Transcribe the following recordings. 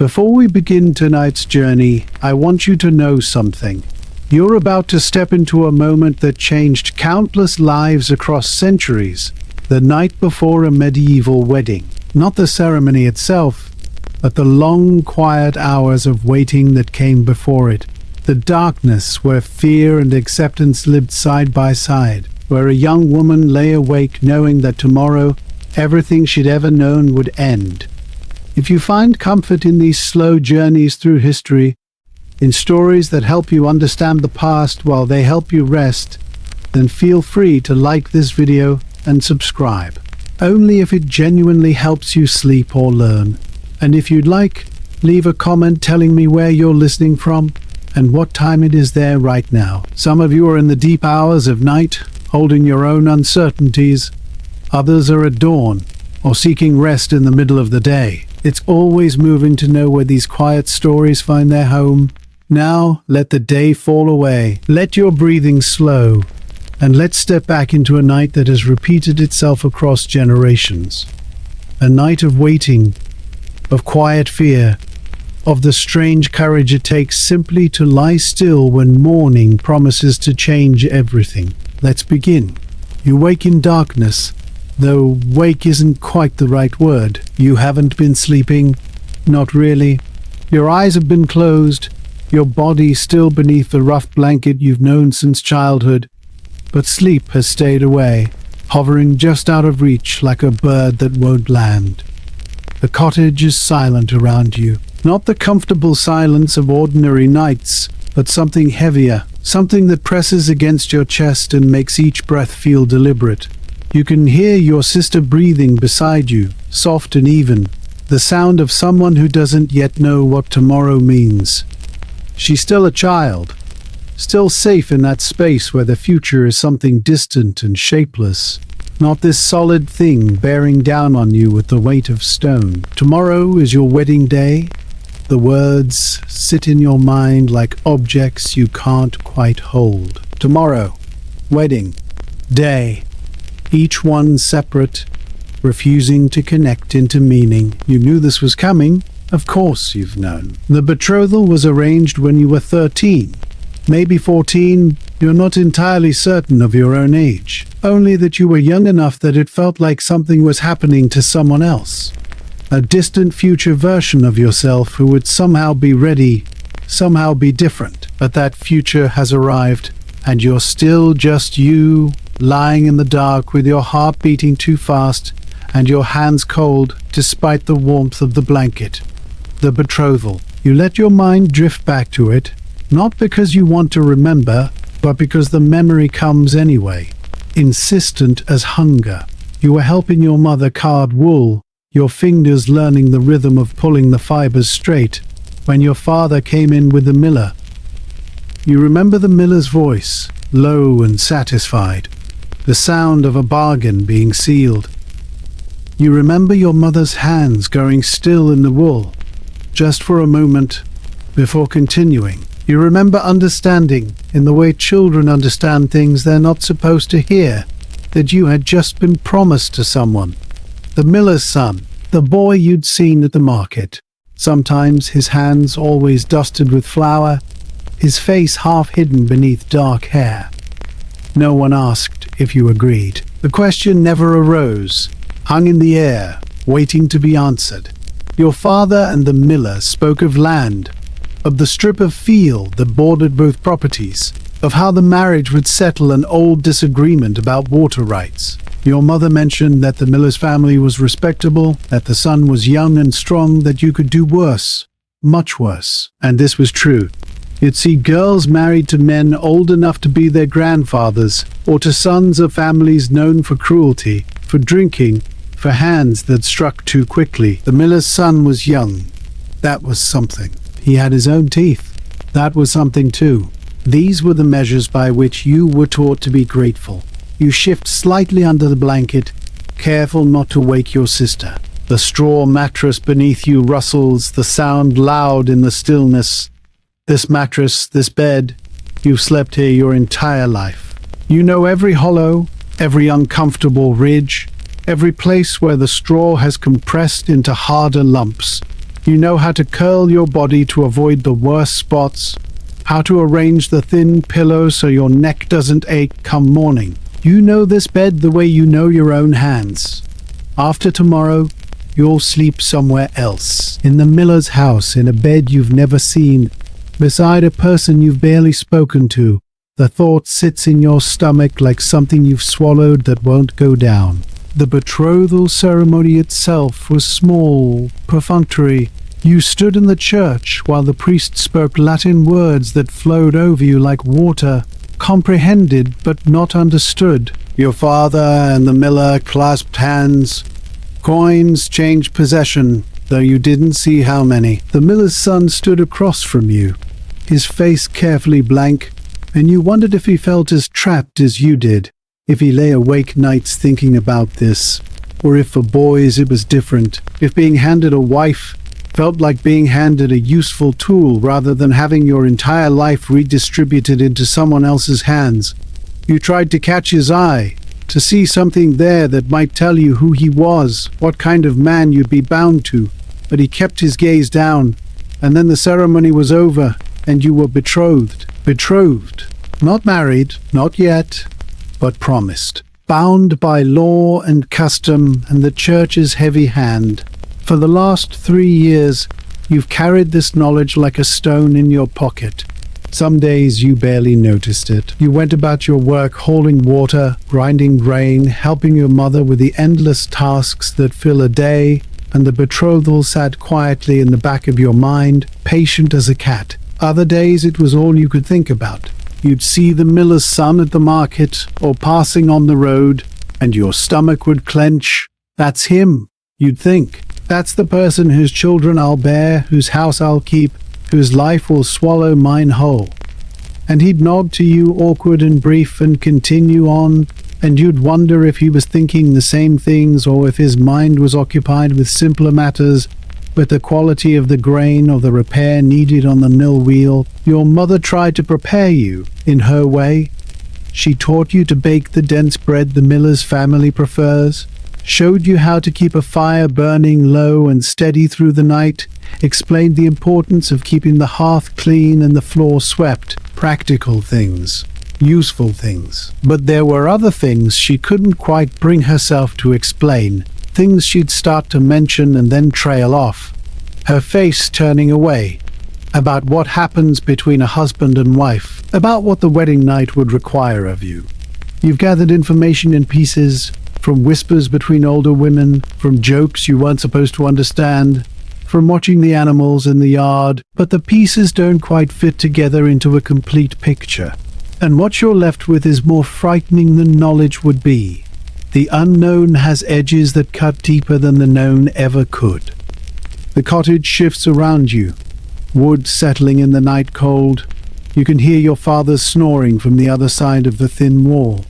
Before we begin tonight's journey, I want you to know something. You're about to step into a moment that changed countless lives across centuries. The night before a medieval wedding. Not the ceremony itself, but the long, quiet hours of waiting that came before it. The darkness where fear and acceptance lived side by side. Where a young woman lay awake knowing that tomorrow everything she'd ever known would end. If you find comfort in these slow journeys through history, in stories that help you understand the past while they help you rest, then feel free to like this video and subscribe. Only if it genuinely helps you sleep or learn. And if you'd like, leave a comment telling me where you're listening from and what time it is there right now. Some of you are in the deep hours of night, holding your own uncertainties. Others are at dawn, or seeking rest in the middle of the day. It's always moving to know where these quiet stories find their home. Now, let the day fall away. Let your breathing slow, and let's step back into a night that has repeated itself across generations. A night of waiting, of quiet fear, of the strange courage it takes simply to lie still when morning promises to change everything. Let's begin. You wake in darkness, though wake isn't quite the right word. You haven't been sleeping. Not really. Your eyes have been closed, your body still beneath the rough blanket you've known since childhood. But sleep has stayed away, hovering just out of reach like a bird that won't land. The cottage is silent around you. Not the comfortable silence of ordinary nights, but something heavier, something that presses against your chest and makes each breath feel deliberate. You can hear your sister breathing beside you, soft and even, the sound of someone who doesn't yet know what tomorrow means. She's still a child, still safe in that space where the future is something distant and shapeless, not this solid thing bearing down on you with the weight of stone. Tomorrow is your wedding day. The words sit in your mind like objects you can't quite hold. Tomorrow, wedding, day, each one separate, refusing to connect into meaning. You knew this was coming. Of course you've known. The betrothal was arranged when you were 13. Maybe 14, you're not entirely certain of your own age. Only that you were young enough that it felt like something was happening to someone else. A distant future version of yourself who would somehow be ready, somehow be different. But that future has arrived, and you're still just you, lying in the dark with your heart beating too fast and your hands cold despite the warmth of the blanket. The betrothal. You let your mind drift back to it, not because you want to remember, but because the memory comes anyway, insistent as hunger. You were helping your mother card wool, your fingers learning the rhythm of pulling the fibers straight, when your father came in with the miller. You remember the miller's voice, low and satisfied, the sound of a bargain being sealed. You remember your mother's hands going still in the wool, just for a moment, before continuing. You remember understanding, in the way children understand things they're not supposed to hear, that you had just been promised to someone. The miller's son, the boy you'd seen at the market. Sometimes his hands always dusted with flour, his face half hidden beneath dark hair. No one asked if you agreed. The question never arose, hung in the air, waiting to be answered. Your father and the miller spoke of land, of the strip of field that bordered both properties, of how the marriage would settle an old disagreement about water rights. Your mother mentioned that the miller's family was respectable, that the son was young and strong, that you could do worse, much worse. And this was true. You'd see girls married to men old enough to be their grandfathers, or to sons of families known for cruelty, for drinking, for hands that struck too quickly. The miller's son was young. That was something. He had his own teeth. That was something too. These were the measures by which you were taught to be grateful. You shift slightly under the blanket, careful not to wake your sister. The straw mattress beneath you rustles, the sound loud in the stillness. This mattress, this bed, you've slept here your entire life. You know every hollow, every uncomfortable ridge, every place where the straw has compressed into harder lumps. You know how to curl your body to avoid the worst spots, how to arrange the thin pillow so your neck doesn't ache come morning. You know this bed the way you know your own hands. After tomorrow, you'll sleep somewhere else. In the miller's house, in a bed you've never seen, beside a person you've barely spoken to. The thought sits in your stomach like something you've swallowed that won't go down. The betrothal ceremony itself was small, perfunctory. You stood in the church while the priest spoke Latin words that flowed over you like water, comprehended but not understood. Your father and the miller clasped hands. Coins changed possession, though you didn't see how many. The miller's son stood across from you, his face carefully blank, and you wondered if he felt as trapped as you did, if he lay awake nights thinking about this, or if for boys it was different, if being handed a wife felt like being handed a useful tool rather than having your entire life redistributed into someone else's hands. You tried to catch his eye, to see something there that might tell you who he was, what kind of man you'd be bound to, but he kept his gaze down, and then the ceremony was over, and you were betrothed. Betrothed. Not married, not yet, but promised. Bound by law and custom and the church's heavy hand. For the last 3 years, you've carried this knowledge like a stone in your pocket. Some days you barely noticed it. You went about your work hauling water, grinding grain, helping your mother with the endless tasks that fill a day, and the betrothal sat quietly in the back of your mind, patient as a cat. Other days it was all you could think about. You'd see the miller's son at the market or passing on the road, and your stomach would clench. That's him, you'd think. That's the person whose children I'll bear, whose house I'll keep, whose life will swallow mine whole. And he'd nod to you, awkward and brief, and continue on, and you'd wonder if he was thinking the same things or if his mind was occupied with simpler matters, with the quality of the grain or the repair needed on the mill wheel. Your mother tried to prepare you, in her way. She taught you to bake the dense bread the miller's family prefers, showed you how to keep a fire burning low and steady through the night, explained the importance of keeping the hearth clean and the floor swept. Practical things, useful things. But there were other things she couldn't quite bring herself to explain, things she'd start to mention and then trail off, her face turning away, about what happens between a husband and wife, about what the wedding night would require of you. You've gathered information in pieces, from whispers between older women, from jokes you weren't supposed to understand, from watching the animals in the yard, but the pieces don't quite fit together into a complete picture. And what you're left with is more frightening than knowledge would be. The unknown has edges that cut deeper than the known ever could. The cottage shifts around you, wood settling in the night cold. You can hear your father's snoring from the other side of the thin wall,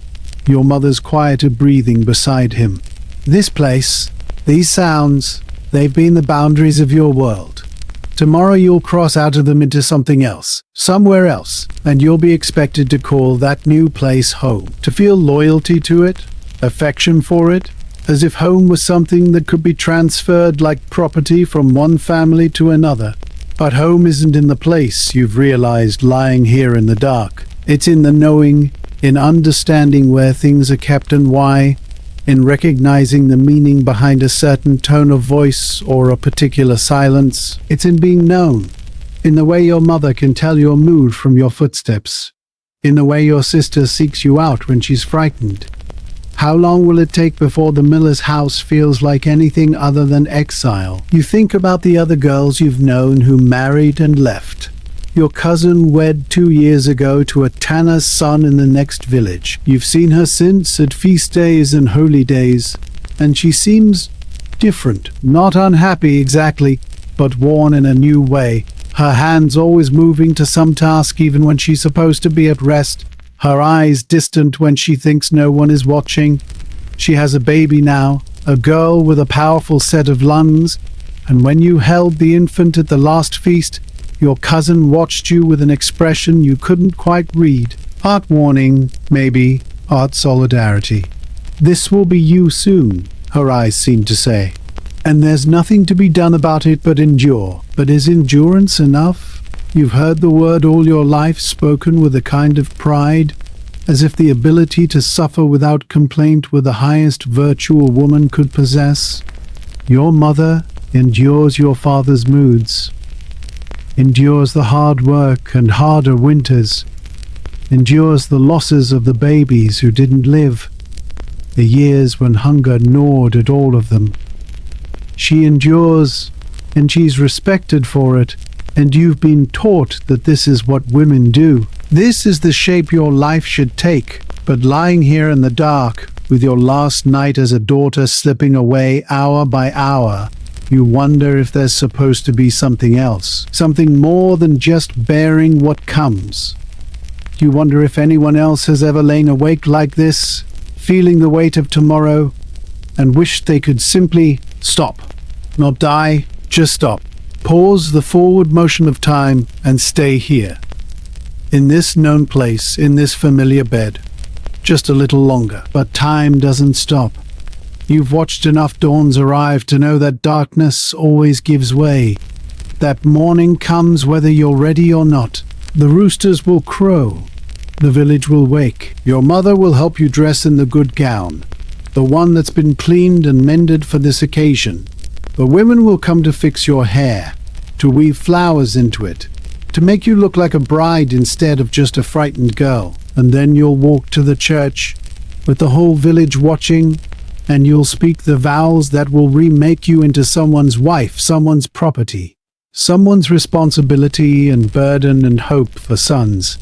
your mother's quieter breathing beside him. This place, these sounds, they've been the boundaries of your world. Tomorrow you'll cross out of them into something else, somewhere else, and you'll be expected to call that new place home, to feel loyalty to it, affection for it, as if home was something that could be transferred like property from one family to another. But home isn't in the place, you've realized lying here in the dark. It's in the knowing, in understanding where things are kept and why, in recognizing the meaning behind a certain tone of voice or a particular silence. It's in being known, in the way your mother can tell your mood from your footsteps, in the way your sister seeks you out when she's frightened. How long will it take before the miller's house feels like anything other than exile? You think about the other girls you've known who married and left. Your cousin wed 2 years ago to a tanner's son in the next village. You've seen her since at feast days and holy days, and she seems different, not unhappy exactly, but worn in a new way. Her hands always moving to some task even when she's supposed to be at rest. Her eyes distant when she thinks no one is watching. She has a baby now, a girl with a powerful set of lungs, and when you held the infant at the last feast, your cousin watched you with an expression you couldn't quite read. Part warning, maybe, part solidarity. This will be you soon, her eyes seemed to say. And there's nothing to be done about it but endure. But is endurance enough? You've heard the word all your life spoken with a kind of pride, as if the ability to suffer without complaint were the highest virtue a woman could possess. Your mother endures your father's moods, endures the hard work and harder winters, endures the losses of the babies who didn't live, the years when hunger gnawed at all of them. She endures, and she's respected for it, and you've been taught that this is what women do. This is the shape your life should take, but lying here in the dark, with your last night as a daughter slipping away hour by hour, you wonder if there's supposed to be something else, something more than just bearing what comes. You wonder if anyone else has ever lain awake like this, feeling the weight of tomorrow, and wished they could simply stop. Not die, just stop. Pause the forward motion of time and stay here. In this known place, in this familiar bed. Just a little longer, but time doesn't stop. You've watched enough dawns arrive to know that darkness always gives way. That morning comes whether you're ready or not. The roosters will crow. The village will wake. Your mother will help you dress in the good gown, the one that's been cleaned and mended for this occasion. The women will come to fix your hair, to weave flowers into it, to make you look like a bride instead of just a frightened girl. And then you'll walk to the church, with the whole village watching, and you'll speak the vows that will remake you into someone's wife, someone's property, someone's responsibility and burden and hope for sons.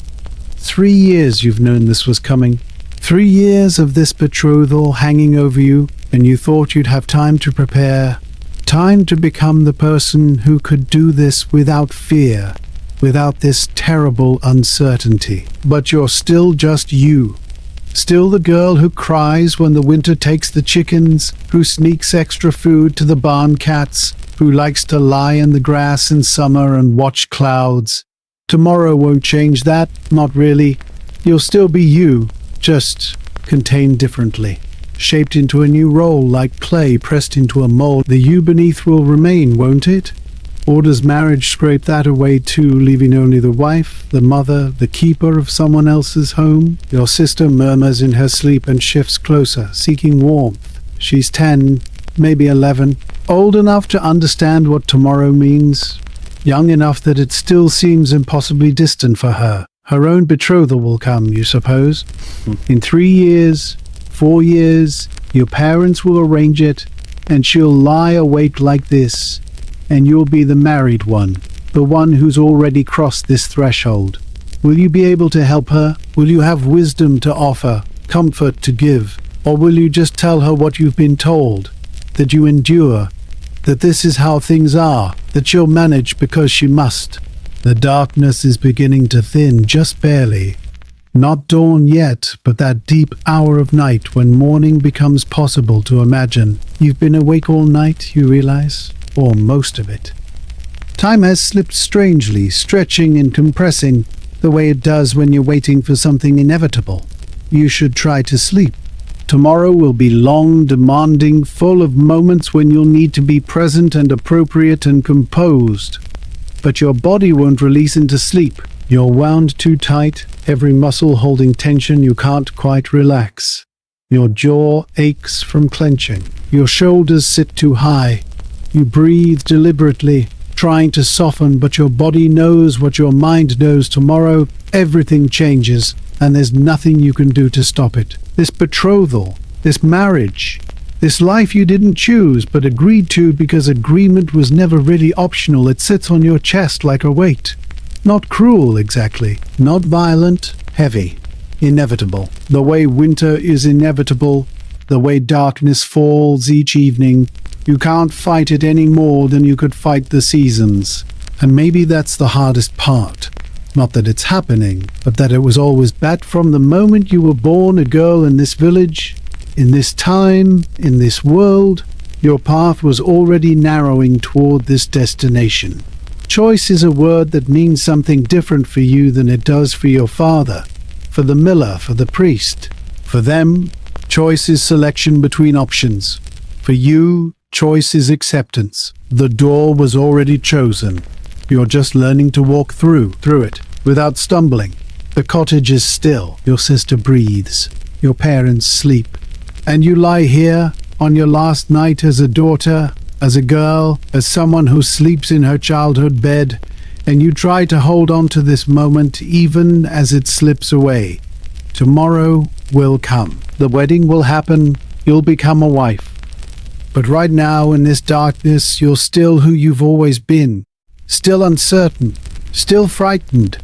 3 years you've known this was coming. 3 years of this betrothal hanging over you, and you thought you'd have time to prepare, time to become the person who could do this without fear, without this terrible uncertainty. But you're still just you. Still the girl who cries when the winter takes the chickens, who sneaks extra food to the barn cats, who likes to lie in the grass in summer and watch clouds. Tomorrow won't change that, not really. You'll still be you, just contained differently. Shaped into a new role like clay pressed into a mold. The you beneath will remain, won't it? Or does marriage scrape that away too, leaving only the wife, the mother, the keeper of someone else's home? Your sister murmurs in her sleep and shifts closer, seeking warmth. She's 10, maybe 11, old enough to understand what tomorrow means, young enough that it still seems impossibly distant for her. Her own betrothal will come, you suppose. In 3 years, 4 years, your parents will arrange it, and she'll lie awake like this, and you'll be the married one, the one who's already crossed this threshold. Will you be able to help her? Will you have wisdom to offer, comfort to give? Or will you just tell her what you've been told, that you endure, that this is how things are, that she'll manage because she must? The darkness is beginning to thin, just barely. Not dawn yet, but that deep hour of night when morning becomes possible to imagine. You've been awake all night, you realize? Or most of it. Time has slipped strangely, stretching and compressing, the way it does when you're waiting for something inevitable. You should try to sleep. Tomorrow will be long, demanding, full of moments when you'll need to be present and appropriate and composed. But your body won't release into sleep. You're wound too tight, every muscle holding tension you can't quite relax. Your jaw aches from clenching. Your shoulders sit too high. You breathe deliberately, trying to soften, but your body knows what your mind knows. Tomorrow, everything changes, and there's nothing you can do to stop it. This betrothal, this marriage, this life you didn't choose but agreed to because agreement was never really optional. It sits on your chest like a weight. Not cruel, exactly. Not violent, heavy. Inevitable. The way winter is inevitable, the way darkness falls each evening. You can't fight it any more than you could fight the seasons. And maybe that's the hardest part. Not that it's happening, but that it was always bad from the moment you were born a girl in this village, in this time, in this world. Your path was already narrowing toward this destination. Choice is a word that means something different for you than it does for your father, for the miller, for the priest. For them, choice is selection between options. For you, Choice is acceptance. The door was already chosen. You're just learning to walk through it, without stumbling. The cottage is still. Your sister breathes. Your parents sleep. And you lie here, on your last night as a daughter, as a girl, as someone who sleeps in her childhood bed, and you try to hold on to this moment even as it slips away. Tomorrow will come. The wedding will happen. You'll become a wife. But right now, in this darkness, you're still who you've always been. Still uncertain. Still frightened.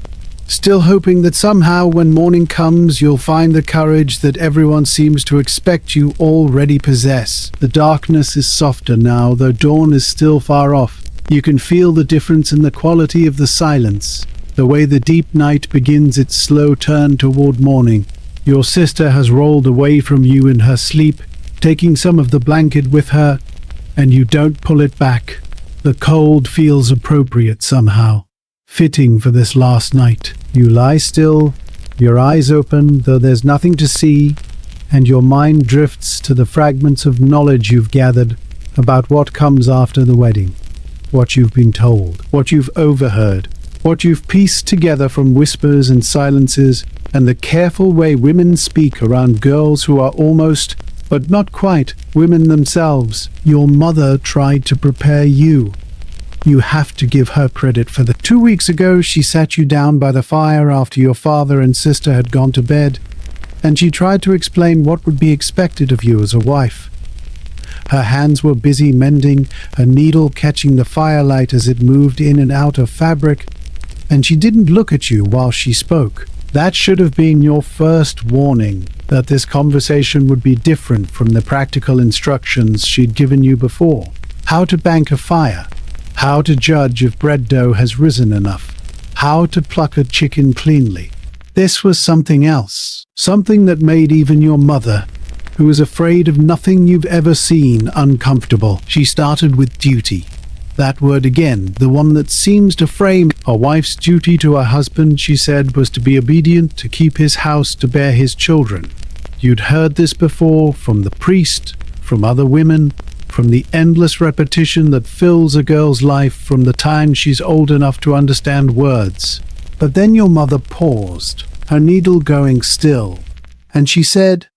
Still hoping that somehow when morning comes, you'll find the courage that everyone seems to expect you already possess. The darkness is softer now, though dawn is still far off. You can feel the difference in the quality of the silence, the way the deep night begins its slow turn toward morning. Your sister has rolled away from you in her sleep, taking some of the blanket with her, and you don't pull it back. The cold feels appropriate somehow, fitting for this last night. You lie still, your eyes open, though there's nothing to see, and your mind drifts to the fragments of knowledge you've gathered about what comes after the wedding. What you've been told, what you've overheard, what you've pieced together from whispers and silences, and the careful way women speak around girls who are almost, but not quite, women themselves. Your mother tried to prepare you. You have to give her credit for that. 2 weeks ago, she sat you down by the fire after your father and sister had gone to bed, and she tried to explain what would be expected of you as a wife. Her hands were busy mending, a needle catching the firelight as it moved in and out of fabric, and she didn't look at you while she spoke. That should have been your first warning, that this conversation would be different from the practical instructions she'd given you before. How to bank a fire, how to judge if bread dough has risen enough, how to pluck a chicken cleanly. This was something else, something that made even your mother, who is afraid of nothing you've ever seen, uncomfortable. She started with duty. That word again, the one that seems to frame a wife's duty to her husband, she said, was to be obedient, to keep his house, to bear his children. You'd heard this before from the priest, from other women, from the endless repetition that fills a girl's life from the time she's old enough to understand words. But then your mother paused, her needle going still, and she said,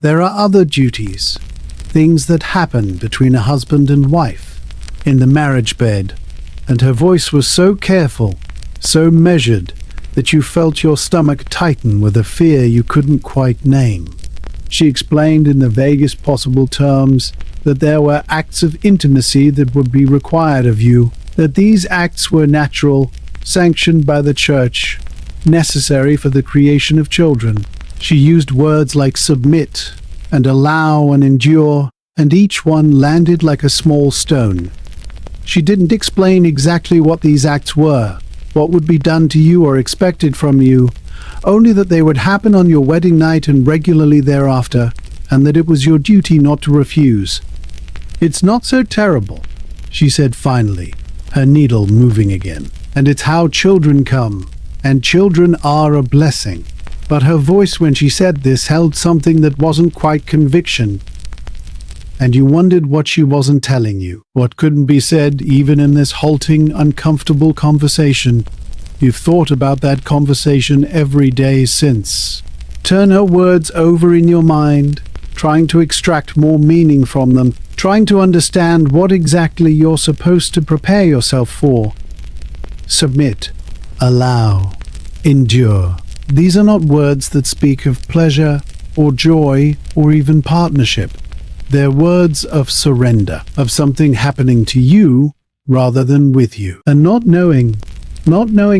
"There are other duties, things that happen between a husband and wife, in the marriage bed," and her voice was so careful, so measured, that you felt your stomach tighten with a fear you couldn't quite name. She explained in the vaguest possible terms that there were acts of intimacy that would be required of you, that these acts were natural, sanctioned by the church, necessary for the creation of children. She used words like submit and allow and endure, and each one landed like a small stone. She didn't explain exactly what these acts were, what would be done to you or expected from you, only that they would happen on your wedding night and regularly thereafter, and that it was your duty not to refuse. "It's not so terrible," she said finally, her needle moving again. "And it's how children come, and children are a blessing." But her voice when she said this held something that wasn't quite conviction, and you wondered what she wasn't telling you, what couldn't be said even in this halting, uncomfortable conversation. You've thought about that conversation every day since. Turn her words over in your mind, trying to extract more meaning from them, trying to understand what exactly you're supposed to prepare yourself for. Submit, allow, endure. These are not words that speak of pleasure or joy or even partnership. They're words of surrender, of something happening to you rather than with you. And not knowing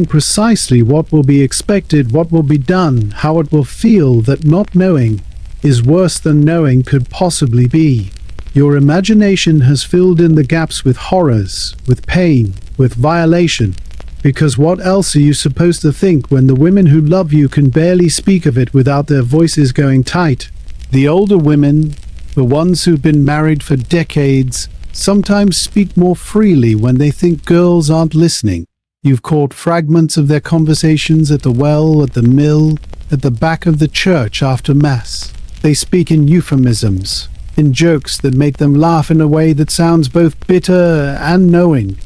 precisely what will be expected, what will be done, how it will feel, that not knowing is worse than knowing could possibly be. Your imagination has filled in the gaps with horrors, with pain, with violation. Because what else are you supposed to think when the women who love you can barely speak of it without their voices going tight? The older women, the ones who've been married for decades, sometimes speak more freely when they think girls aren't listening. You've caught fragments of their conversations at the well, at the mill, at the back of the church after Mass. They speak in euphemisms, in jokes that make them laugh in a way that sounds both bitter and knowing.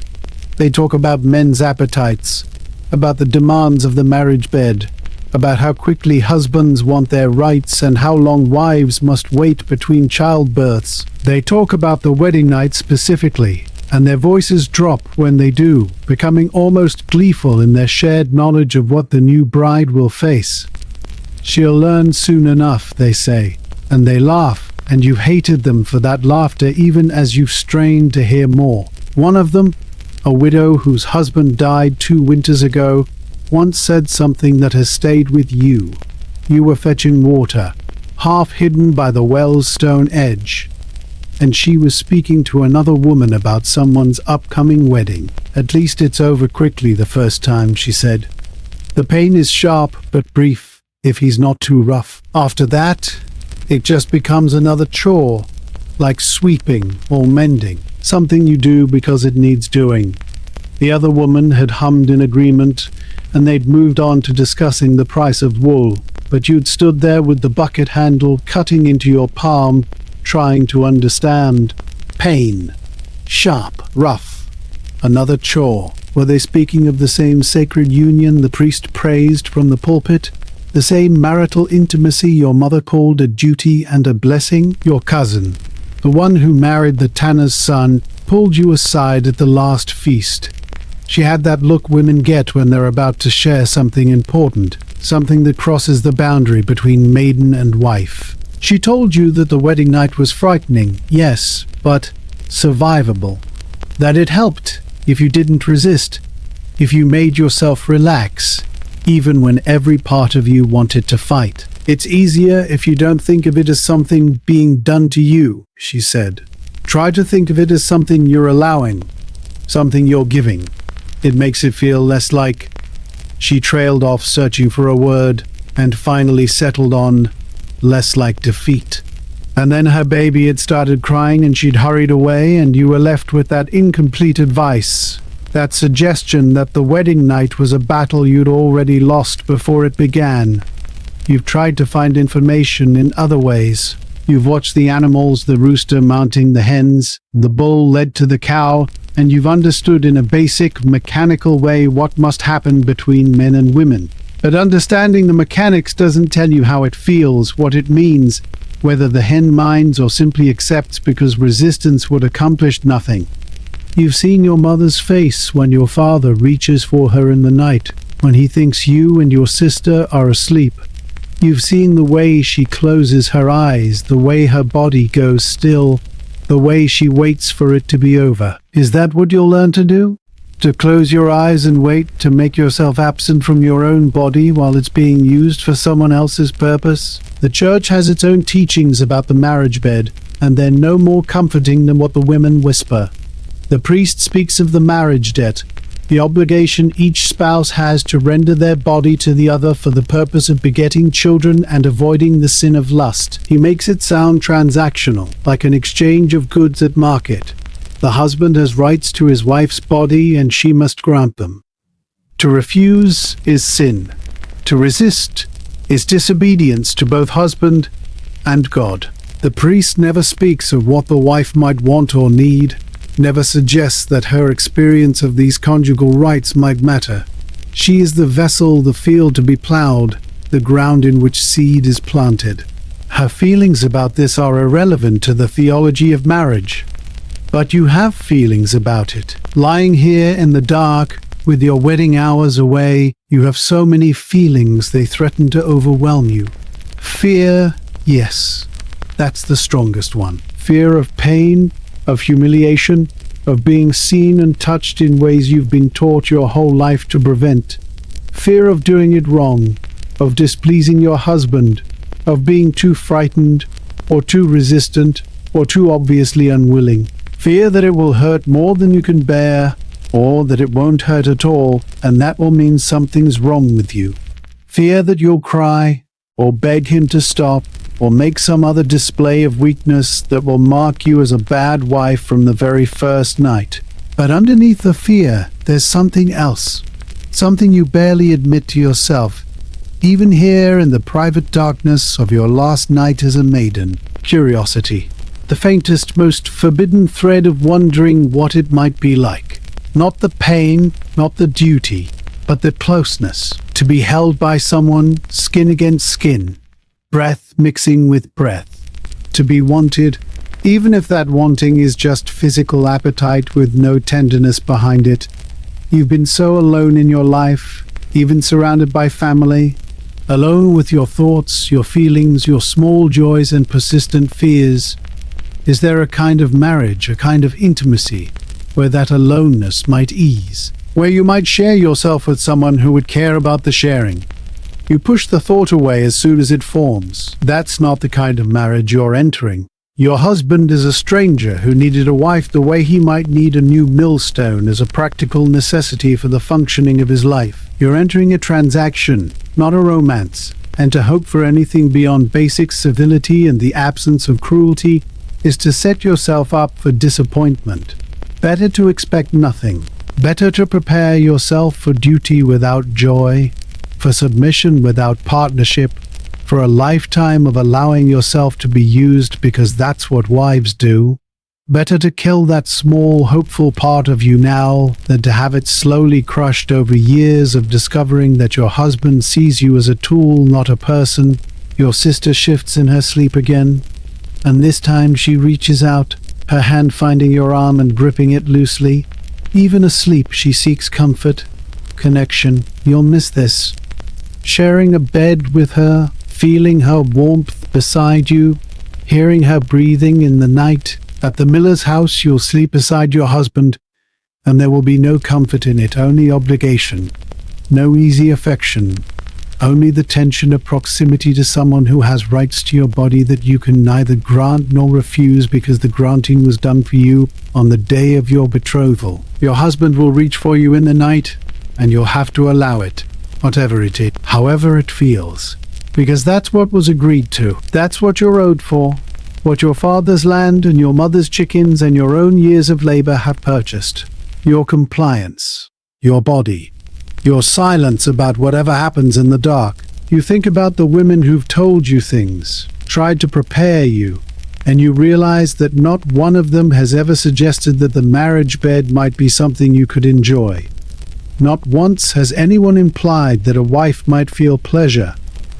They talk about men's appetites, about the demands of the marriage bed, about how quickly husbands want their rights and how long wives must wait between childbirths. They talk about the wedding night specifically, and their voices drop when they do, becoming almost gleeful in their shared knowledge of what the new bride will face. She'll learn soon enough, they say, and they laugh, and you hated them for that laughter even as you strained to hear more. One of them, a widow whose husband died 2 winters ago, once said something that has stayed with you. You were fetching water, half hidden by the well's stone edge, and she was speaking to another woman about someone's upcoming wedding. At least it's over quickly the first time, she said. The pain is sharp but brief, if he's not too rough. After that, it just becomes another chore, like sweeping or mending, something you do because it needs doing. The other woman had hummed in agreement, and they'd moved on to discussing the price of wool, but you'd stood there with the bucket handle cutting into your palm, trying to understand. Pain. Sharp. Rough. Another chore. Were they speaking of the same sacred union the priest praised from the pulpit? The same marital intimacy your mother called a duty and a blessing? Your cousin, the one who married the tanner's son, pulled you aside at the last feast. She had that look women get when they're about to share something important, something that crosses the boundary between maiden and wife. She told you that the wedding night was frightening, yes, but survivable. That it helped if you didn't resist, if you made yourself relax, even when every part of you wanted to fight. It's easier if you don't think of it as something being done to you, she said. Try to think of it as something you're allowing, something you're giving. It makes it feel less like... She trailed off, searching for a word, and finally settled on less like defeat. And then her baby had started crying and she'd hurried away, and you were left with that incomplete advice, that suggestion that the wedding night was a battle you'd already lost before it began. You've tried to find information in other ways. You've watched the animals, the rooster mounting the hens, the bull led to the cow, and you've understood in a basic, mechanical way what must happen between men and women. But understanding the mechanics doesn't tell you how it feels, what it means, whether the hen minds or simply accepts because resistance would accomplish nothing. You've seen your mother's face when your father reaches for her in the night, when he thinks you and your sister are asleep. You've seen the way she closes her eyes, the way her body goes still, the way she waits for it to be over. Is that what you'll learn to do? To close your eyes and wait, to make yourself absent from your own body while it's being used for someone else's purpose? The church has its own teachings about the marriage bed, and they're no more comforting than what the women whisper. The priest speaks of the marriage debt, the obligation each spouse has to render their body to the other for the purpose of begetting children and avoiding the sin of lust. He makes it sound transactional, like an exchange of goods at market. The husband has rights to his wife's body and she must grant them. To refuse is sin. To resist is disobedience to both husband and God. The priest never speaks of what the wife might want or need, never suggests that her experience of these conjugal rights might matter. She is the vessel, the field to be ploughed, the ground in which seed is planted. Her feelings about this are irrelevant to the theology of marriage. But you have feelings about it. Lying here in the dark, with your wedding hours away, you have so many feelings they threaten to overwhelm you. Fear, yes, that's the strongest one. Fear of pain, of humiliation, of being seen and touched in ways you've been taught your whole life to prevent. Fear of doing it wrong, of displeasing your husband, of being too frightened, or too resistant, or too obviously unwilling. Fear that it will hurt more than you can bear, or that it won't hurt at all, and that will mean something's wrong with you. Fear that you'll cry, or beg him to stop, or make some other display of weakness that will mark you as a bad wife from the very first night. But underneath the fear, there's something else, something you barely admit to yourself, even here in the private darkness of your last night as a maiden. Curiosity. the faintest, most forbidden thread of wondering what it might be like. Not the pain, not the duty, but the closeness. To be held by someone, skin against skin, breath mixing with breath. To be wanted, even if that wanting is just physical appetite with no tenderness behind it. You've been so alone in your life, even surrounded by family, alone with your thoughts, your feelings, your small joys and persistent fears. Is there a kind of marriage, a kind of intimacy, where that aloneness might ease? Where you might share yourself with someone who would care about the sharing? You push the thought away as soon as it forms. That's not the kind of marriage you're entering. Your husband is a stranger who needed a wife the way he might need a new millstone as a practical necessity for the functioning of his life. You're entering a transaction, not a romance, and to hope for anything beyond basic civility and the absence of cruelty is to set yourself up for disappointment. Better to expect nothing. Better to prepare yourself for duty without joy, for submission without partnership, for a lifetime of allowing yourself to be used because that's what wives do. Better to kill that small, hopeful part of you now than to have it slowly crushed over years of discovering that your husband sees you as a tool, not a person. Your sister shifts in her sleep again, and this time she reaches out, her hand finding your arm and gripping it loosely. Even asleep, she seeks comfort, connection. You'll miss this. Sharing a bed with her, feeling her warmth beside you, hearing her breathing in the night. At the miller's house, you'll sleep beside your husband, and there will be no comfort in it, only obligation, no easy affection, only the tension of proximity to someone who has rights to your body that you can neither grant nor refuse because the granting was done for you on the day of your betrothal. Your husband will reach for you in the night, and you'll have to allow it, whatever it is, however it feels, because that's what was agreed to. That's what you're owed for, what your father's land and your mother's chickens and your own years of labor have purchased. Your compliance, your body, your silence about whatever happens in the dark. You think about the women who've told you things, tried to prepare you, and you realize that not one of them has ever suggested that the marriage bed might be something you could enjoy. Not once has anyone implied that a wife might feel pleasure,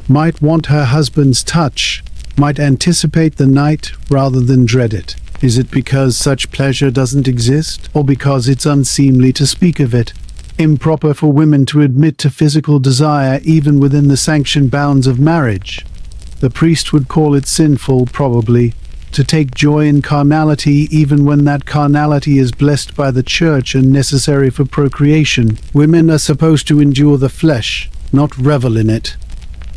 might want her husband's touch, might anticipate the night rather than dread it. Is it because such pleasure doesn't exist, or because it's unseemly to speak of it? Improper for women to admit to physical desire even within the sanctioned bounds of marriage? The priest would call it sinful, probably, to take joy in carnality even when that carnality is blessed by the church and necessary for procreation. Women are supposed to endure the flesh, not revel in it.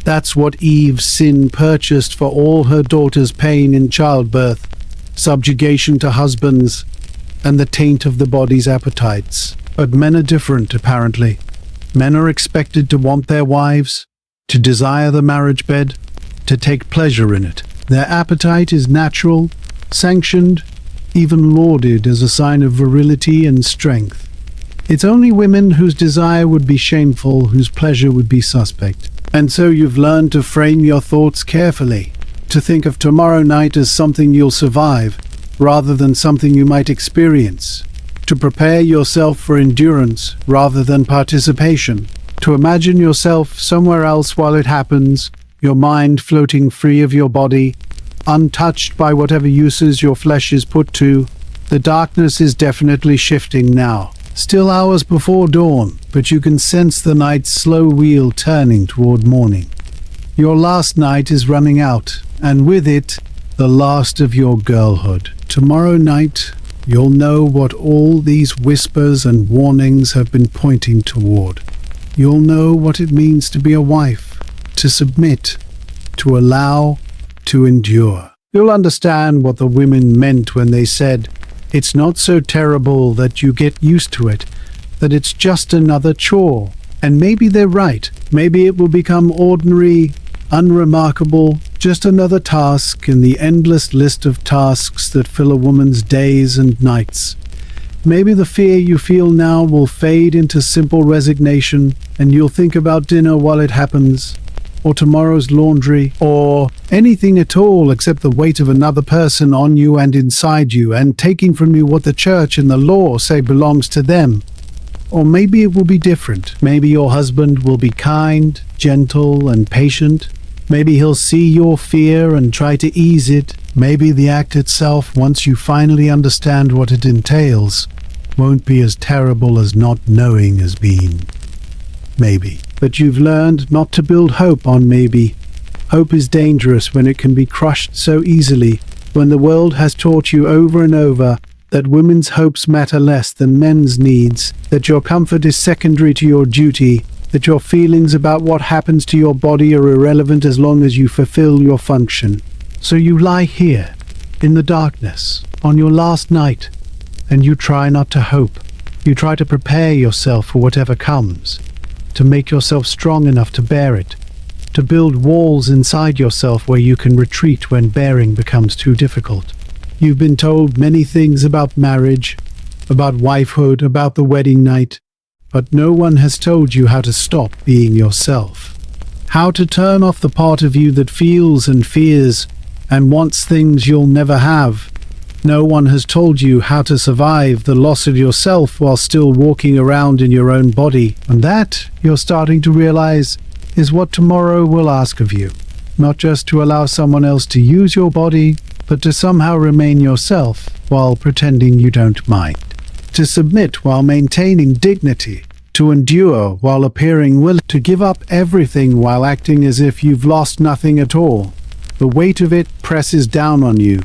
That's what Eve's sin purchased for all her daughters' pain in childbirth, subjugation to husbands, and the taint of the body's appetites. But men are different, apparently. Men are expected to want their wives, to desire the marriage bed, to take pleasure in it. Their appetite is natural, sanctioned, even lauded as a sign of virility and strength. It's only women whose desire would be shameful, whose pleasure would be suspect. And so you've learned to frame your thoughts carefully, to think of tomorrow night as something you'll survive, rather than something you might experience. To prepare yourself for endurance rather than participation, to imagine yourself somewhere else while it happens, your mind floating free of your body, untouched by whatever uses your flesh is put to. The darkness is definitely shifting now. Still hours before dawn, but you can sense the night's slow wheel turning toward morning. Your last night is running out, and with it, the last of your girlhood. Tomorrow night, you'll know what all these whispers and warnings have been pointing toward. You'll know what it means to be a wife, to submit, to allow, to endure. You'll understand what the women meant when they said, "It's not so terrible that you get used to it, that it's just another chore." And maybe they're right. Maybe it will become ordinary, unremarkable, just another task in the endless list of tasks that fill a woman's days and nights. Maybe the fear you feel now will fade into simple resignation, and you'll think about dinner while it happens, or tomorrow's laundry, or anything at all except the weight of another person on you and inside you, and taking from you what the church and the law say belongs to them. Or maybe it will be different. Maybe your husband will be kind, gentle, and patient. Maybe he'll see your fear and try to ease it. Maybe the act itself, once you finally understand what it entails, won't be as terrible as not knowing has been. Maybe. But you've learned not to build hope on maybe. Hope is dangerous when it can be crushed so easily, when the world has taught you over and over that women's hopes matter less than men's needs, that your comfort is secondary to your duty, that your feelings about what happens to your body are irrelevant as long as you fulfill your function. So you lie here, in the darkness, on your last night, and you try not to hope. You try to prepare yourself for whatever comes, to make yourself strong enough to bear it, to build walls inside yourself where you can retreat when bearing becomes too difficult. You've been told many things about marriage, about wifehood, about the wedding night, but no one has told you how to stop being yourself. How to turn off the part of you that feels and fears and wants things you'll never have. No one has told you how to survive the loss of yourself while still walking around in your own body. And that, you're starting to realize, is what tomorrow will ask of you. Not just to allow someone else to use your body, but to somehow remain yourself while pretending you don't mind. To submit while maintaining dignity. To endure while appearing willing. To give up everything while acting as if you've lost nothing at all. The weight of it presses down on you,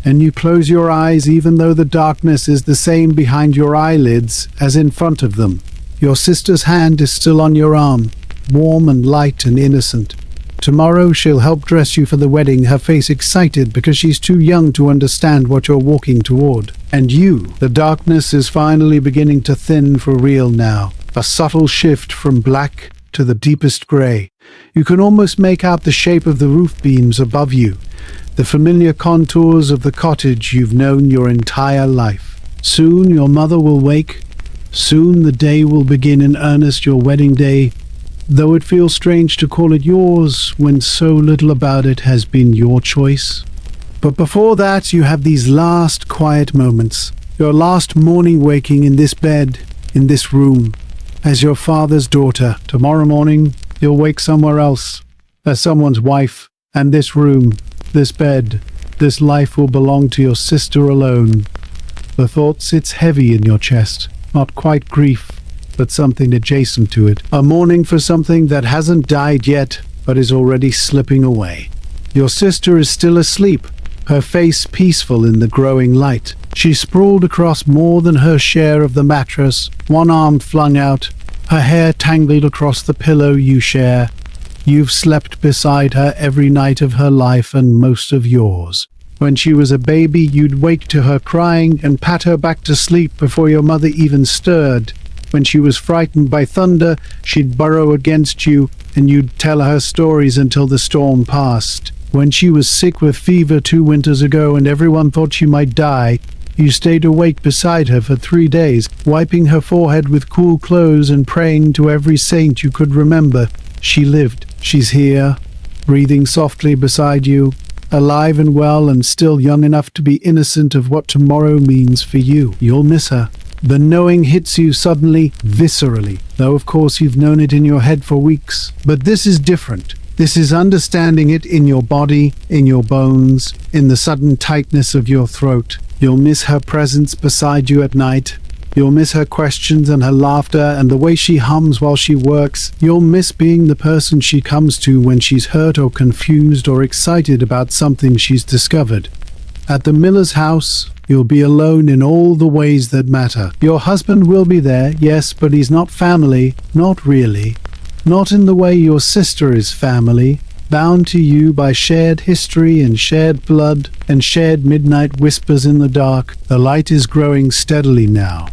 and you close your eyes even though the darkness is the same behind your eyelids as in front of them. Your sister's hand is still on your arm, warm and light and innocent. Tomorrow she'll help dress you for the wedding, her face excited because she's too young to understand what you're walking toward. And you, the darkness is finally beginning to thin for real now. A subtle shift from black to the deepest grey. You can almost make out the shape of the roof beams above you, the familiar contours of the cottage you've known your entire life. Soon your mother will wake. Soon the day will begin in earnest, your wedding day, though it feels strange to call it yours when so little about it has been your choice. But before that, you have these last quiet moments, your last morning waking in this bed, in this room, as your father's daughter. Tomorrow morning, you'll wake somewhere else, as someone's wife, and this room, this bed, this life will belong to your sister alone. The thought sits heavy in your chest, not quite grief, but something adjacent to it. A mourning for something that hasn't died yet, but is already slipping away. Your sister is still asleep, her face peaceful in the growing light. She sprawled across more than her share of the mattress, one arm flung out, her hair tangled across the pillow you share. You've slept beside her every night of her life and most of yours. When she was a baby, you'd wake to her crying and pat her back to sleep before your mother even stirred. When she was frightened by thunder, she'd burrow against you and you'd tell her stories until the storm passed. When she was sick with fever 2 winters ago and everyone thought she might die, you stayed awake beside her for 3 days, wiping her forehead with cool clothes and praying to every saint you could remember. She lived. She's here, breathing softly beside you, alive and well and still young enough to be innocent of what tomorrow means for you. You'll miss her. The knowing hits you suddenly, viscerally, though of course you've known it in your head for weeks. But this is different. This is understanding it in your body, in your bones, in the sudden tightness of your throat. You'll miss her presence beside you at night. You'll miss her questions and her laughter and the way she hums while she works. You'll miss being the person she comes to when she's hurt or confused or excited about something she's discovered. At the miller's house, you'll be alone in all the ways that matter. Your husband will be there, yes, but he's not family, not really. Not in the way your sister is family, bound to you by shared history and shared blood and shared midnight whispers in the dark. The light is growing steadily now.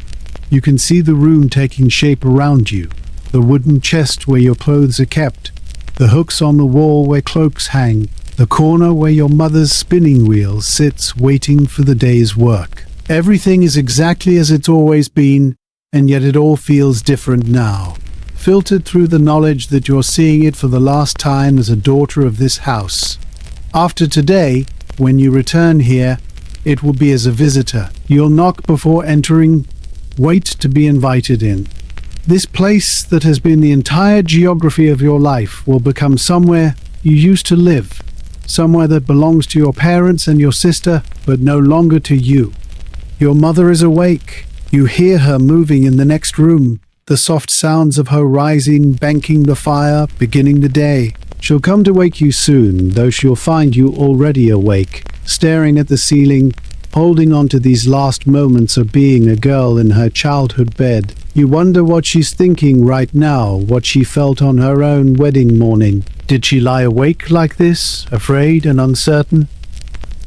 You can see the room taking shape around you, the wooden chest where your clothes are kept, the hooks on the wall where cloaks hang, the corner where your mother's spinning wheel sits waiting for the day's work. Everything is exactly as it's always been, and yet it all feels different now. filtered through the knowledge that you're seeing it for the last time as a daughter of this house. After today, when you return here, it will be as a visitor. You'll knock before entering, wait to be invited in. This place that has been the entire geography of your life will become somewhere you used to live, somewhere that belongs to your parents and your sister, but no longer to you. Your mother is awake. You hear her moving in the next room, the soft sounds of her rising, banking the fire, beginning the day. She'll come to wake you soon, though she'll find you already awake, staring at the ceiling, holding on to these last moments of being a girl in her childhood bed. You wonder what she's thinking right now, what she felt on her own wedding morning. Did she lie awake like this, afraid and uncertain?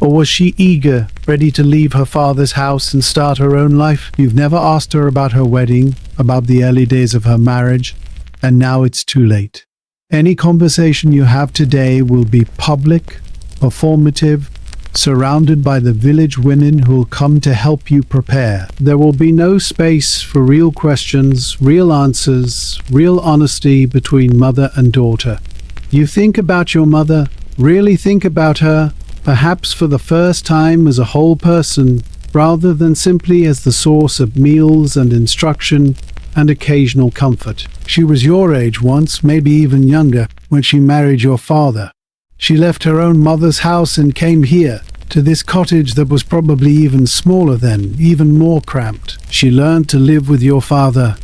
Or was she eager, ready to leave her father's house and start her own life? You've never asked her about her wedding, about the early days of her marriage, and now it's too late. Any conversation you have today will be public, performative, surrounded by the village women who'll come to help you prepare. There will be no space for real questions, real answers, real honesty between mother and daughter. You think about your mother, really think about her, perhaps for the first time as a whole person, rather than simply as the source of meals and instruction and occasional comfort. She was your age once, maybe even younger, when she married your father. She left her own mother's house and came here, to this cottage that was probably even smaller then, even more cramped. She learned to live with your father,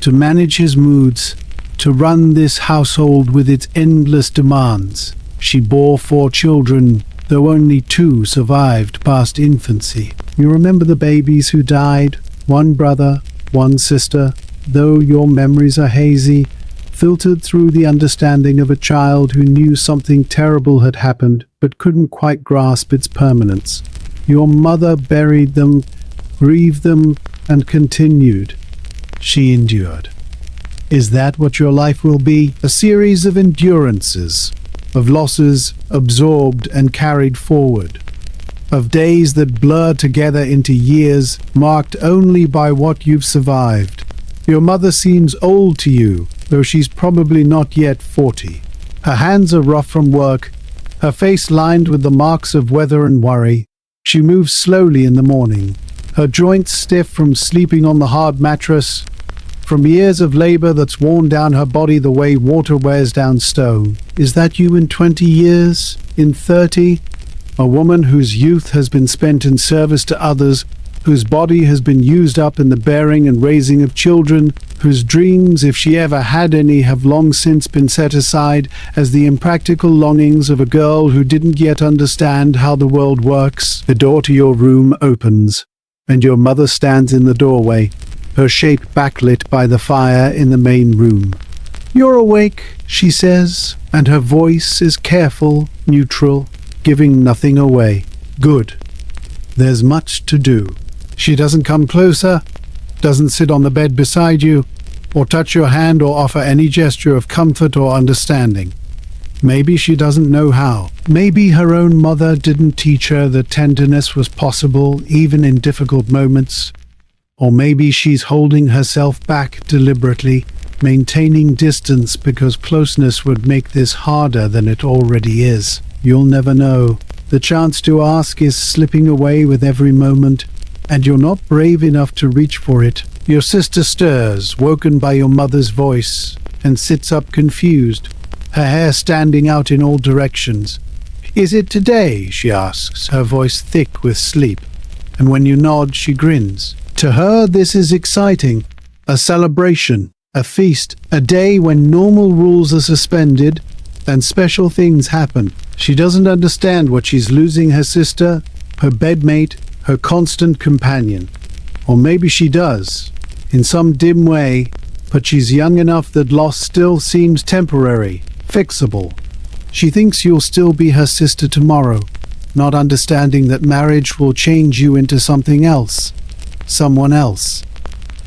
to manage his moods, to run this household with its endless demands. She bore 4 children, though only 2 survived past infancy. You remember the babies who died, 1 brother, 1 sister, though your memories are hazy, filtered through the understanding of a child who knew something terrible had happened but couldn't quite grasp its permanence. Your mother buried them, grieved them, and continued. She endured. Is that what your life will be? A series of endurances, of losses absorbed and carried forward, of days that blur together into years marked only by what you've survived. Your mother seems old to you, though she's probably not yet 40. Her hands are rough from work, her face lined with the marks of weather and worry. She moves slowly in the morning, her joints stiff from sleeping on the hard mattress, from years of labor that's worn down her body the way water wears down stone. Is that you in 20 years? In 30? A woman whose youth has been spent in service to others, whose body has been used up in the bearing and raising of children, whose dreams, if she ever had any, have long since been set aside as the impractical longings of a girl who didn't yet understand how the world works. The door to your room opens, and your mother stands in the doorway, her shape backlit by the fire in the main room. "You're awake," she says, and her voice is careful, neutral, giving nothing away. "Good. There's much to do." She doesn't come closer, doesn't sit on the bed beside you, or touch your hand or offer any gesture of comfort or understanding. Maybe she doesn't know how. Maybe her own mother didn't teach her that tenderness was possible even in difficult moments. Or maybe she's holding herself back deliberately, maintaining distance because closeness would make this harder than it already is. You'll never know. The chance to ask is slipping away with every moment, and you're not brave enough to reach for it. Your sister stirs, woken by your mother's voice, and sits up confused, her hair standing out in all directions. "Is it today?" she asks, her voice thick with sleep, and when you nod, she grins. To her, this is exciting, a celebration, a feast, a day when normal rules are suspended and special things happen. She doesn't understand what she's losing: her sister, her bedmate, her constant companion. Or maybe she does, in some dim way, but she's young enough that loss still seems temporary, fixable. She thinks you'll still be her sister tomorrow, not understanding that marriage will change you into something else, someone else.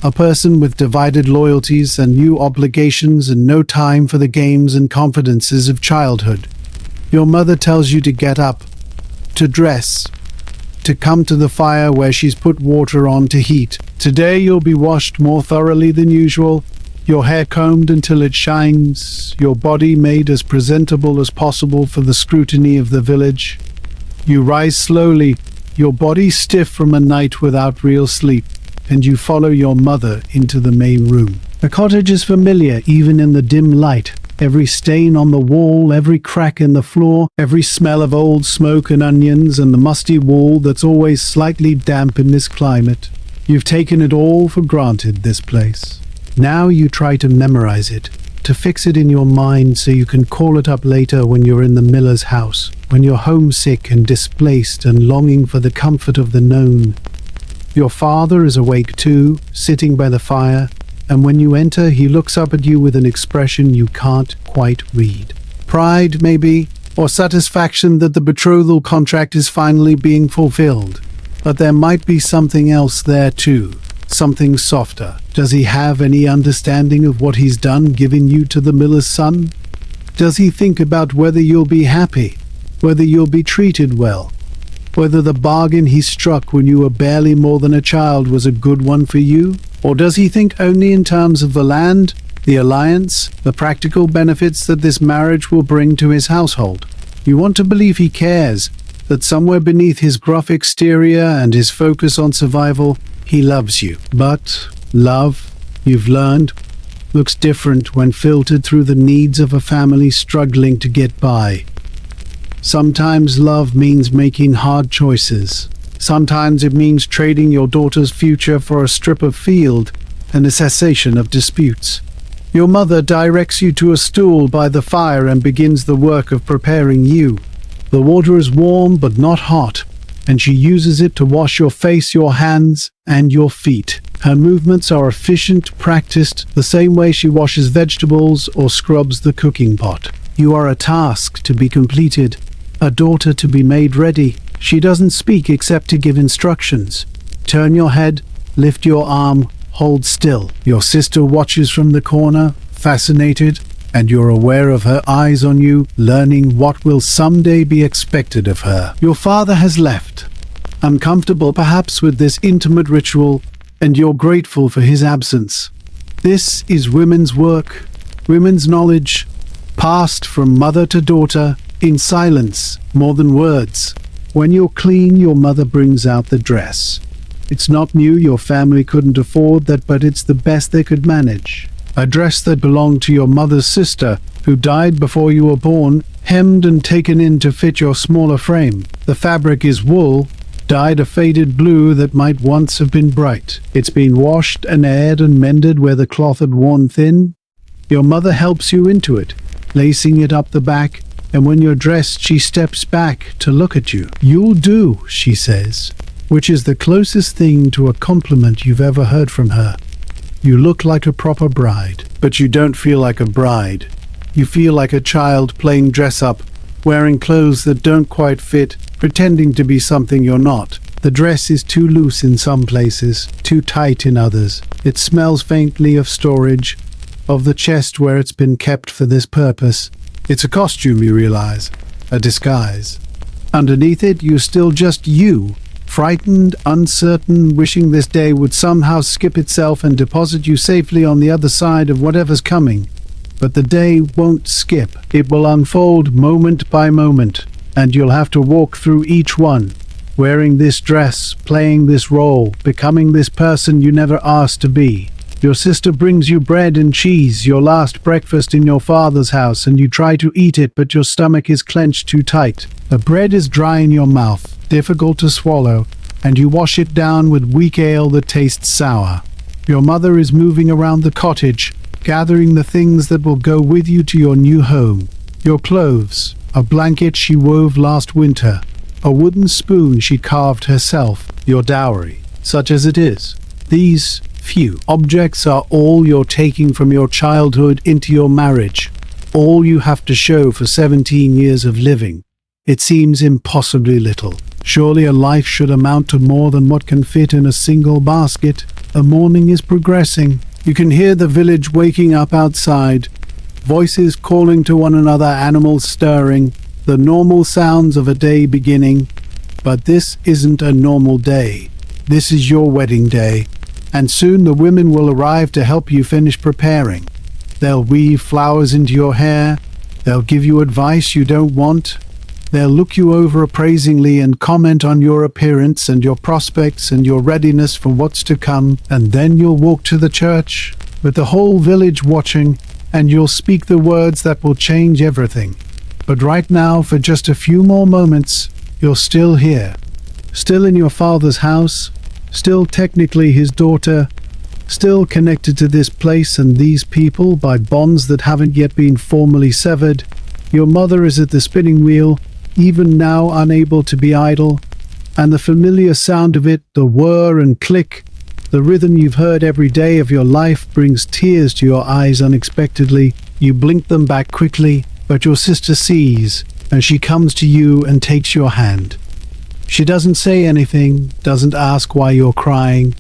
A person with divided loyalties and new obligations and no time for the games and confidences of childhood. Your mother tells you to get up, to dress, to come to the fire where she's put water on to heat. Today you'll be washed more thoroughly than usual, Your hair combed until it shines, your body made as presentable as possible for the scrutiny of the village. You rise slowly, your body stiff from a night without real sleep, and you follow your mother into the main room. The cottage is familiar even in the dim light. Every stain on the wall, every crack in the floor, every smell of old smoke and onions, and the musty wall that's always slightly damp in this climate. You've taken it all for granted, this place. Now you try to memorize it, to fix it in your mind so you can call it up later when you're in the miller's house, when you're homesick and displaced and longing for the comfort of the known. Your father is awake too, sitting by the fire, and when you enter he looks up at you with an expression you can't quite read. Pride, maybe, or satisfaction that the betrothal contract is finally being fulfilled. But there might be something else there too. Something softer. Does he have any understanding of what he's done giving you to the miller's son? Does he think about whether you'll be happy, whether you'll be treated well, whether the bargain he struck when you were barely more than a child was a good one for you? Or does he think only in terms of the land, the alliance, the practical benefits that this marriage will bring to his household? You want to believe he cares, that somewhere beneath his gruff exterior and his focus on survival, he loves you. But love, you've learned, looks different when filtered through the needs of a family struggling to get by. Sometimes love means making hard choices. Sometimes it means trading your daughter's future for a strip of field and a cessation of disputes. Your mother directs you to a stool by the fire and begins the work of preparing you. The water is warm but not hot, and she uses it to wash your face, your hands, and your feet. Her movements are efficient, practiced, the same way she washes vegetables or scrubs the cooking pot. You are a task to be completed, a daughter to be made ready. She doesn't speak except to give instructions. Turn your head, lift your arm, hold still. Your sister watches from the corner, fascinated, and you're aware of her eyes on you, learning what will someday be expected of her. Your father has left, uncomfortable perhaps with this intimate ritual, and you're grateful for his absence. This is women's work, women's knowledge, passed from mother to daughter, in silence, more than words. When you're clean, your mother brings out the dress. It's not new, your family couldn't afford that, but it's the best they could manage. A dress that belonged to your mother's sister, who died before you were born, hemmed and taken in to fit your smaller frame. The fabric is wool, dyed a faded blue that might once have been bright. It's been washed and aired and mended where the cloth had worn thin. Your mother helps you into it, lacing it up the back, and when you're dressed she steps back to look at you. "You'll do," she says, which is the closest thing to a compliment you've ever heard from her. You look like a proper bride, but you don't feel like a bride. You feel like a child playing dress-up, wearing clothes that don't quite fit, pretending to be something you're not. The dress is too loose in some places, too tight in others. It smells faintly of storage, of the chest where it's been kept for this purpose. It's a costume, you realize, a disguise. Underneath it, you're still just you, frightened, uncertain, wishing this day would somehow skip itself and deposit you safely on the other side of whatever's coming. But the day won't skip. It will unfold moment by moment, and you'll have to walk through each one, wearing this dress, playing this role, becoming this person you never asked to be. Your sister brings you bread and cheese, your last breakfast in your father's house, and you try to eat it, but your stomach is clenched too tight. The bread is dry in your mouth, difficult to swallow, and you wash it down with weak ale that tastes sour. Your mother is moving around the cottage, gathering the things that will go with you to your new home. Your clothes, a blanket she wove last winter, a wooden spoon she carved herself, your dowry, such as it is. These few objects are all you're taking from your childhood into your marriage, all you have to show for 17 years of living. It seems impossibly little. Surely a life should amount to more than what can fit in a single basket. The morning is progressing. You can hear the village waking up outside, voices calling to one another, animals stirring, the normal sounds of a day beginning. But this isn't a normal day. This is your wedding day. And soon the women will arrive to help you finish preparing. They'll weave flowers into your hair. They'll give you advice you don't want. They'll look you over appraisingly and comment on your appearance and your prospects and your readiness for what's to come. And then you'll walk to the church with the whole village watching, and you'll speak the words that will change everything. But right now, for just a few more moments, you're still here. Still in your father's house. Still technically his daughter. Still connected to this place and these people by bonds that haven't yet been formally severed. Your mother is at the spinning wheel, even now unable to be idle, and the familiar sound of it, the whir and click, the rhythm you've heard every day of your life brings tears to your eyes unexpectedly. You blink them back quickly, but your sister sees, and she comes to you and takes your hand. She doesn't say anything, doesn't ask why you're crying,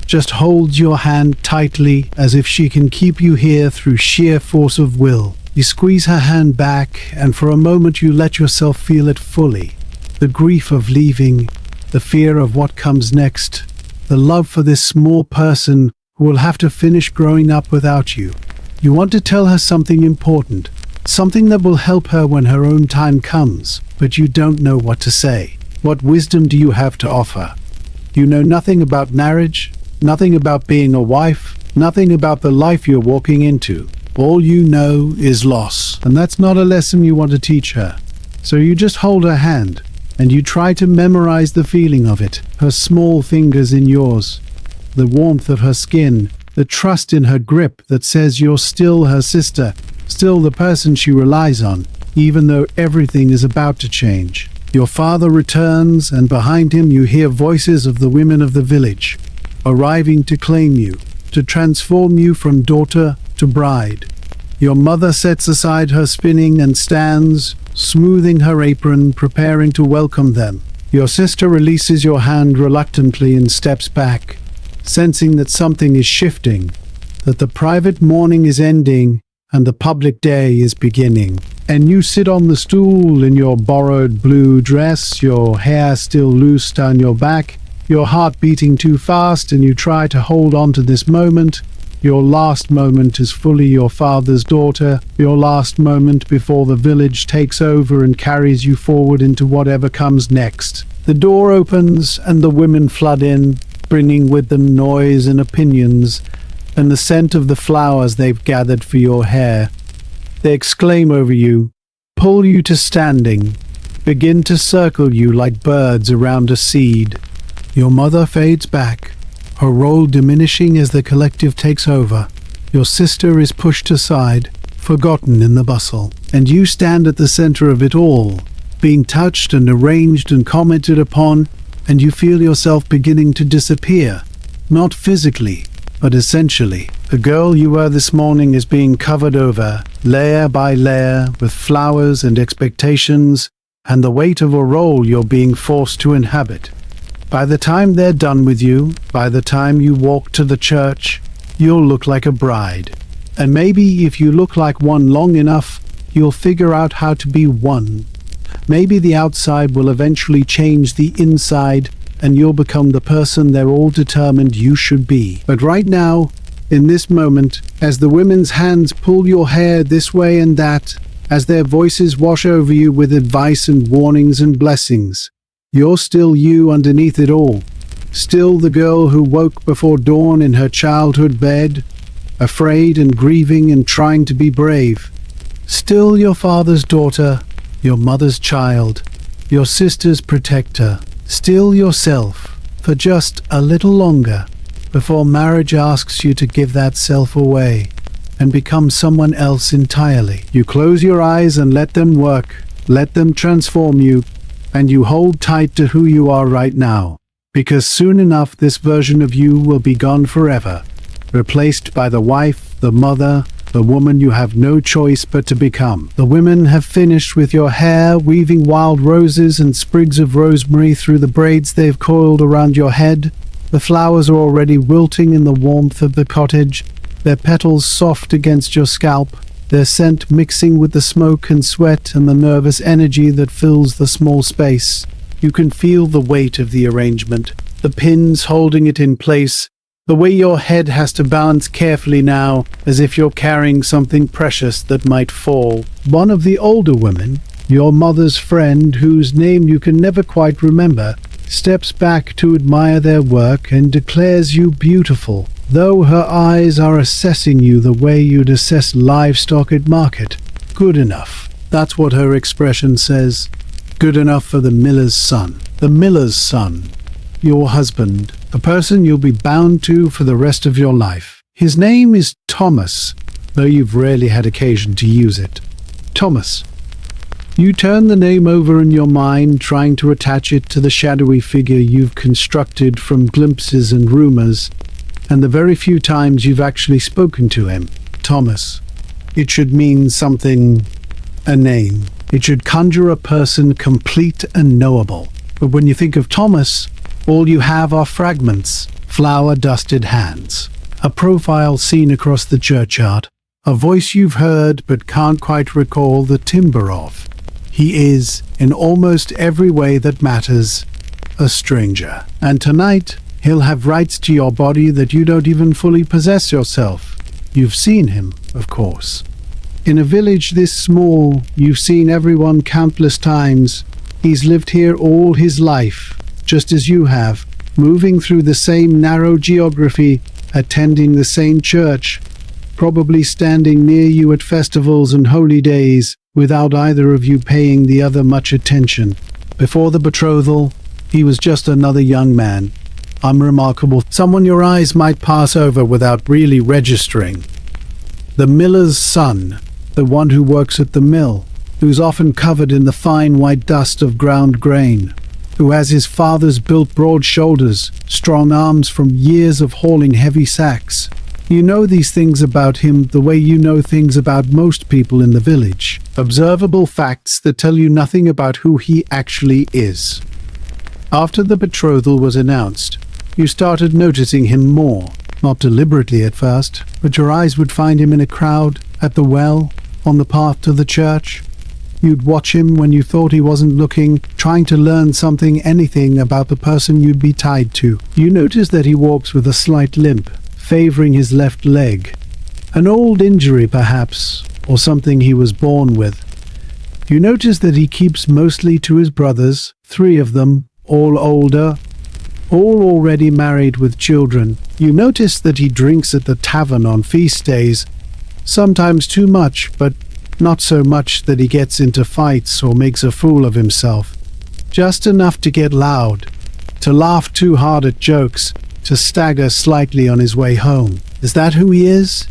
just holds your hand tightly as if she can keep you here through sheer force of will. You squeeze her hand back, and for a moment you let yourself feel it fully. The grief of leaving, the fear of what comes next, the love for this small person who will have to finish growing up without you. You want to tell her something important, something that will help her when her own time comes, but you don't know what to say. What wisdom do you have to offer? You know nothing about marriage, nothing about being a wife, nothing about the life you're walking into. All you know is loss, and that's not a lesson you want to teach her. So you just hold her hand, and you try to memorize the feeling of it, her small fingers in yours, the warmth of her skin, the trust in her grip that says you're still her sister, still the person she relies on, even though everything is about to change. Your father returns, and behind him you hear voices of the women of the village, arriving to claim you, to transform you from daughter to bride. Your mother sets aside her spinning and stands, smoothing her apron, preparing to welcome them. Your sister releases your hand reluctantly and steps back, sensing that something is shifting, that the private mourning is ending and the public day is beginning. And you sit on the stool in your borrowed blue dress, your hair still loose down your back, your heart beating too fast, and you try to hold on to this moment. Your last moment as fully your father's daughter, your last moment before the village takes over and carries you forward into whatever comes next. The door opens and the women flood in, bringing with them noise and opinions, and the scent of the flowers they've gathered for your hair. They exclaim over you, pull you to standing, begin to circle you like birds around a seed. Your mother fades back, her role diminishing as the collective takes over. Your sister is pushed aside, forgotten in the bustle, and you stand at the center of it all, being touched and arranged and commented upon, and you feel yourself beginning to disappear, not physically, but essentially. The girl you were this morning is being covered over, layer by layer, with flowers and expectations, and the weight of a role you're being forced to inhabit. By the time they're done with you, by the time you walk to the church, you'll look like a bride. And maybe if you look like one long enough, you'll figure out how to be one. Maybe the outside will eventually change the inside, and you'll become the person they're all determined you should be. But right now, in this moment, as the women's hands pull your hair this way and that, as their voices wash over you with advice and warnings and blessings, you're still you underneath it all. Still the girl who woke before dawn in her childhood bed, afraid and grieving and trying to be brave. Still your father's daughter, your mother's child, your sister's protector. Still yourself, for just a little longer, before marriage asks you to give that self away and become someone else entirely. You close your eyes and let them work, let them transform you, and you hold tight to who you are right now, because soon enough this version of you will be gone forever, replaced by the wife, the mother, the woman you have no choice but to become. The women have finished with your hair, weaving wild roses and sprigs of rosemary through the braids they've coiled around your head. The flowers are already wilting in the warmth of the cottage, their petals soft against your scalp, their scent mixing with the smoke and sweat and the nervous energy that fills the small space. You can feel the weight of the arrangement, the pins holding it in place, The way your head has to balance carefully now, as if you're carrying something precious that might fall. One of the older women, your mother's friend, whose name you can never quite remember, steps back to admire their work and declares you beautiful, though her eyes are assessing you the way you'd assess livestock at market. Good enough. That's what her expression says. Good enough for the miller's son. The miller's son. Your husband. A person you'll be bound to for the rest of your life. His name is Thomas, though you've rarely had occasion to use it. Thomas. You turn the name over in your mind, trying to attach it to the shadowy figure you've constructed from glimpses and rumors, and the very few times you've actually spoken to him. Thomas. It should mean something, a name. It should conjure a person complete and knowable. But when you think of Thomas, all you have are fragments, flour-dusted hands, a profile seen across the churchyard, a voice you've heard but can't quite recall the timbre of. He is, in almost every way that matters, a stranger. And tonight, he'll have rights to your body that you don't even fully possess yourself. You've seen him, of course. In a village this small, you've seen everyone countless times. He's lived here all his life, just as you have, moving through the same narrow geography, attending the same church, probably standing near you at festivals and holy days, without either of you paying the other much attention. Before the betrothal, he was just another young man, unremarkable, someone your eyes might pass over without really registering. The miller's son, the one who works at the mill, who's often covered in the fine white dust of ground grain, who has his father's built broad shoulders, strong arms from years of hauling heavy sacks. You know these things about him the way you know things about most people in the village. Observable facts that tell you nothing about who he actually is. After the betrothal was announced, you started noticing him more. Not deliberately at first, but your eyes would find him in a crowd, at the well, on the path to the church. You'd watch him when you thought he wasn't looking, trying to learn anything about the person you'd be tied to. You notice that he walks with a slight limp, favoring his left leg. An old injury, perhaps, or something he was born with. You notice that he keeps mostly to his brothers, 3 of them, all older, all already married with children. You notice that he drinks at the tavern on feast days, sometimes too much, but not so much that he gets into fights or makes a fool of himself. Just enough to get loud, to laugh too hard at jokes, to stagger slightly on his way home. Is that who he is?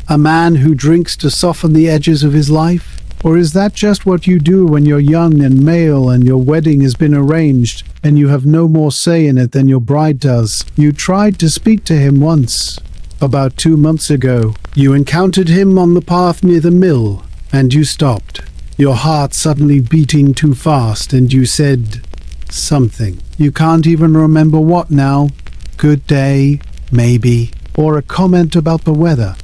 A man who drinks to soften the edges of his life? Or is that just what you do when you're young and male and your wedding has been arranged and you have no more say in it than your bride does? You tried to speak to him once. About 2 months ago, you encountered him on the path near the mill, and you stopped, your heart suddenly beating too fast, and you said something. You can't even remember what now. Good day, maybe, or a comment about the weather.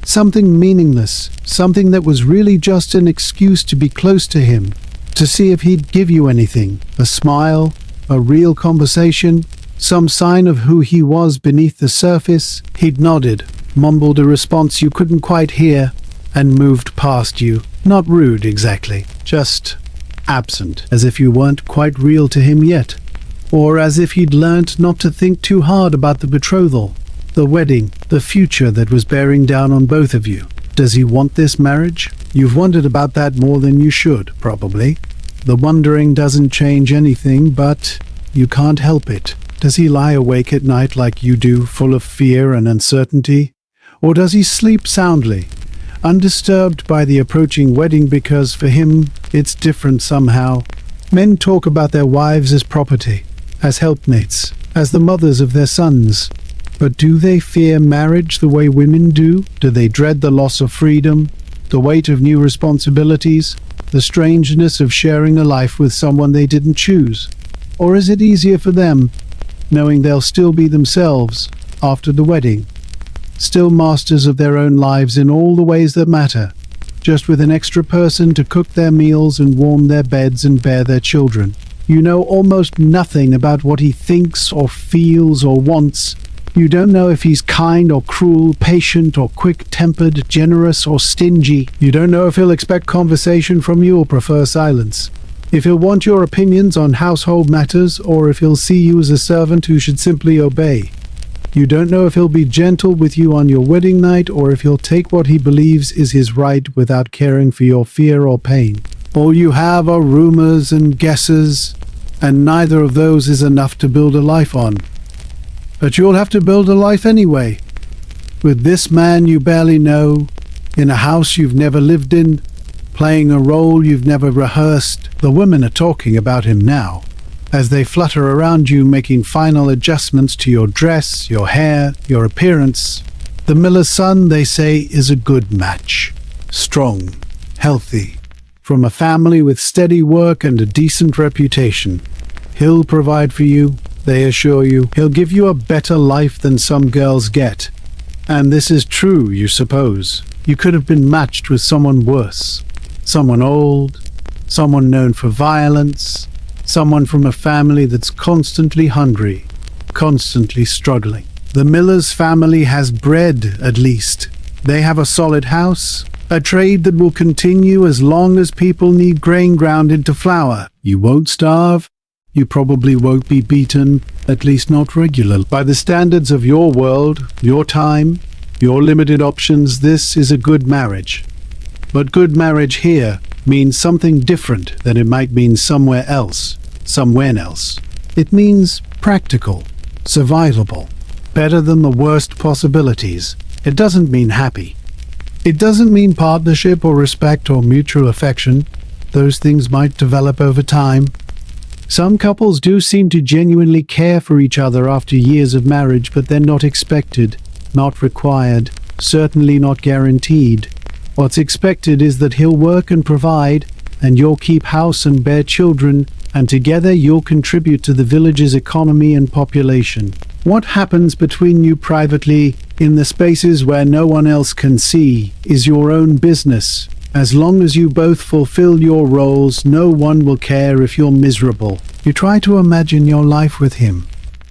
Something meaningless, something that was really just an excuse to be close to him, to see if he'd give you anything, a smile, a real conversation, some sign of who he was beneath the surface. He'd nodded, mumbled a response you couldn't quite hear, and moved past you. Not rude exactly, just absent, as if you weren't quite real to him yet, or as if he'd learnt not to think too hard about the betrothal, the wedding, the future that was bearing down on both of you. Does he want this marriage? You've wondered about that more than you should, probably. The wondering doesn't change anything, but you can't help it. Does he lie awake at night like you do, full of fear and uncertainty? Or does he sleep soundly, undisturbed by the approaching wedding because for him it's different somehow? Men talk about their wives as property, as helpmates, as the mothers of their sons. But do they fear marriage the way women do? Do they dread the loss of freedom, the weight of new responsibilities, the strangeness of sharing a life with someone they didn't choose? Or is it easier for them, knowing they'll still be themselves after the wedding, still masters of their own lives in all the ways that matter, just with an extra person to cook their meals and warm their beds and bear their children? You know almost nothing about what he thinks or feels or wants, You don't know if he's kind or cruel, patient or quick-tempered, generous or stingy. You don't know if he'll expect conversation from you or prefer silence. If he'll want your opinions on household matters, or if he'll see you as a servant who should simply obey. You don't know if he'll be gentle with you on your wedding night, or if he'll take what he believes is his right without caring for your fear or pain. All you have are rumors and guesses, and neither of those is enough to build a life on. But you'll have to build a life anyway. With this man you barely know, in a house you've never lived in, playing a role you've never rehearsed. The women are talking about him now, as they flutter around you, making final adjustments to your dress, your hair, your appearance. The miller's son, they say, is a good match. Strong, healthy, from a family with steady work and a decent reputation. He'll provide for you, they assure you. He'll give you a better life than some girls get. And this is true, you suppose. You could have been matched with someone worse. Someone old, someone known for violence, someone from a family that's constantly hungry, constantly struggling. The miller's family has bread, at least. They have a solid house, a trade that will continue as long as people need grain ground into flour. You won't starve. You probably won't be beaten, at least not regularly. By the standards of your world, your time, your limited options, this is a good marriage. But good marriage here means something different than it might mean somewhere else. It means practical, survivable, better than the worst possibilities. It doesn't mean happy. It doesn't mean partnership or respect or mutual affection. Those things might develop over time. Some couples do seem to genuinely care for each other after years of marriage, but they're not expected, not required, certainly not guaranteed. What's expected is that he'll work and provide, and you'll keep house and bear children, and together you'll contribute to the village's economy and population. What happens between you privately, in the spaces where no one else can see, is your own business. As long as you both fulfill your roles, no one will care if you're miserable. You try to imagine your life with him,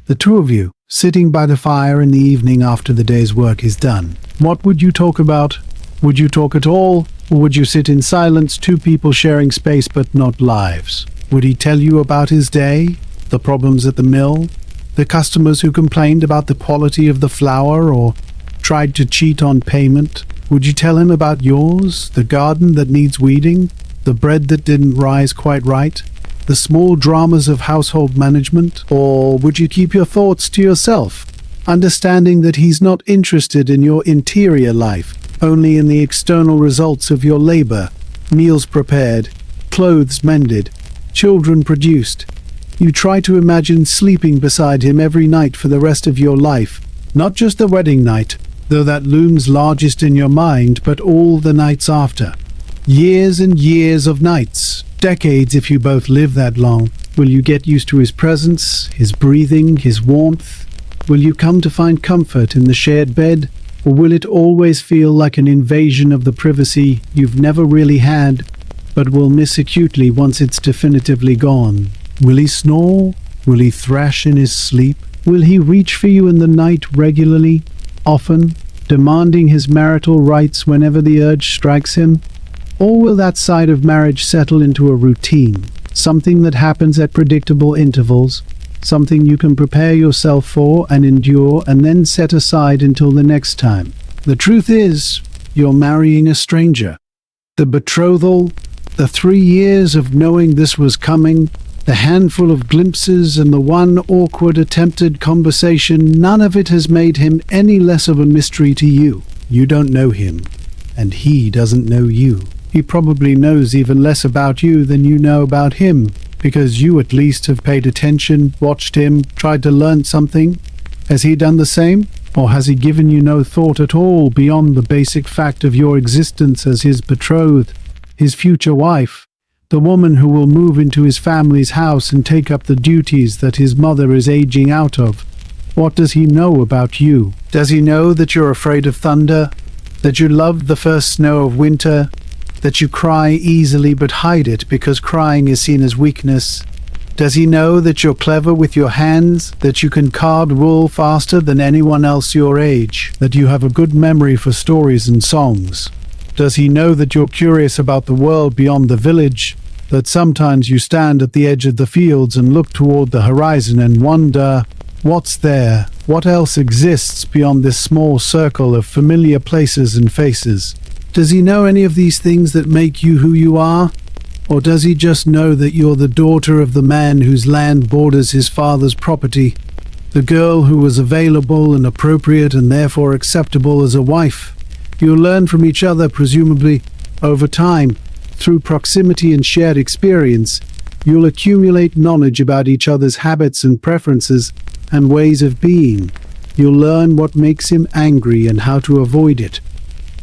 the two of you, sitting by the fire in the evening after the day's work is done. What would you talk about? Would you talk at all, or would you sit in silence, two people sharing space but not lives? Would he tell you about his day, the problems at the mill, the customers who complained about the quality of the flour or tried to cheat on payment? Would you tell him about yours, the garden that needs weeding, the bread that didn't rise quite right, the small dramas of household management? Or would you keep your thoughts to yourself, understanding that he's not interested in your interior life, only in the external results of your labor, meals prepared, clothes mended, children produced? You try to imagine sleeping beside him every night for the rest of your life, not just the wedding night, though that looms largest in your mind, but all the nights after. Years and years of nights, decades if you both live that long. Will you get used to his presence, his breathing, his warmth? Will you come to find comfort in the shared bed, or will it always feel like an invasion of the privacy you've never really had, but will miss acutely once it's definitively gone? Will he snore? Will he thrash in his sleep? Will he reach for you in the night regularly, often, demanding his marital rights whenever the urge strikes him? Or will that side of marriage settle into a routine, something that happens at predictable intervals, something you can prepare yourself for and endure and then set aside until the next time? The truth is, you're marrying a stranger. The betrothal, the 3 years of knowing this was coming, the handful of glimpses and the one awkward attempted conversation, none of it has made him any less of a mystery to you. You don't know him, and he doesn't know you. He probably knows even less about you than you know about him, because you at least have paid attention, watched him, tried to learn something. Has he done the same? Or has he given you no thought at all beyond the basic fact of your existence as his betrothed, his future wife? The woman who will move into his family's house and take up the duties that his mother is aging out of. What does he know about you? Does he know that you're afraid of thunder? That you love the first snow of winter? That you cry easily but hide it because crying is seen as weakness? Does he know that you're clever with your hands, that you can card wool faster than anyone else your age, that you have a good memory for stories and songs? Does he know that you're curious about the world beyond the village, that sometimes you stand at the edge of the fields and look toward the horizon and wonder, what's there? What else exists beyond this small circle of familiar places and faces? Does he know any of these things that make you who you are? Or does he just know that you're the daughter of the man whose land borders his father's property, the girl who was available and appropriate and therefore acceptable as a wife? You'll learn from each other, presumably, over time. Through proximity and shared experience, you'll accumulate knowledge about each other's habits and preferences and ways of being. You'll learn what makes him angry and how to avoid it,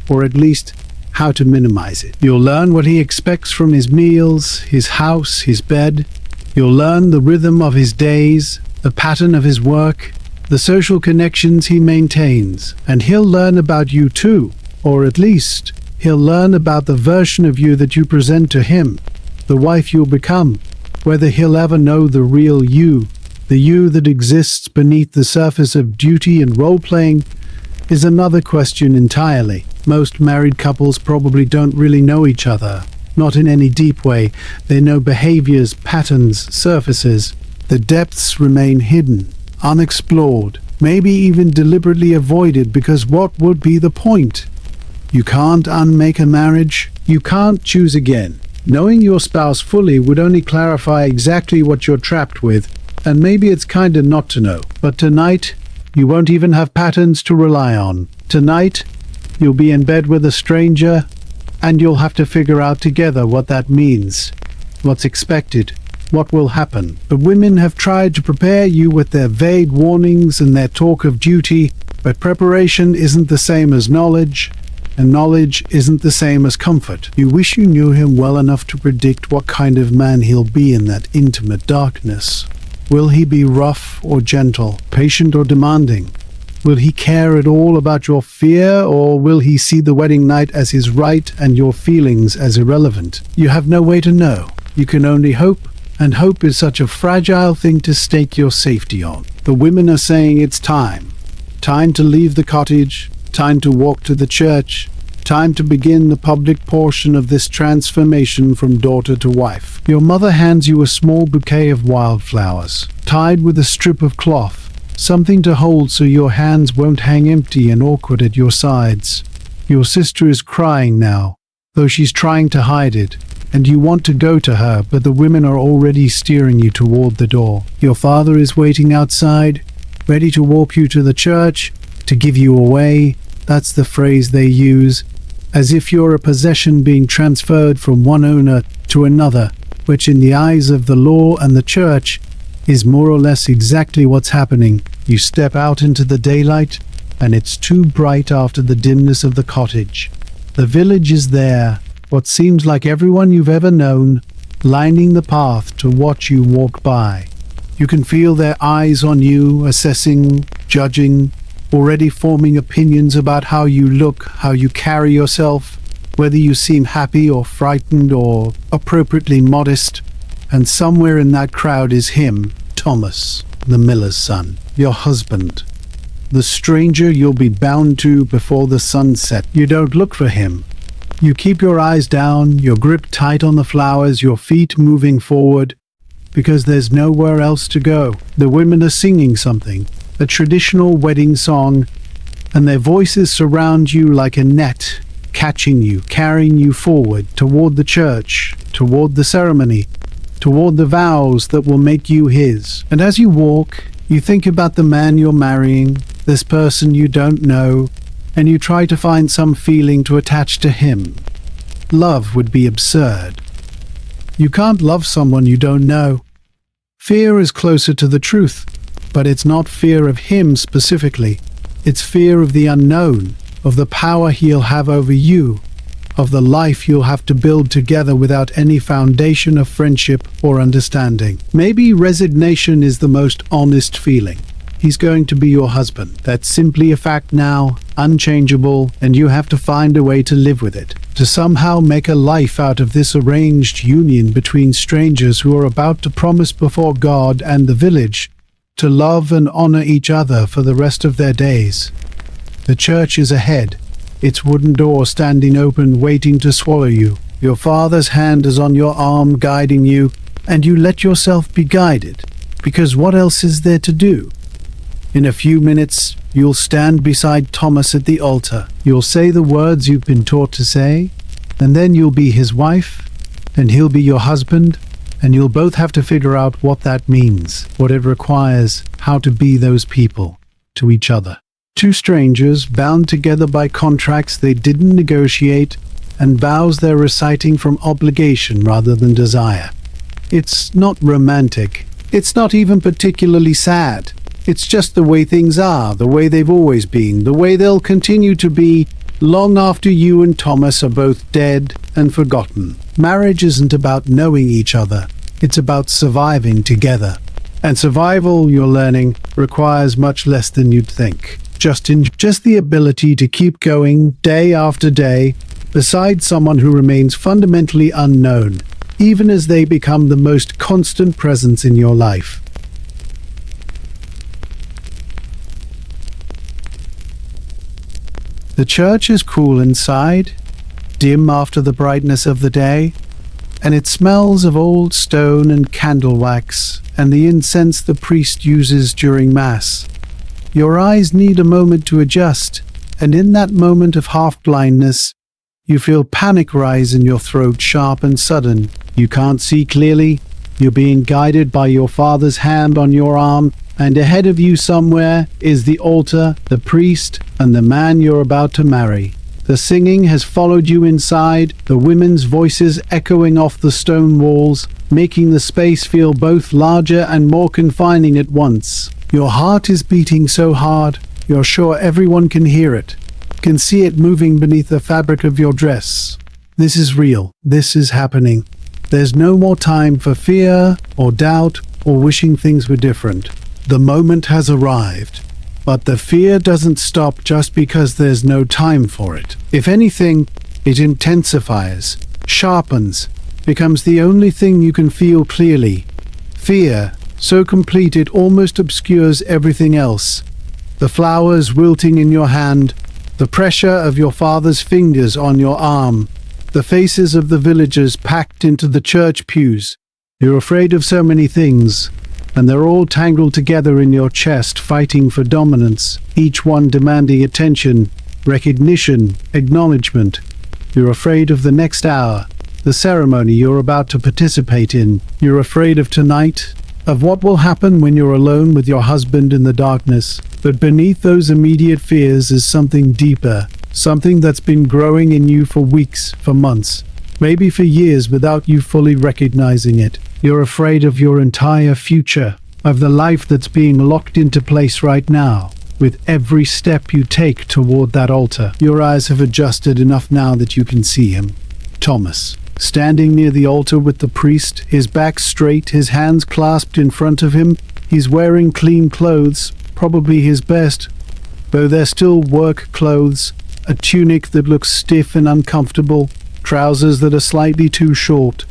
or at least how to minimize it. You'll learn what he expects from his meals, his house, his bed. You'll learn the rhythm of his days, the pattern of his work, the social connections he maintains. And he'll learn about you too, or at least he'll learn about the version of you that you present to him, the wife you'll become. Whether he'll ever know the real you, the you that exists beneath the surface of duty and role-playing, is another question entirely. Most married couples probably don't really know each other, not in any deep way. They know behaviors, patterns, surfaces. The depths remain hidden, unexplored, maybe even deliberately avoided, because what would be the point? You can't unmake a marriage. You can't choose again. Knowing your spouse fully would only clarify exactly what you're trapped with, and maybe it's kinda not to know. But tonight, you won't even have patterns to rely on. Tonight, you'll be in bed with a stranger, and you'll have to figure out together what that means, what's expected, what will happen. The women have tried to prepare you with their vague warnings and their talk of duty, but preparation isn't the same as knowledge, and knowledge isn't the same as comfort. You wish you knew him well enough to predict what kind of man he'll be in that intimate darkness. Will he be rough or gentle, patient or demanding? Will he care at all about your fear, or will he see the wedding night as his right and your feelings as irrelevant? You have no way to know. You can only hope, and hope is such a fragile thing to stake your safety on. The women are saying it's time. Time to leave the cottage, time to walk to the church, time to begin the public portion of this transformation from daughter to wife. Your mother hands you a small bouquet of wildflowers, tied with a strip of cloth, something to hold so your hands won't hang empty and awkward at your sides. Your sister is crying now, though she's trying to hide it, and you want to go to her, but the women are already steering you toward the door. Your father is waiting outside, ready to warp you to the church, to give you away. That's the phrase they use, as if you're a possession being transferred from one owner to another, which in the eyes of the law and the church is more or less exactly what's happening. You step out into the daylight, and it's too bright after the dimness of the cottage. The village is there, what seems like everyone you've ever known, lining the path to watch you walk by. You can feel their eyes on you, assessing, judging, already forming opinions about how you look, how you carry yourself, whether you seem happy or frightened or appropriately modest. And somewhere in that crowd is him, Thomas, the miller's son, your husband, the stranger you'll be bound to before the sun sets. You don't look for him. You keep your eyes down, your grip tight on the flowers, your feet moving forward, because there's nowhere else to go. The women are singing something, a traditional wedding song, and their voices surround you like a net, catching you, carrying you forward toward the church, toward the ceremony, toward the vows that will make you his. And as you walk, you think about the man you're marrying, this person you don't know, and you try to find some feeling to attach to him. Love would be absurd. You can't love someone you don't know. Fear is closer to the truth, but it's not fear of him specifically. It's fear of the unknown, of the power he'll have over you, of the life you'll have to build together without any foundation of friendship or understanding. Maybe resignation is the most honest feeling. He's going to be your husband. That's simply a fact now, unchangeable, and you have to find a way to live with it. to somehow make a life out of this arranged union between strangers who are about to promise before God and the village to love and honor each other for the rest of their days. The church is ahead, its wooden door standing open, waiting to swallow you. Your father's hand is on your arm, guiding you, and you let yourself be guided, because what else is there to do? In a few minutes, you'll stand beside Thomas at the altar. You'll say the words you've been taught to say, and then you'll be his wife, and he'll be your husband, and you'll both have to figure out what that means, what it requires, how to be those people to each other. Two strangers bound together by contracts they didn't negotiate and vows they're reciting from obligation rather than desire. It's not romantic. It's not even particularly sad. It's just the way things are, the way they've always been, the way they'll continue to be long after you and Thomas are both dead and forgotten. Marriage isn't about knowing each other. It's about surviving together. And survival, you're learning, requires much less than you'd think. Just the ability to keep going day after day beside someone who remains fundamentally unknown, even as they become the most constant presence in your life. The church is cool inside, dim after the brightness of the day, and it smells of old stone and candle wax and the incense the priest uses during Mass. Your eyes need a moment to adjust, and in that moment of half-blindness, you feel panic rise in your throat, sharp and sudden. You can't see clearly. You're being guided by your father's hand on your arm, and ahead of you somewhere is the altar, the priest, and the man you're about to marry. The singing has followed you inside, the women's voices echoing off the stone walls, making the space feel both larger and more confining at once. Your heart is beating so hard, you're sure everyone can hear it, can see it moving beneath the fabric of your dress. This is real. This is happening. There's no more time for fear or doubt or wishing things were different. The moment has arrived, but the fear doesn't stop just because there's no time for it. If anything, it intensifies, sharpens, becomes the only thing you can feel clearly. Fear, so complete it almost obscures everything else. The flowers wilting in your hand, the pressure of your father's fingers on your arm, the faces of the villagers packed into the church pews. You're afraid of so many things, and they're all tangled together in your chest, fighting for dominance, each one demanding attention, recognition, acknowledgement. You're afraid of the next hour, the ceremony you're about to participate in. You're afraid of tonight, of what will happen when you're alone with your husband in the darkness. But beneath those immediate fears is something deeper, something that's been growing in you for weeks, for months, maybe for years without you fully recognizing it. You're afraid of your entire future, of the life that's being locked into place right now, with every step you take toward that altar. Your eyes have adjusted enough now that you can see him. Thomas, standing near the altar with the priest, his back straight, his hands clasped in front of him. He's wearing clean clothes, probably his best, though they're still work clothes, a tunic that looks stiff and uncomfortable, trousers that are slightly too short.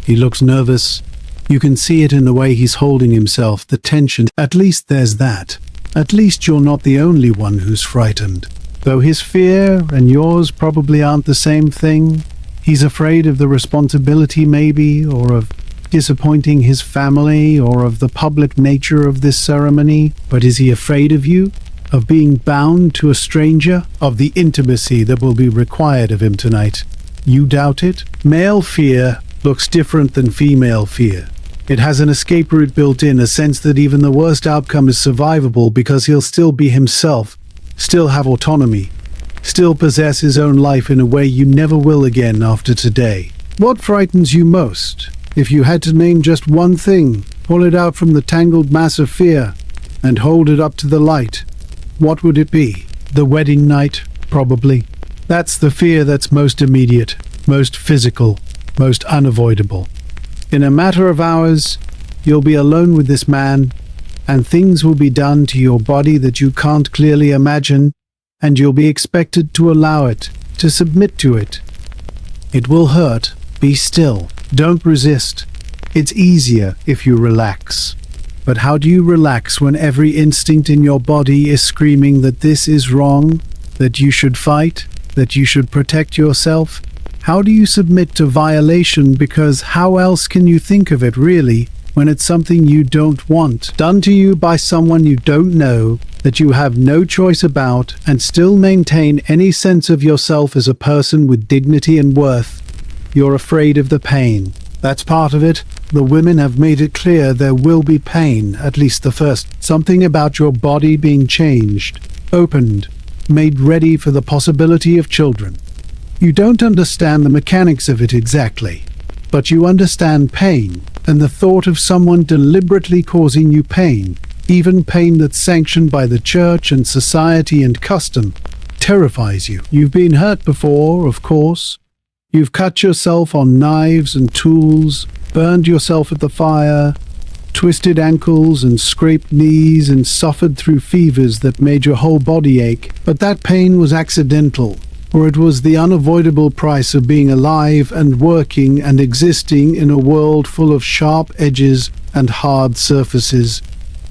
He looks nervous. You can see it in the way he's holding himself, the tension. At least there's that. At least you're not the only one who's frightened. Though his fear and yours probably aren't the same thing. He's afraid of the responsibility maybe, or of disappointing his family, or of the public nature of this ceremony. But is he afraid of you? Of being bound to a stranger? Of the intimacy that will be required of him tonight? You doubt it? Male fear looks different than female fear. It has an escape route built in, a sense that even the worst outcome is survivable because he'll still be himself, still have autonomy, still possess his own life in a way you never will again after today. What frightens you most? If you had to name just one thing, pull it out from the tangled mass of fear and hold it up to the light, what would it be? The wedding night, probably. That's the fear that's most immediate, most physical, most unavoidable. In a matter of hours, you'll be alone with this man, and things will be done to your body that you can't clearly imagine, and you'll be expected to allow it, to submit to it, It will hurt. Be still. Don't resist. It's easier if you relax. But how do you relax when every instinct in your body is screaming that this is wrong, that you should fight, that you should protect yourself? How do you submit to violation, because how else can you think of it really when it's something you don't want, done to you by someone you don't know, that you have no choice about, and still maintain any sense of yourself as a person with dignity and worth? You're afraid of the pain. That's part of it. The women have made it clear there will be pain, at least the first. Something about your body being changed, opened, made ready for the possibility of children. You don't understand the mechanics of it exactly, but you understand pain, and the thought of someone deliberately causing you pain, even pain that's sanctioned by the church and society and custom, terrifies you. You've been hurt before, of course. You've cut yourself on knives and tools, burned yourself at the fire, twisted ankles and scraped knees, and suffered through fevers that made your whole body ache. But that pain was accidental, or it was the unavoidable price of being alive and working and existing in a world full of sharp edges and hard surfaces.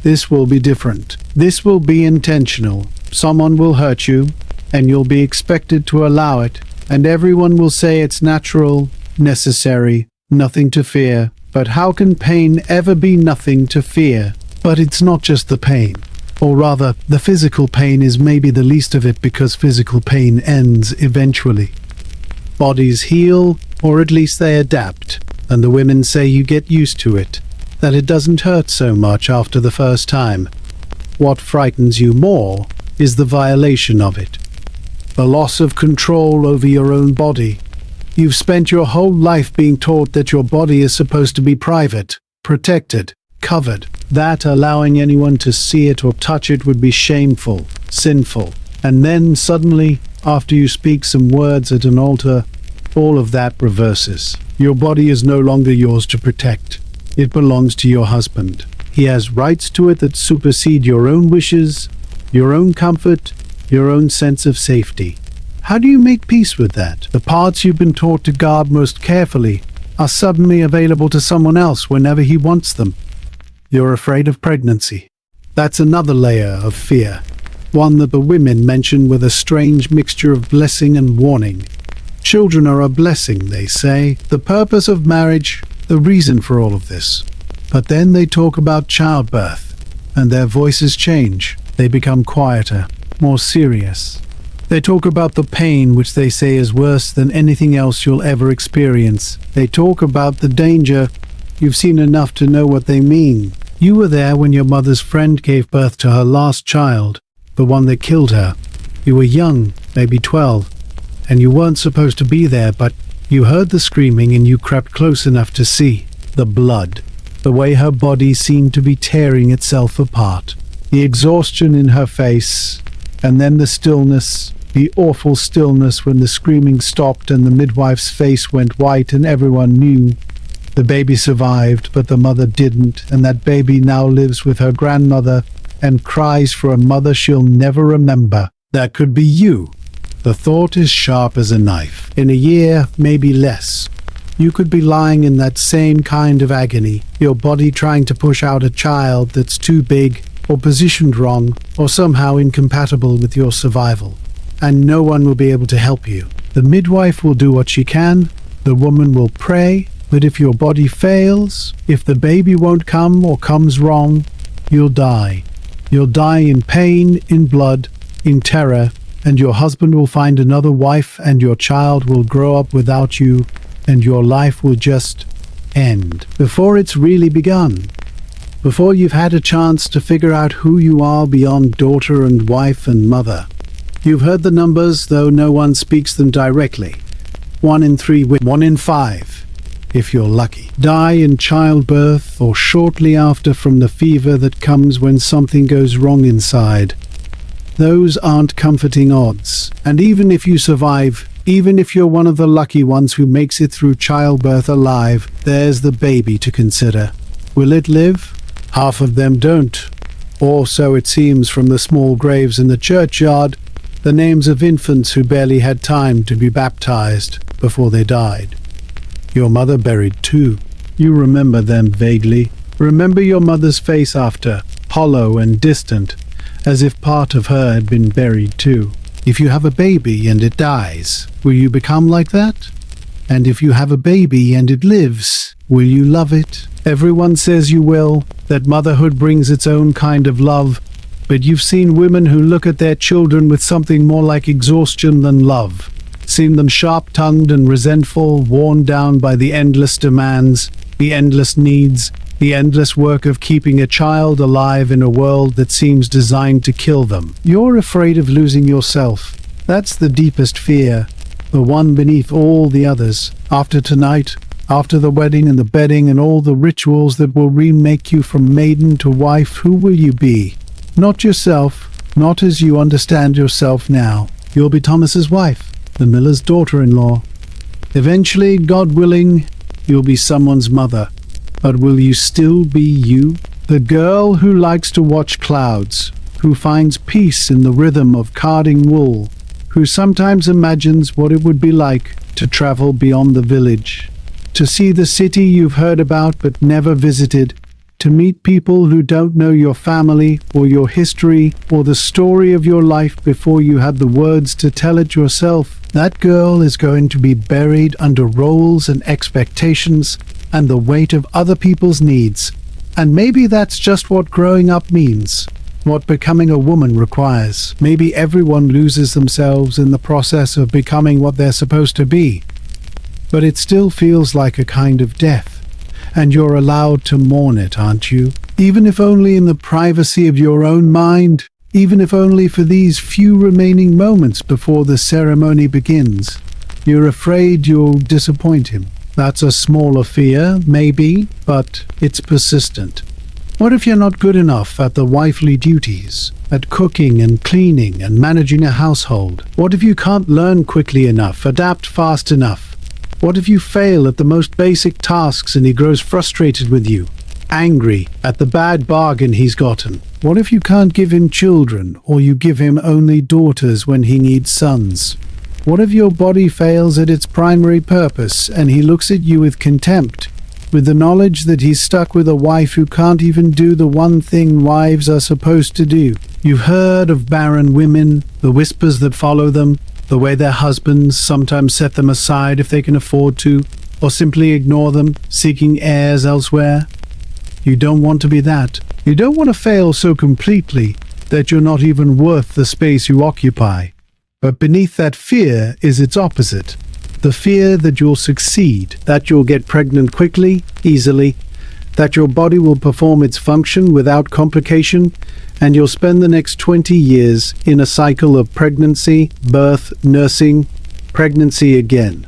This will be different. This will be intentional. Someone will hurt you, and you'll be expected to allow it, and everyone will say it's natural, necessary, nothing to fear. But how can pain ever be nothing to fear? But it's not just the pain. Or rather, the physical pain is maybe the least of it, because physical pain ends eventually. Bodies heal, or at least they adapt, and the women say you get used to it, that it doesn't hurt so much after the first time. What frightens you more is the violation of it. The loss of control over your own body. You've spent your whole life being taught that your body is supposed to be private, protected, covered, that allowing anyone to see it or touch it would be shameful, sinful. And then suddenly, after you speak some words at an altar, all of that reverses. Your body is no longer yours to protect. It belongs to your husband. He has rights to it that supersede your own wishes, your own comfort, your own sense of safety. How do you make peace with that? The parts you've been taught to guard most carefully are suddenly available to someone else whenever he wants them. You're afraid of pregnancy. That's another layer of fear, one that the women mention with a strange mixture of blessing and warning. Children are a blessing, they say, the purpose of marriage, the reason for all of this. But then they talk about childbirth, and their voices change. They become quieter, more serious. They talk about the pain, which they say is worse than anything else you'll ever experience. They talk about the danger. You've seen enough to know what they mean. You were there when your mother's friend gave birth to her last child, the one that killed her. You were young, maybe 12, and you weren't supposed to be there, but you heard the screaming and you crept close enough to see the blood, the way her body seemed to be tearing itself apart, the exhaustion in her face, and then the stillness, the awful stillness when the screaming stopped and the midwife's face went white and everyone knew. The baby survived, but the mother didn't, and that baby now lives with her grandmother and cries for a mother she'll never remember. That could be you. The thought is sharp as a knife. In a year, maybe less, you could be lying in that same kind of agony, your body trying to push out a child that's too big, or positioned wrong, or somehow incompatible with your survival. And no one will be able to help you. The midwife will do what she can, the woman will pray, but if your body fails, if the baby won't come or comes wrong, you'll die. You'll die in pain, in blood, in terror, and your husband will find another wife, and your child will grow up without you, and your life will just end before it's really begun. Before you've had a chance to figure out who you are beyond daughter and wife and mother. You've heard the numbers, though no one speaks them directly. 1 in 3, 1 in 5, if you're lucky, die in childbirth or shortly after from the fever that comes when something goes wrong inside. Those aren't comforting odds. And even if you survive, even if you're one of the lucky ones who makes it through childbirth alive, there's the baby to consider. Will it live? Half of them don't. Or so it seems from the small graves in the churchyard, the names of infants who barely had time to be baptized. before they died. Your mother buried too. You remember them vaguely. Remember your mother's face after, hollow and distant, as if part of her had been buried too. If you have a baby and it dies, will you become like that? And if you have a baby and it lives, will you love it? Everyone says you will, that motherhood brings its own kind of love, but you've seen women who look at their children with something more like exhaustion than love. Seen them sharp-tongued and resentful, worn down by the endless demands, the endless needs, the endless work of keeping a child alive in a world that seems designed to kill them. You're afraid of losing yourself. That's the deepest fear, the one beneath all the others. After tonight, after the wedding and the bedding and all the rituals that will remake you from maiden to wife, who will you be? Not yourself, not as you understand yourself now. You'll be Thomas's wife, the miller's daughter-in-law. Eventually, God willing, you'll be someone's mother. But will you still be you? The girl who likes to watch clouds, who finds peace in the rhythm of carding wool, who sometimes imagines what it would be like to travel beyond the village, to see the city you've heard about but never visited, to meet people who don't know your family or your history or the story of your life before you had the words to tell it yourself. That girl is going to be buried under roles and expectations and the weight of other people's needs. And maybe that's just what growing up means, what becoming a woman requires. Maybe everyone loses themselves in the process of becoming what they're supposed to be. But it still feels like a kind of death. And you're allowed to mourn it, aren't you? Even if only in the privacy of your own mind, even if only for these few remaining moments before the ceremony begins. You're afraid you'll disappoint him. That's a smaller fear, maybe, but it's persistent. What if you're not good enough at the wifely duties, at cooking and cleaning and managing a household? What if you can't learn quickly enough, adapt fast enough? What if you fail at the most basic tasks and he grows frustrated with you, angry at the bad bargain he's gotten? What if you can't give him children, or you give him only daughters when he needs sons? What if your body fails at its primary purpose and he looks at you with contempt, with the knowledge that he's stuck with a wife who can't even do the one thing wives are supposed to do? You've heard of barren women, the whispers that follow them, the way their husbands sometimes set them aside if they can afford to, or simply ignore them, seeking heirs elsewhere. You don't want to be that. You don't want to fail so completely that you're not even worth the space you occupy. But beneath that fear is its opposite. The fear that you'll succeed, that you'll get pregnant quickly, easily, that your body will perform its function without complication, and you'll spend the next 20 years in a cycle of pregnancy, birth, nursing, pregnancy again.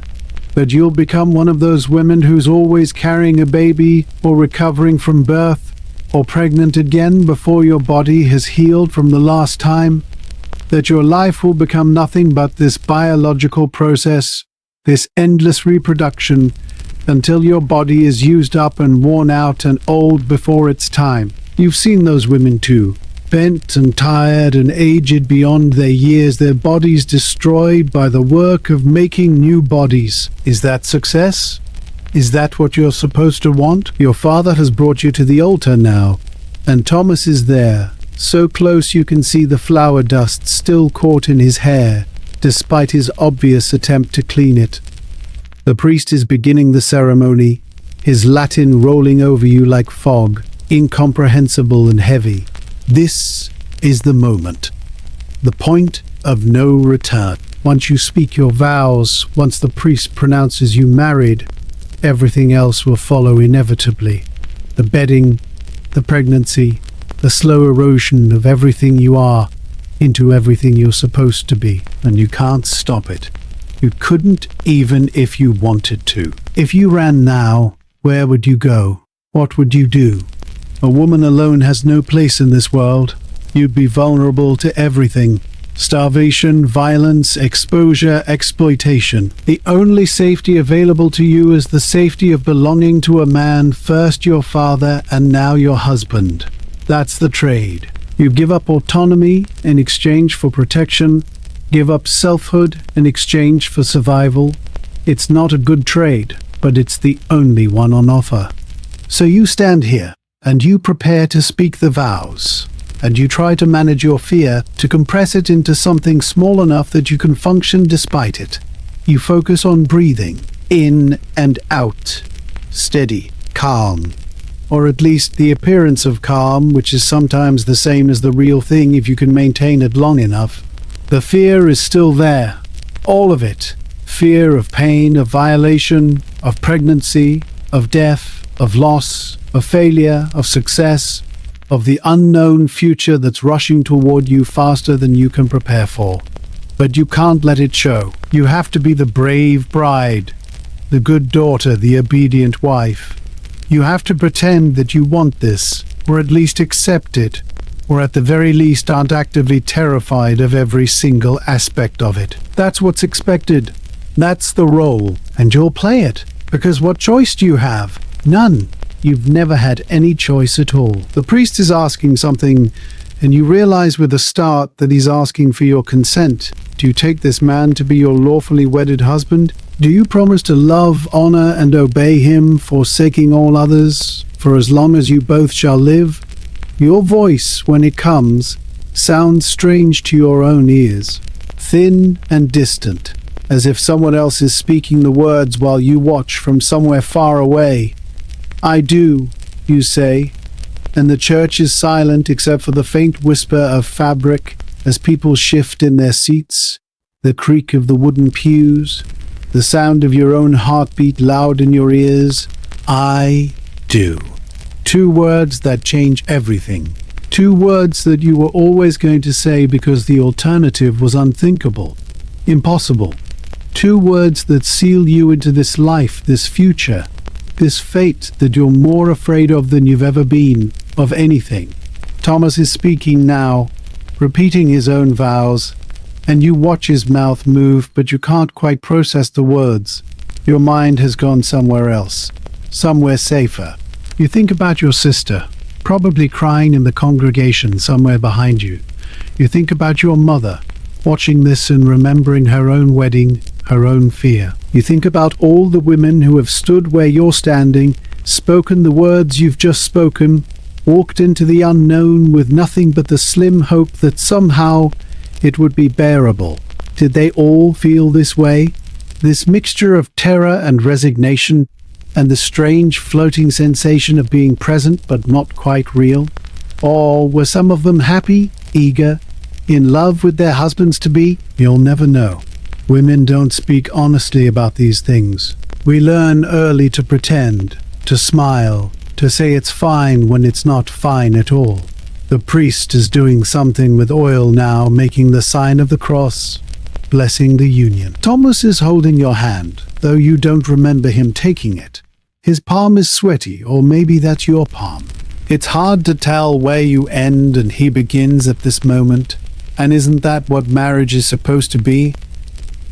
But you'll become one of those women who's always carrying a baby or recovering from birth or pregnant again before your body has healed from the last time. That your life will become nothing but this biological process, this endless reproduction, until your body is used up and worn out and old before its time. You've seen those women too, bent and tired and aged beyond their years, their bodies destroyed by the work of making new bodies. Is that success? Is that what you're supposed to want? Your father has brought you to the altar now, and Thomas is there, so close you can see the flower dust still caught in his hair, despite his obvious attempt to clean it. The priest is beginning the ceremony, his Latin rolling over you like fog, incomprehensible and heavy. This is the moment, the point of no return. Once you speak your vows, once the priest pronounces you married, everything else will follow inevitably. The bedding, the pregnancy, the slow erosion of everything you are into everything you're supposed to be, and you can't stop it. You couldn't even if you wanted to. If you ran now, where would you go? What would you do? A woman alone has no place in this world. You'd be vulnerable to everything. Starvation, violence, exposure, exploitation. The only safety available to you is the safety of belonging to a man, first your father and now your husband. That's the trade. You give up autonomy in exchange for protection, give up selfhood in exchange for survival. It's not a good trade, but it's the only one on offer. So you stand here, and you prepare to speak the vows, and you try to manage your fear, to compress it into something small enough that you can function despite it. You focus on breathing, in and out, steady, calm, or at least the appearance of calm, which is sometimes the same as the real thing if you can maintain it long enough. The fear is still there, all of it. Fear of pain, of violation, of pregnancy, of death, of loss, of failure, of success, of the unknown future that's rushing toward you faster than you can prepare for. But you can't let it show. You have to be the brave bride, the good daughter, the obedient wife. You have to pretend that you want this, or at least accept it, or at the very least aren't actively terrified of every single aspect of it. That's what's expected. That's the role, and you'll play it. Because what choice do you have? None. You've never had any choice at all. The priest is asking something, and you realize with a start that he's asking for your consent. Do you take this man to be your lawfully wedded husband? Do you promise to love, honor, and obey him, forsaking all others, for as long as you both shall live? Your voice, when it comes, sounds strange to your own ears, thin and distant, as if someone else is speaking the words while you watch from somewhere far away. I do, you say, and the church is silent except for the faint whisper of fabric as people shift in their seats, the creak of the wooden pews, the sound of your own heartbeat loud in your ears. I do. 2 words that change everything. 2 words that you were always going to say because the alternative was unthinkable, impossible. 2 words that seal you into this life, this future, this fate that you're more afraid of than you've ever been, of anything. Thomas is speaking now, repeating his own vows, and you watch his mouth move, but you can't quite process the words. Your mind has gone somewhere else, somewhere safer. You think about your sister, probably crying in the congregation somewhere behind you. You think about your mother, watching this and remembering her own wedding, her own fear. You think about all the women who have stood where you're standing, spoken the words you've just spoken, walked into the unknown with nothing but the slim hope that somehow it would be bearable. Did they all feel this way? This mixture of terror and resignation, and the strange floating sensation of being present but not quite real? Or were some of them happy, eager, in love with their husbands-to-be? You'll never know. Women don't speak honestly about these things. We learn early to pretend, to smile, to say it's fine when it's not fine at all. The priest is doing something with oil now, making the sign of the cross, blessing the union. Thomas is holding your hand, though you don't remember him taking it. His palm is sweaty, or maybe that's your palm. It's hard to tell where you end and he begins at this moment. And isn't that what marriage is supposed to be?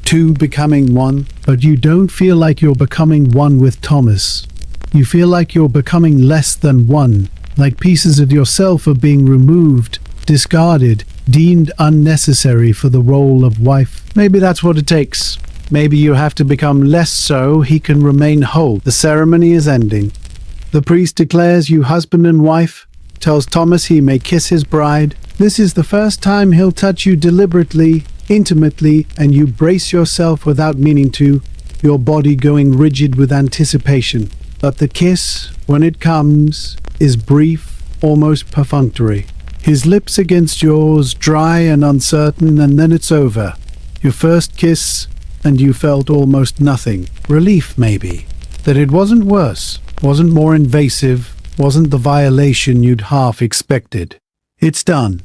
2 becoming one? But you don't feel like you're becoming one with Thomas. You feel like you're becoming less than one, like pieces of yourself are being removed, discarded, deemed unnecessary for the role of wife. Maybe that's what it takes. Maybe you have to become less so he can remain whole. The ceremony is ending. The priest declares you husband and wife, tells Thomas he may kiss his bride. This is the first time he'll touch you deliberately, intimately, and you brace yourself without meaning to, your body going rigid with anticipation. But the kiss, when it comes, is brief, almost perfunctory. His lips against yours, dry and uncertain, and then it's over. Your first kiss, and you felt almost nothing. Relief, maybe. That it wasn't worse, wasn't more invasive, wasn't the violation you'd half expected. It's done.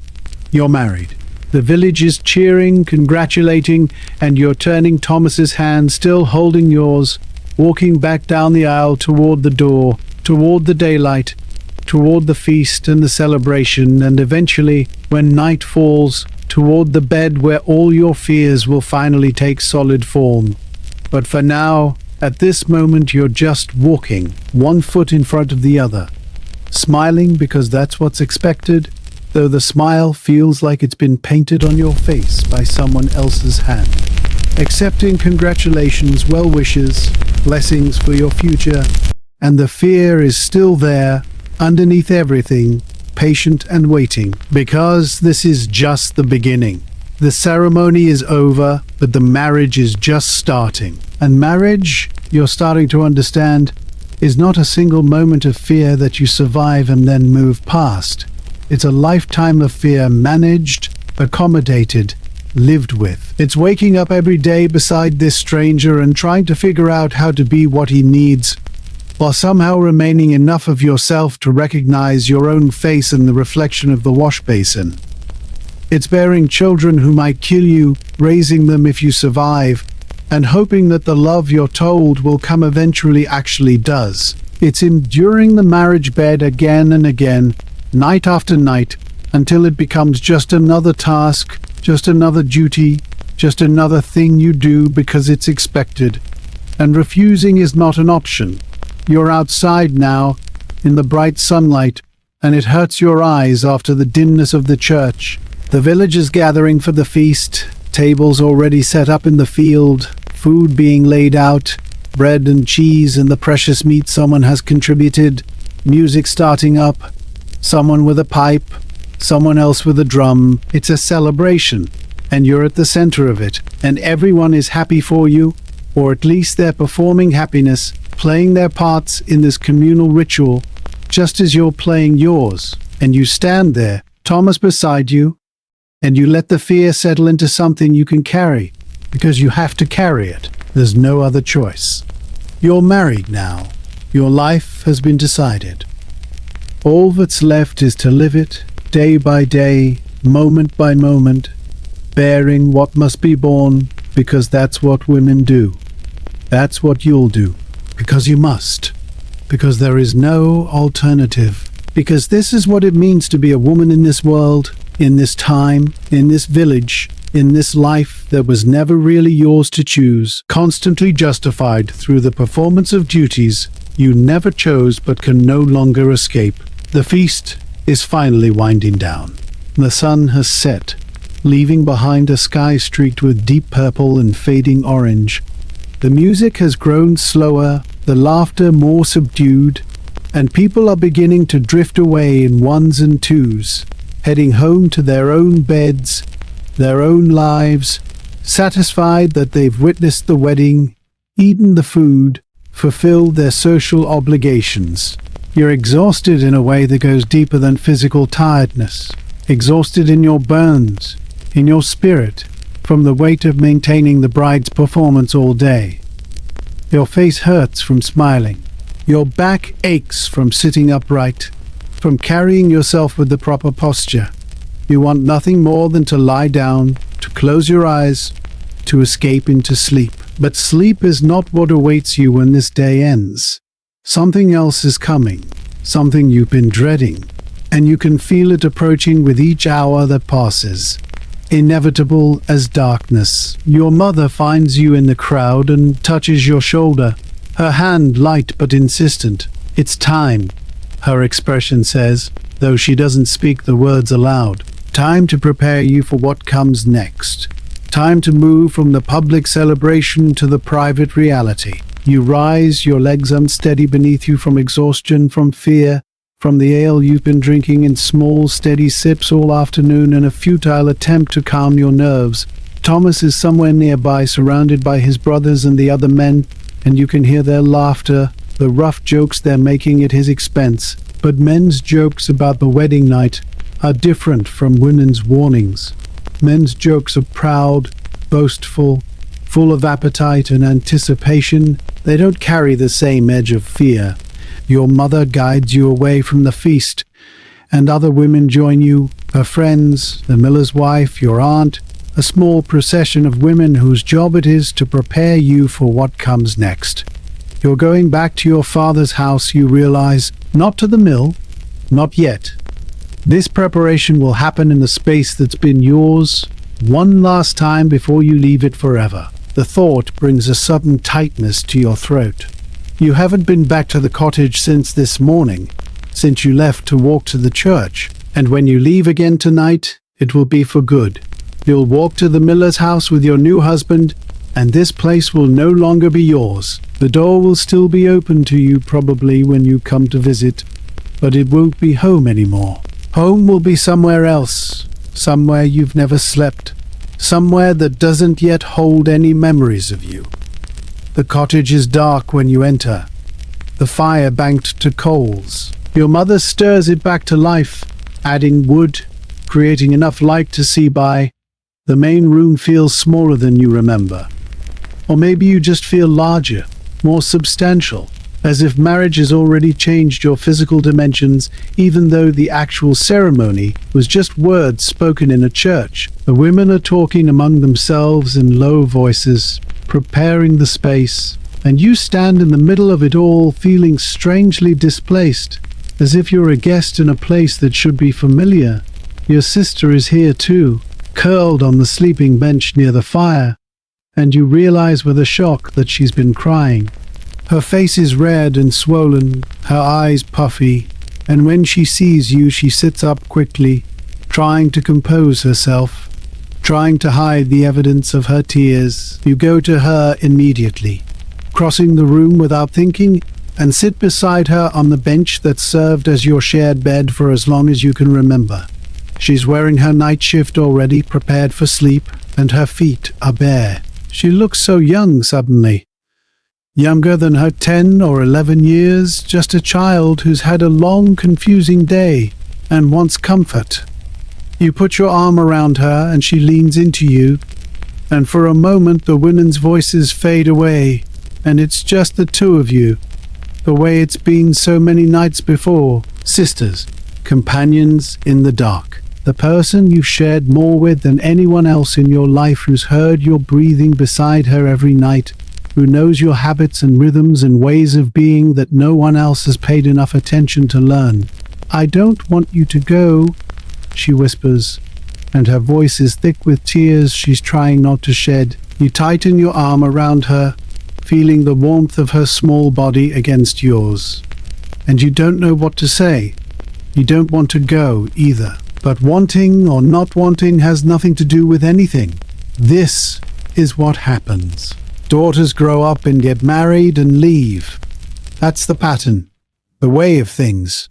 You're married. The village is cheering, congratulating, and you're turning Thomas's hand, still holding yours, walking back down the aisle toward the door, toward the daylight, toward the feast and the celebration, and eventually, when night falls, toward the bed where all your fears will finally take solid form. But for now, at this moment, you're just walking, 1 foot in front of the other, smiling because that's what's expected, though the smile feels like it's been painted on your face by someone else's hand. accepting congratulations, well wishes, blessings for your future, and the fear is still there, underneath everything, patient and waiting, because this is just the beginning. The ceremony is over, but the marriage is just starting. And marriage, you're starting to understand, is not a single moment of fear that you survive and then move past. It's a lifetime of fear managed, accommodated, lived with. It's waking up every day beside this stranger and trying to figure out how to be what he needs, while somehow remaining enough of yourself to recognize your own face in the reflection of the wash basin. It's bearing children who might kill you, raising them if you survive, and hoping that the love you're told will come eventually actually does. It's enduring the marriage bed again and again, night after night, until it becomes just another task, just another duty, just another thing you do because it's expected. And refusing is not an option. You're outside now, in the bright sunlight, and it hurts your eyes after the dimness of the church. The villagers gathering for the feast, tables already set up in the field, food being laid out, bread and cheese and the precious meat someone has contributed, music starting up, someone with a pipe, someone else with a drum. It's a celebration, and you're at the center of it, and everyone is happy for you, or at least they're performing happiness, playing their parts in this communal ritual, just as you're playing yours. And you stand there, Thomas beside you, and you let the fear settle into something you can carry, because you have to carry it. There's no other choice. You're married now. Your life has been decided. All that's left is to live it, day by day, moment by moment, bearing what must be borne, because that's what women do. That's what you'll do, because you must, because there is no alternative, because this is what it means to be a woman in this world, in this time, in this village, in this life that was never really yours to choose, constantly justified through the performance of duties you never chose but can no longer escape. The feast is finally winding down. The sun has set, leaving behind a sky streaked with deep purple and fading orange. The music has grown slower, the laughter more subdued, and people are beginning to drift away in ones and twos, heading home to their own beds, their own lives, satisfied that they've witnessed the wedding, eaten the food, fulfilled their social obligations. You're exhausted in a way that goes deeper than physical tiredness, exhausted in your bones, in your spirit, from the weight of maintaining the bride's performance all day. Your face hurts from smiling. Your back aches from sitting upright, from carrying yourself with the proper posture. You want nothing more than to lie down, to close your eyes, to escape into sleep. But sleep is not what awaits you when this day ends. Something else is coming, something you've been dreading, and you can feel it approaching with each hour that passes. Inevitable as darkness, your mother finds you in the crowd and touches your shoulder, her hand light but insistent. It's time, her expression says, though she doesn't speak the words aloud. Time to prepare you for what comes next. Time to move from the public celebration to the private reality. You rise, your legs unsteady beneath you from exhaustion, from fear, from the ale you've been drinking in small, steady sips all afternoon in a futile attempt to calm your nerves. Thomas is somewhere nearby, surrounded by his brothers and the other men, and you can hear their laughter, the rough jokes they're making at his expense. But men's jokes about the wedding night are different from women's warnings. Men's jokes are proud, boastful, full of appetite and anticipation. They don't carry the same edge of fear. Your mother guides you away from the feast, and other women join you, her friends, the miller's wife, your aunt, a small procession of women whose job it is to prepare you for what comes next. You're going back to your father's house, you realize, not to the mill, not yet. This preparation will happen in the space that's been yours one last time before you leave it forever. The thought brings a sudden tightness to your throat. You haven't been back to the cottage since this morning, since you left to walk to the church, and when you leave again tonight, it will be for good. You'll walk to the miller's house with your new husband, And this place will no longer be yours. The door will still be open to you probably when you come to visit, but it won't be home anymore. Home will be somewhere else, somewhere you've never slept, somewhere that doesn't yet hold any memories of you. The cottage is dark when you enter, the fire banked to coals. Your mother stirs it back to life, adding wood, creating enough light to see by. The main room feels smaller than you remember. Or maybe you just feel larger, more substantial, as if marriage has already changed your physical dimensions, even though the actual ceremony was just words spoken in a church. The women are talking among themselves in low voices, preparing the space, and you stand in the middle of it all, feeling strangely displaced, as if you're a guest in a place that should be familiar. Your sister is here too, curled on the sleeping bench near the fire, and you realize with a shock that she's been crying. Her face is red and swollen, her eyes puffy, and when she sees you, she sits up quickly, trying to compose herself, trying to hide the evidence of her tears. You go to her immediately, crossing the room without thinking, and sit beside her on the bench that served as your shared bed for as long as you can remember. She's wearing her night shift already, prepared for sleep, and her feet are bare. She looks so young suddenly. Younger than her 10 or 11 years, just a child who's had a long, confusing day and wants comfort. You put your arm around her and she leans into you, and for a moment the women's voices fade away, and it's just the two of you, the way it's been so many nights before. Sisters, companions in the dark. The person you've shared more with than anyone else in your life, who's heard your breathing beside her every night, who knows your habits and rhythms and ways of being that no one else has paid enough attention to learn. "I don't want you to go," she whispers, and her voice is thick with tears she's trying not to shed. You tighten your arm around her, feeling the warmth of her small body against yours. And you don't know what to say. You don't want to go either. But wanting or not wanting has nothing to do with anything. This is what happens. Daughters grow up and get married and leave. That's the pattern, the way of things,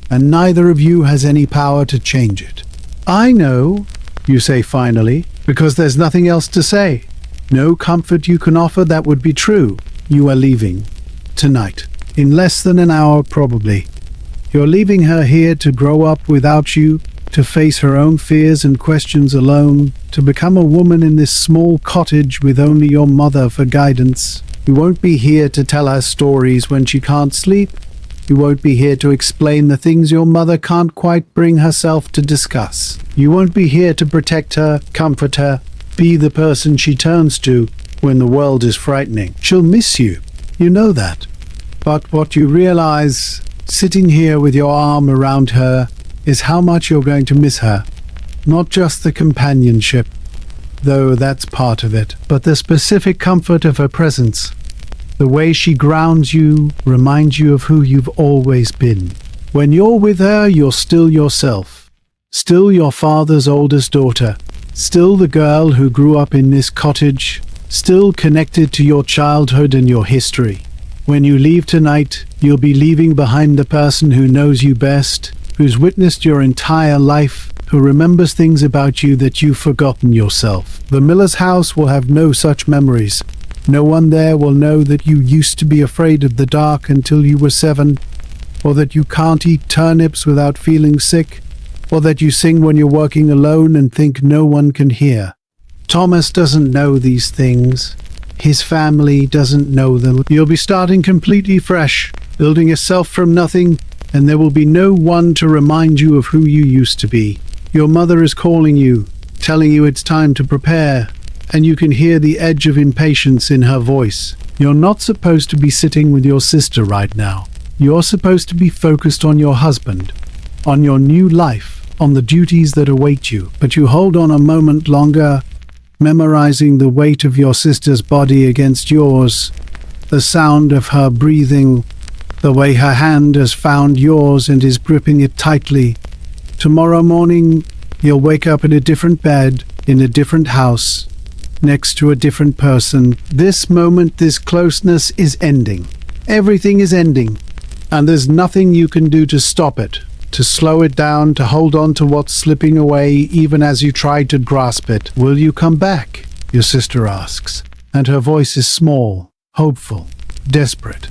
and neither of you has any power to change it. "I know," you say finally, because there's nothing else to say. No comfort you can offer that would be true. You are leaving. Tonight. In less than an hour, probably. You're leaving her here to grow up without you, to face her own fears and questions alone, to become a woman in this small cottage with only your mother for guidance. You won't be here to tell her stories when she can't sleep. You won't be here to explain the things your mother can't quite bring herself to discuss. You won't be here to protect her, comfort her, be the person she turns to when the world is frightening. She'll miss you. You know that. But what you realize, sitting here with your arm around her, is how much you're going to miss her. Not just the companionship, though that's part of it, but the specific comfort of her presence. The way she grounds you, reminds you of who you've always been. When you're with her, you're still yourself. Still your father's oldest daughter. Still the girl who grew up in this cottage. Still connected to your childhood and your history. When you leave tonight, you'll be leaving behind the person who knows you best, who's witnessed your entire life, who remembers things about you that you've forgotten yourself. The miller's house will have no such memories. No one there will know that you used to be afraid of the dark until you were 7, or that you can't eat turnips without feeling sick, or that you sing when you're working alone and think no one can hear. Thomas doesn't know these things. His family doesn't know them. You'll be starting completely fresh, building yourself from nothing, and there will be no one to remind you of who you used to be. Your mother is calling you, telling you it's time to prepare, and you can hear the edge of impatience in her voice. You're not supposed to be sitting with your sister right now. You're supposed to be focused on your husband, on your new life, on the duties that await you. But you hold on a moment longer, memorizing the weight of your sister's body against yours, the sound of her breathing, the way her hand has found yours and is gripping it tightly. Tomorrow morning, you'll wake up in a different bed, in a different house, next to a different person. This moment, this closeness is ending. Everything is ending. And there's nothing you can do to stop it, to slow it down, to hold on to what's slipping away even as you try to grasp it. Will you come back? Your sister asks, and her voice is small, hopeful, desperate.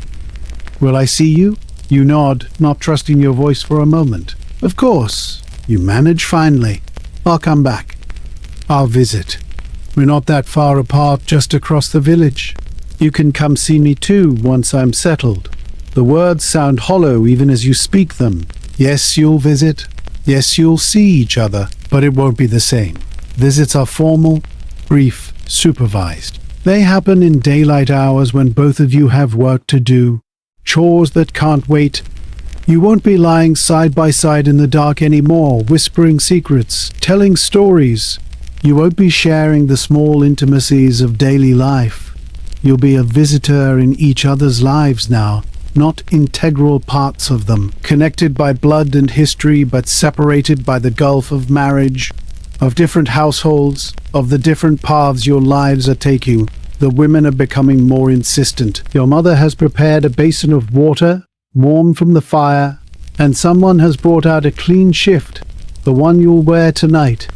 Will I see you? You nod, not trusting your voice for a moment. Of course. You manage finally. I'll come back. I'll visit. We're not that far apart, just across the village. You can come see me too once I'm settled. The words sound hollow even as you speak them. Yes, you'll visit. Yes, you'll see each other, but it won't be the same. Visits are formal, brief, supervised. They happen in daylight hours when both of you have work to do, chores that can't wait. You won't be lying side by side in the dark anymore, whispering secrets, telling stories. You won't be sharing the small intimacies of daily life. You'll be a visitor in each other's lives now, not integral parts of them, connected by blood and history but separated by the gulf of marriage, of different households, of the different paths your lives are taking. The women are becoming more insistent. Your mother has prepared a basin of water, warm from the fire, and someone has brought out a clean shift, the one you'll wear tonight.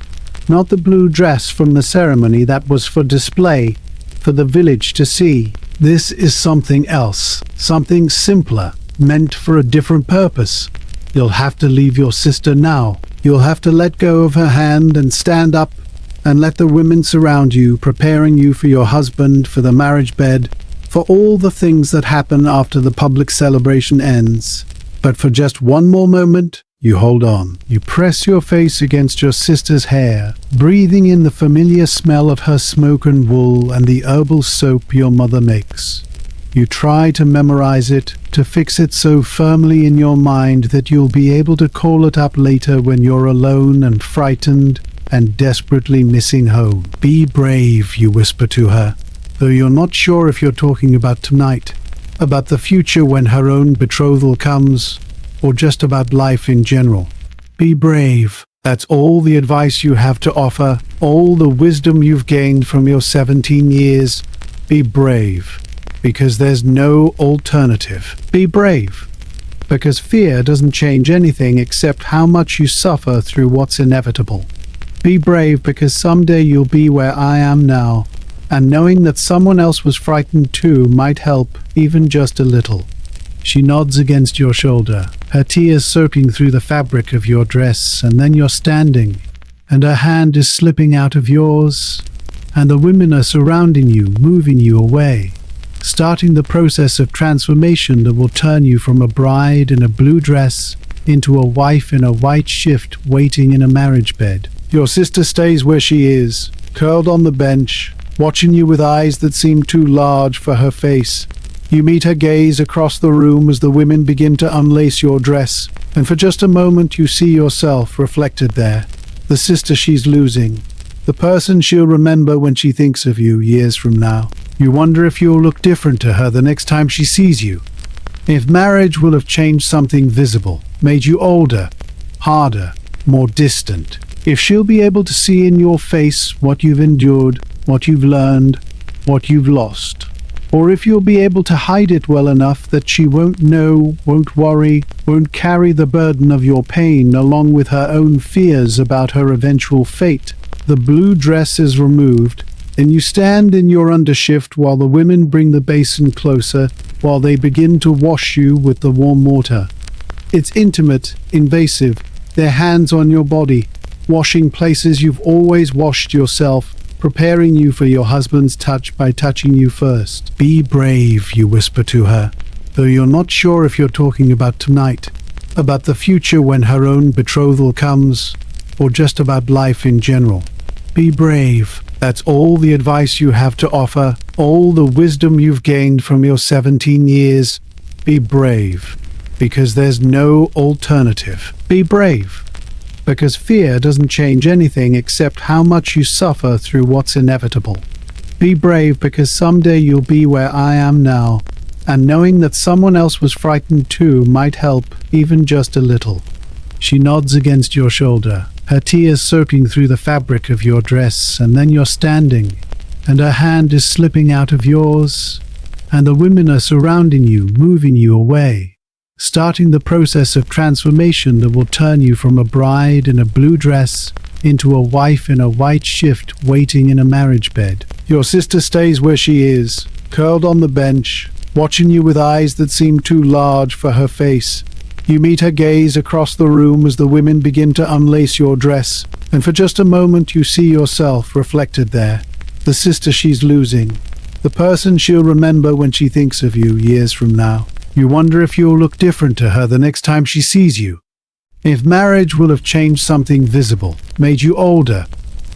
Not the blue dress from the ceremony that was for display, for the village to see. This is something else, something simpler, meant for a different purpose. You'll have to leave your sister now. You'll have to let go of her hand and stand up and let the women surround you, preparing you for your husband, for the marriage bed, for all the things that happen after the public celebration ends. But for just one more moment, you hold on. You press your face against your sister's hair, breathing in the familiar smell of her smoke and wool and the herbal soap your mother makes. You try to memorize it, to fix it so firmly in your mind that you'll be able to call it up later when you're alone and frightened and desperately missing home. Be brave, you whisper to her, though you're not sure if you're talking about tonight, about the future when her own betrothal comes, or just about life in general. Be brave. That's all the advice you have to offer, all the wisdom you've gained from your 17 years. Be brave, because there's no alternative. Be brave, because fear doesn't change anything except how much you suffer through what's inevitable. Be brave because someday you'll be where I am now, and knowing that someone else was frightened too might help, even just a little. She nods against your shoulder, her tears soaking through the fabric of your dress, and then you're standing, and her hand is slipping out of yours, and the women are surrounding you, moving you away, starting the process of transformation that will turn you from a bride in a blue dress into a wife in a white shift waiting in a marriage bed. Your sister stays where she is, curled on the bench, watching you with eyes that seem too large for her face. You meet her gaze across the room as the women begin to unlace your dress, and for just a moment you see yourself reflected there, the sister she's losing, the person she'll remember when she thinks of you years from now. You wonder if you'll look different to her the next time she sees you, if marriage will have changed something visible, made you older, harder, more distant, if she'll be able to see in your face what you've endured, what you've learned, what you've lost. Or if you'll be able to hide it well enough that she won't know, won't worry, won't carry the burden of your pain along with her own fears about her eventual fate. The blue dress is removed, and you stand in your undershift while the women bring the basin closer, while they begin to wash you with the warm water. It's intimate, invasive, their hands on your body, washing places you've always washed yourself, preparing you for your husband's touch by touching you first. Be brave, you whisper to her, though you're not sure if you're talking about tonight, about the future when her own betrothal comes, or just about life in general. Be brave. That's all the advice you have to offer, all the wisdom you've gained from your 17 years. Be brave, because there's no alternative. Be brave, because fear doesn't change anything except how much you suffer through what's inevitable. Be brave because someday you'll be where I am now, and knowing that someone else was frightened too might help, even just a little. She nods against your shoulder, her tears soaking through the fabric of your dress, and then you're standing, and her hand is slipping out of yours, and the women are surrounding you, moving you away, starting the process of transformation that will turn you from a bride in a blue dress into a wife in a white shift waiting in a marriage bed. Your sister stays where she is, curled on the bench, watching you with eyes that seem too large for her face. You meet her gaze across the room as the women begin to unlace your dress, and for just a moment you see yourself reflected there. The sister she's losing, the person she'll remember when she thinks of you years from now. You wonder if you'll look different to her the next time she sees you. If marriage will have changed something visible, made you older,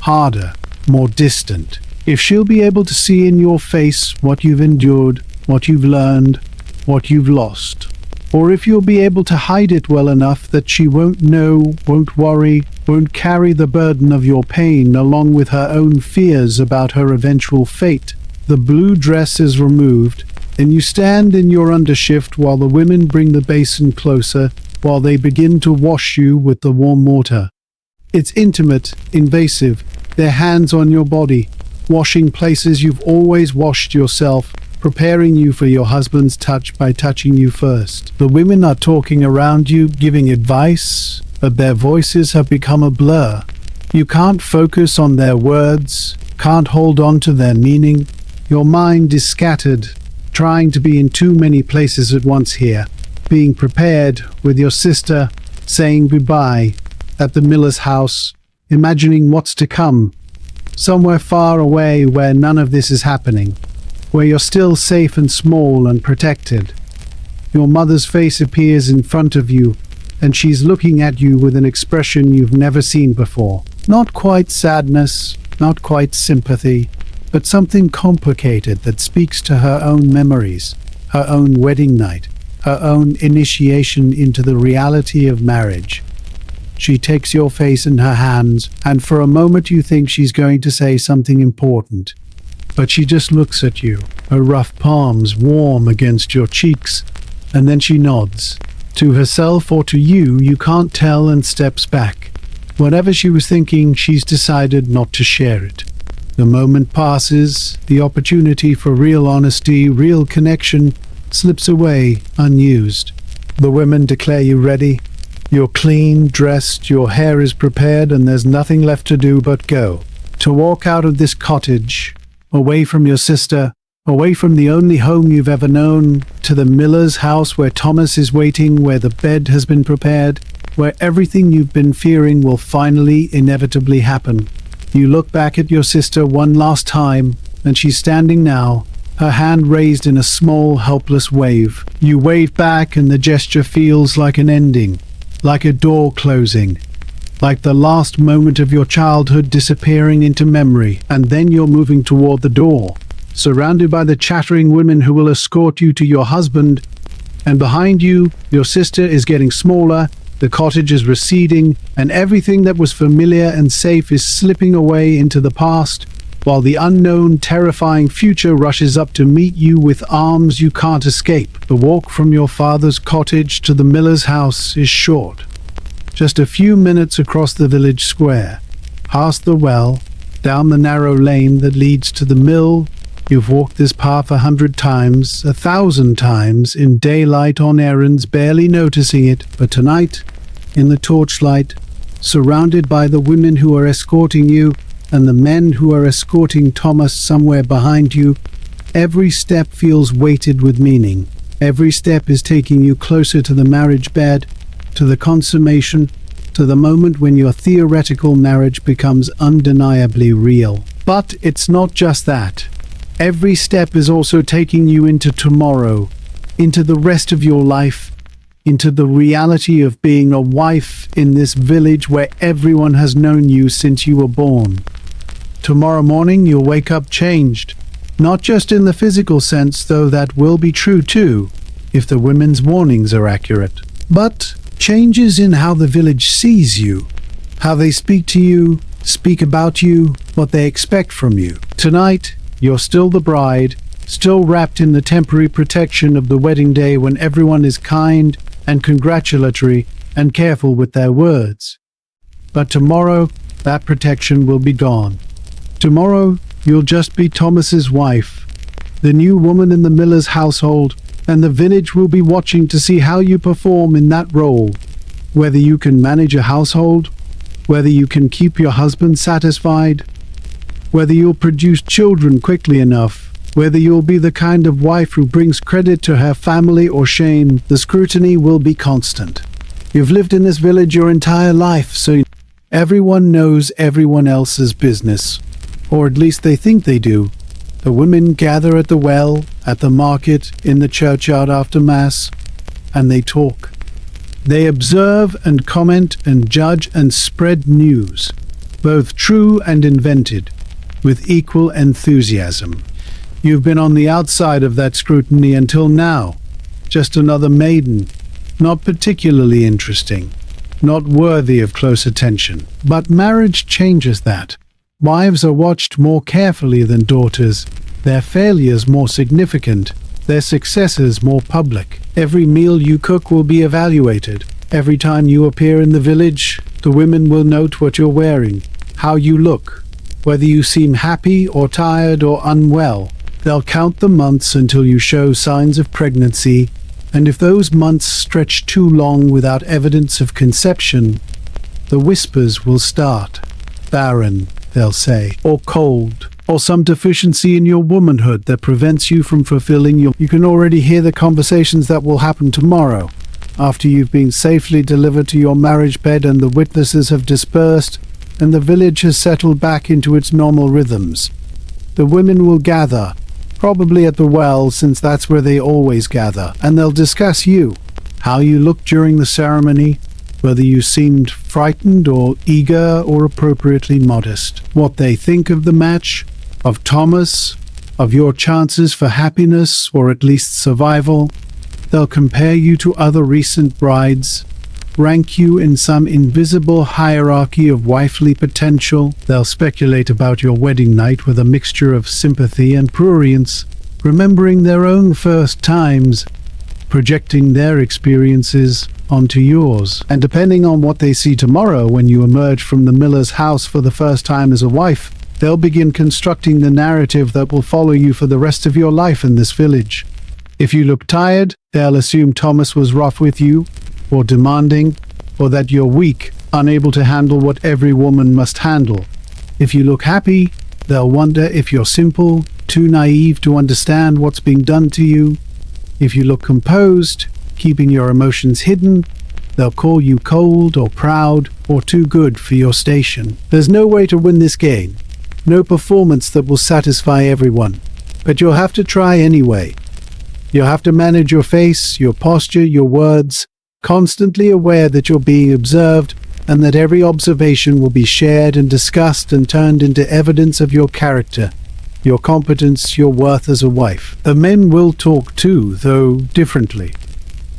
harder, more distant. If she'll be able to see in your face what you've endured, what you've learned, what you've lost. Or if you'll be able to hide it well enough that she won't know, won't worry, won't carry the burden of your pain along with her own fears about her eventual fate. The blue dress is removed, and you stand in your undershift while the women bring the basin closer, while they begin to wash you with the warm water. It's intimate, invasive, their hands on your body, washing places you've always washed yourself, preparing you for your husband's touch by touching you first. The women are talking around you, giving advice, but their voices have become a blur. You can't focus on their words, can't hold on to their meaning. Your mind is scattered, trying to be in too many places at once here. Being prepared with your sister, saying goodbye at the miller's house, imagining what's to come, somewhere far away where none of this is happening, where you're still safe and small and protected. Your mother's face appears in front of you, and she's looking at you with an expression you've never seen before. Not quite sadness, not quite sympathy, but something complicated that speaks to her own memories, her own wedding night, her own initiation into the reality of marriage. She takes your face in her hands, and for a moment you think she's going to say something important. But she just looks at you, her rough palms warm against your cheeks, and then she nods. To herself or to you, you can't tell, and steps back. Whatever she was thinking, she's decided not to share it. The moment passes, the opportunity for real honesty, real connection, slips away unused. The women declare you ready. You're clean, dressed, your hair is prepared, and there's nothing left to do but go. To walk out of this cottage, away from your sister, away from the only home you've ever known, to the miller's house where Thomas is waiting, where the bed has been prepared, where everything you've been fearing will finally, inevitably happen. You look back at your sister one last time, and she's standing now, her hand raised in a small, helpless wave. You wave back, and the gesture feels like an ending, like a door closing, like the last moment of your childhood disappearing into memory, and then you're moving toward the door, surrounded by the chattering women who will escort you to your husband, and behind you, your sister is getting smaller, the cottage is receding, and everything that was familiar and safe is slipping away into the past, while the unknown, terrifying future rushes up to meet you with arms you can't escape. The walk from your father's cottage to the miller's house is short. Just a few minutes across the village square, past the well, down the narrow lane that leads to the mill. You've walked this path 100 times, 1,000 times, in daylight on errands, barely noticing it. But tonight, in the torchlight, surrounded by the women who are escorting you and the men who are escorting Thomas somewhere behind you, every step feels weighted with meaning. Every step is taking you closer to the marriage bed, to the consummation, to the moment when your theoretical marriage becomes undeniably real. But it's not just that. Every step is also taking you into tomorrow, into the rest of your life, into the reality of being a wife in this village where everyone has known you since you were born. Tomorrow morning you'll wake up changed, not just in the physical sense, though that will be true too, if the women's warnings are accurate, but changes in how the village sees you, how they speak to you, speak about you, what they expect from you. Tonight, you're still the bride, still wrapped in the temporary protection of the wedding day when everyone is kind and congratulatory and careful with their words. But tomorrow, that protection will be gone. Tomorrow, You'll just be Thomas's wife, the new woman in the miller's household, and the village will be watching to see how you perform in that role. Whether you can manage a household, whether you can keep your husband satisfied, whether you'll produce children quickly enough, whether you'll be the kind of wife who brings credit to her family or shame, the scrutiny will be constant. You've lived in this village your entire life, so everyone knows everyone else's business, or at least they think they do. The women gather at the well, at the market, in the churchyard after Mass, and they talk. They observe and comment and judge and spread news, both true and invented, with equal enthusiasm. You've been on the outside of that scrutiny until now, just another maiden, not particularly interesting, not worthy of close attention. But marriage changes that. Wives are watched more carefully than daughters, their failures more significant, their successes more public. Every meal you cook will be evaluated. Every time you appear in the village, the women will note what you're wearing, how you look, whether you seem happy or tired or unwell. They'll count the months until you show signs of pregnancy, and if those months stretch too long without evidence of conception, the whispers will start. Barren, they'll say, or cold, or some deficiency in your womanhood that prevents you from fulfilling your... You can already hear the conversations that will happen tomorrow, after you've been safely delivered to your marriage bed and the witnesses have dispersed, and the village has settled back into its normal rhythms. The women will gather, probably at the well, since that's where they always gather, and they'll discuss you, how you looked during the ceremony, whether you seemed frightened or eager or appropriately modest, what they think of the match, of Thomas, of your chances for happiness or at least survival. They'll compare you to other recent brides, rank you in some invisible hierarchy of wifely potential. They'll speculate about your wedding night with a mixture of sympathy and prurience, remembering their own first times, projecting their experiences onto yours. And depending on what they see tomorrow when you emerge from the miller's house for the first time as a wife, they'll begin constructing the narrative that will follow you for the rest of your life in this village. If you look tired, they'll assume Thomas was rough with you, or demanding, or that you're weak, unable to handle what every woman must handle. If you look happy, they'll wonder if you're simple, too naive to understand what's being done to you. If you look composed, keeping your emotions hidden, they'll call you cold or proud or too good for your station. There's no way to win this game, no performance that will satisfy everyone, but you'll have to try anyway. You'll have to manage your face, your posture, your words, constantly aware that you're being observed and that every observation will be shared and discussed and turned into evidence of your character, your competence, your worth as a wife. The men will talk too, though differently.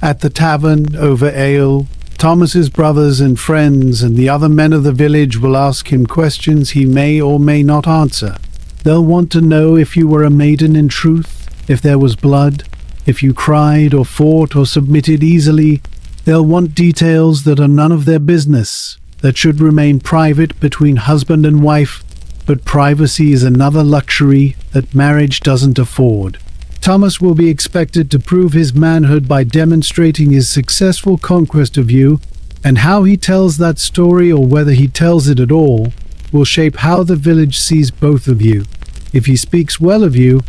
At the tavern, over ale, Thomas's brothers and friends and the other men of the village will ask him questions he may or may not answer. They'll want to know if you were a maiden in truth, if there was blood, if you cried or fought or submitted easily. They'll want details that are none of their business, that should remain private between husband and wife, but privacy is another luxury that marriage doesn't afford. Thomas will be expected to prove his manhood by demonstrating his successful conquest of you, and how he tells that story, or whether he tells it at all, will shape how the village sees both of you. If he speaks well of you,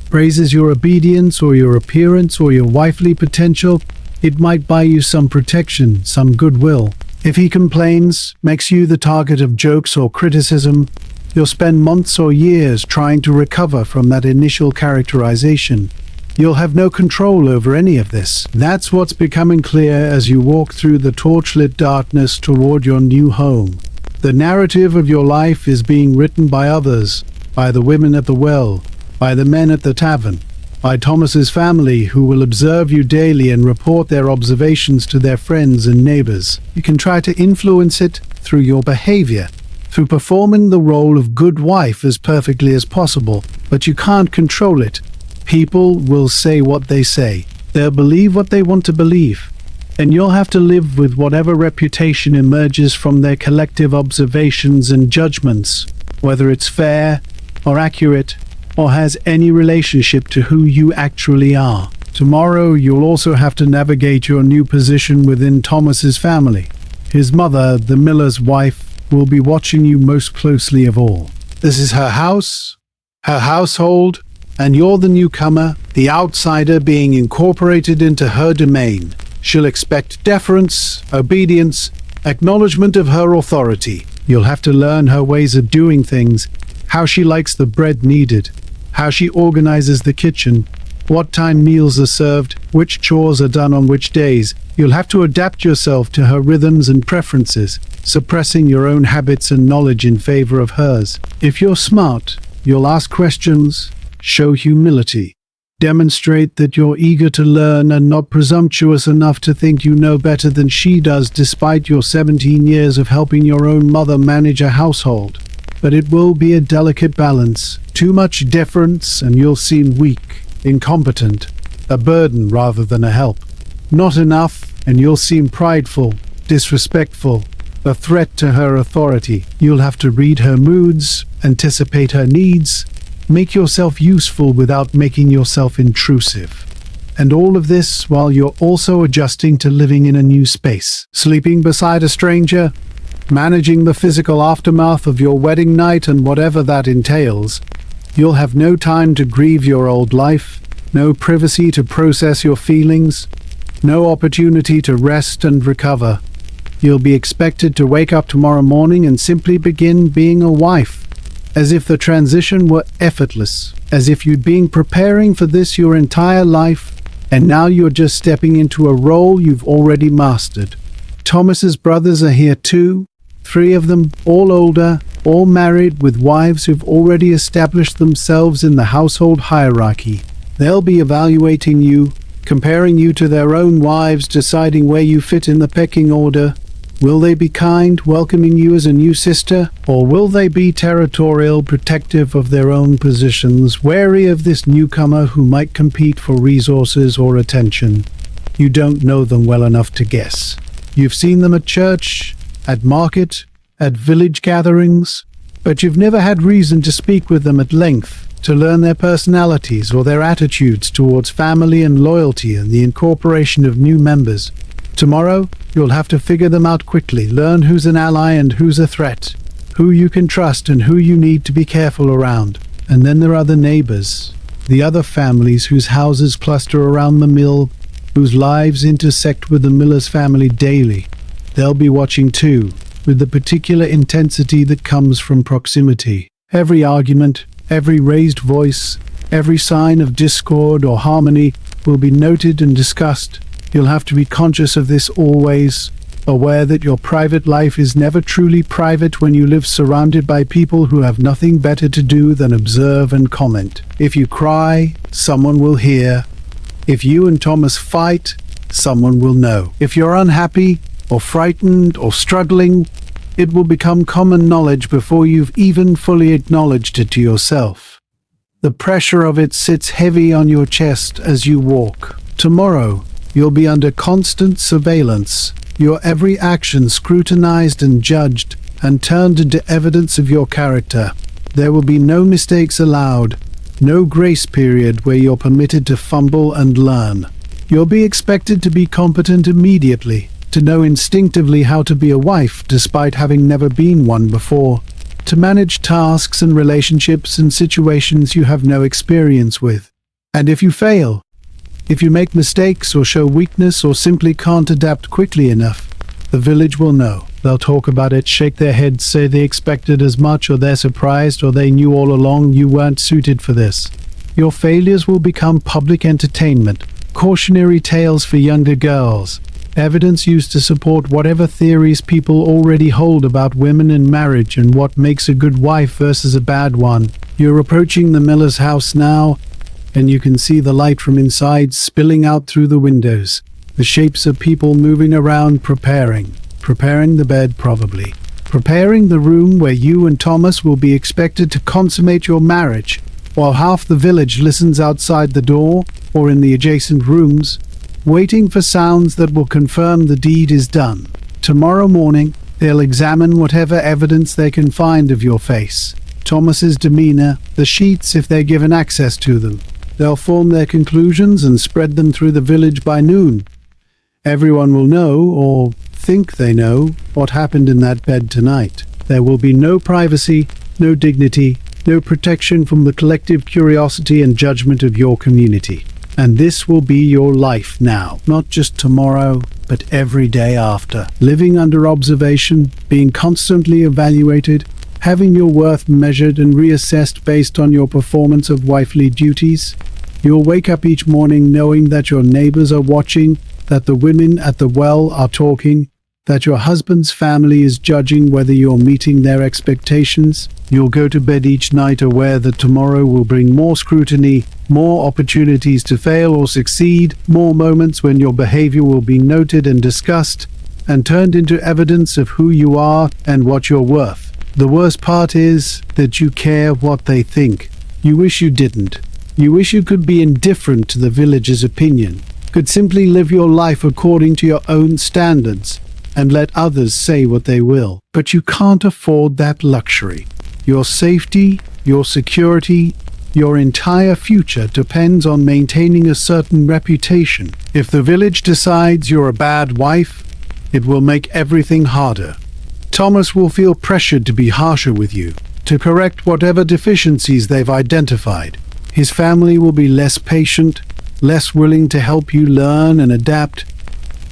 praises your obedience or your appearance or your wifely potential, it might buy you some protection, some goodwill. If he complains, makes you the target of jokes or criticism, you'll spend months or years trying to recover from that initial characterization. You'll have no control over any of this. That's what's becoming clear as you walk through the torchlit darkness toward your new home. The narrative of your life is being written by others, by the women at the well, by the men at the tavern, by Thomas's family, who will observe you daily and report their observations to their friends and neighbors. You can try to influence it through your behavior, through performing the role of good wife as perfectly as possible, but you can't control it. People will say what they say. They'll believe what they want to believe, and you'll have to live with whatever reputation emerges from their collective observations and judgments, whether it's fair, or accurate, or has any relationship to who you actually are. Tomorrow, you'll also have to navigate your new position within Thomas's family. His mother, the miller's wife, will be watching you most closely of all. This is her house, her household, and you're the newcomer, the outsider being incorporated into her domain. She'll expect deference, obedience, acknowledgement of her authority. You'll have to learn her ways of doing things, how she likes the bread kneaded, how she organizes the kitchen, what time meals are served, which chores are done on which days. You'll have to adapt yourself to her rhythms and preferences, suppressing your own habits and knowledge in favor of hers. If you're smart, you'll ask questions, show humility, demonstrate that you're eager to learn and not presumptuous enough to think you know better than she does despite your 17 years of helping your own mother manage a household. But it will be a delicate balance. Too much deference and you'll seem weak, incompetent, a burden rather than a help. Not enough and you'll seem prideful, disrespectful, a threat to her authority. You'll have to read her moods, anticipate her needs, make yourself useful without making yourself intrusive. And all of this while you're also adjusting to living in a new space. Sleeping beside a stranger, managing the physical aftermath of your wedding night and whatever that entails. You'll have no time to grieve your old life, no privacy to process your feelings, no opportunity to rest and recover. You'll be expected to wake up tomorrow morning and simply begin being a wife, as if the transition were effortless, as if you'd been preparing for this your entire life, and now you're just stepping into a role you've already mastered. Thomas's brothers are here too, 3 of them, all older, all married with wives who've already established themselves in the household hierarchy. They'll be evaluating you, comparing you to their own wives, deciding where you fit in the pecking order. Will they be kind, welcoming you as a new sister? Or will they be territorial, protective of their own positions, wary of this newcomer who might compete for resources or attention? You don't know them well enough to guess. You've seen them at church, at market, at village gatherings, but you've never had reason to speak with them at length, to learn their personalities or their attitudes towards family and loyalty and the incorporation of new members. Tomorrow, you'll have to figure them out quickly, learn who's an ally and who's a threat, who you can trust and who you need to be careful around. And then there are the neighbors, the other families whose houses cluster around the mill, whose lives intersect with the miller's family daily. They'll be watching too, with the particular intensity that comes from proximity. Every argument, every raised voice, every sign of discord or harmony will be noted and discussed. You'll have to be conscious of this always, aware that your private life is never truly private when you live surrounded by people who have nothing better to do than observe and comment. If you cry, someone will hear. If you and Thomas fight, someone will know. If you're unhappy, or frightened, or struggling, it will become common knowledge before you've even fully acknowledged it to yourself. The pressure of it sits heavy on your chest as you walk. Tomorrow, you'll be under constant surveillance, your every action scrutinized and judged, and turned into evidence of your character. There will be no mistakes allowed, no grace period where you're permitted to fumble and learn. You'll be expected to be competent immediately, to know instinctively how to be a wife despite having never been one before, to manage tasks and relationships and situations you have no experience with. And if you fail, if you make mistakes or show weakness or simply can't adapt quickly enough, the village will know. They'll talk about it, shake their heads, say they expected as much, or they're surprised, or they knew all along you weren't suited for this. Your failures will become public entertainment, cautionary tales for younger girls, evidence used to support whatever theories people already hold about women and marriage and what makes a good wife versus a bad one. You're approaching the miller's house now, and you can see the light from inside spilling out through the windows. The shapes of people moving around preparing the bed probably, preparing the room where you and Thomas will be expected to consummate your marriage, while half the village listens outside the door or in the adjacent rooms, waiting for sounds that will confirm the deed is done. Tomorrow morning, they'll examine whatever evidence they can find of your face. Thomas's demeanor, the sheets if they're given access to them. They'll form their conclusions and spread them through the village by noon. Everyone will know, or think they know, what happened in that bed tonight. There will be no privacy, no dignity, no protection from the collective curiosity and judgment of your community. And this will be your life now, not just tomorrow, but every day after. Living under observation, being constantly evaluated, having your worth measured and reassessed based on your performance of wifely duties. You'll wake up each morning knowing that your neighbors are watching, that the women at the well are talking, that your husband's family is judging whether you're meeting their expectations. You'll go to bed each night aware that tomorrow will bring more scrutiny, more opportunities to fail or succeed, more moments when your behavior will be noted and discussed, and turned into evidence of who you are and what you're worth. The worst part is that you care what they think. You wish you didn't. You wish you could be indifferent to the village's opinion, could simply live your life according to your own standards, and let others say what they will. But you can't afford that luxury. Your safety, your security, your entire future depends on maintaining a certain reputation. If the village decides you're a bad wife, it will make everything harder. Thomas will feel pressured to be harsher with you, to correct whatever deficiencies they've identified. His family will be less patient, less willing to help you learn and adapt.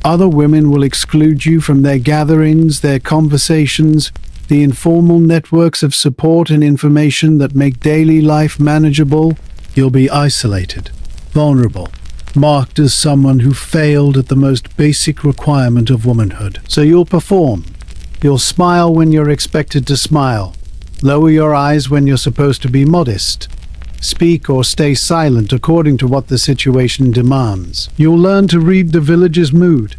Other women will exclude you from their gatherings, their conversations, the informal networks of support and information that make daily life manageable. You'll be isolated, vulnerable, marked as someone who failed at the most basic requirement of womanhood. So you'll perform. You'll smile when you're expected to smile, lower your eyes when you're supposed to be modest, speak or stay silent according to what the situation demands. You'll learn to read the village's mood,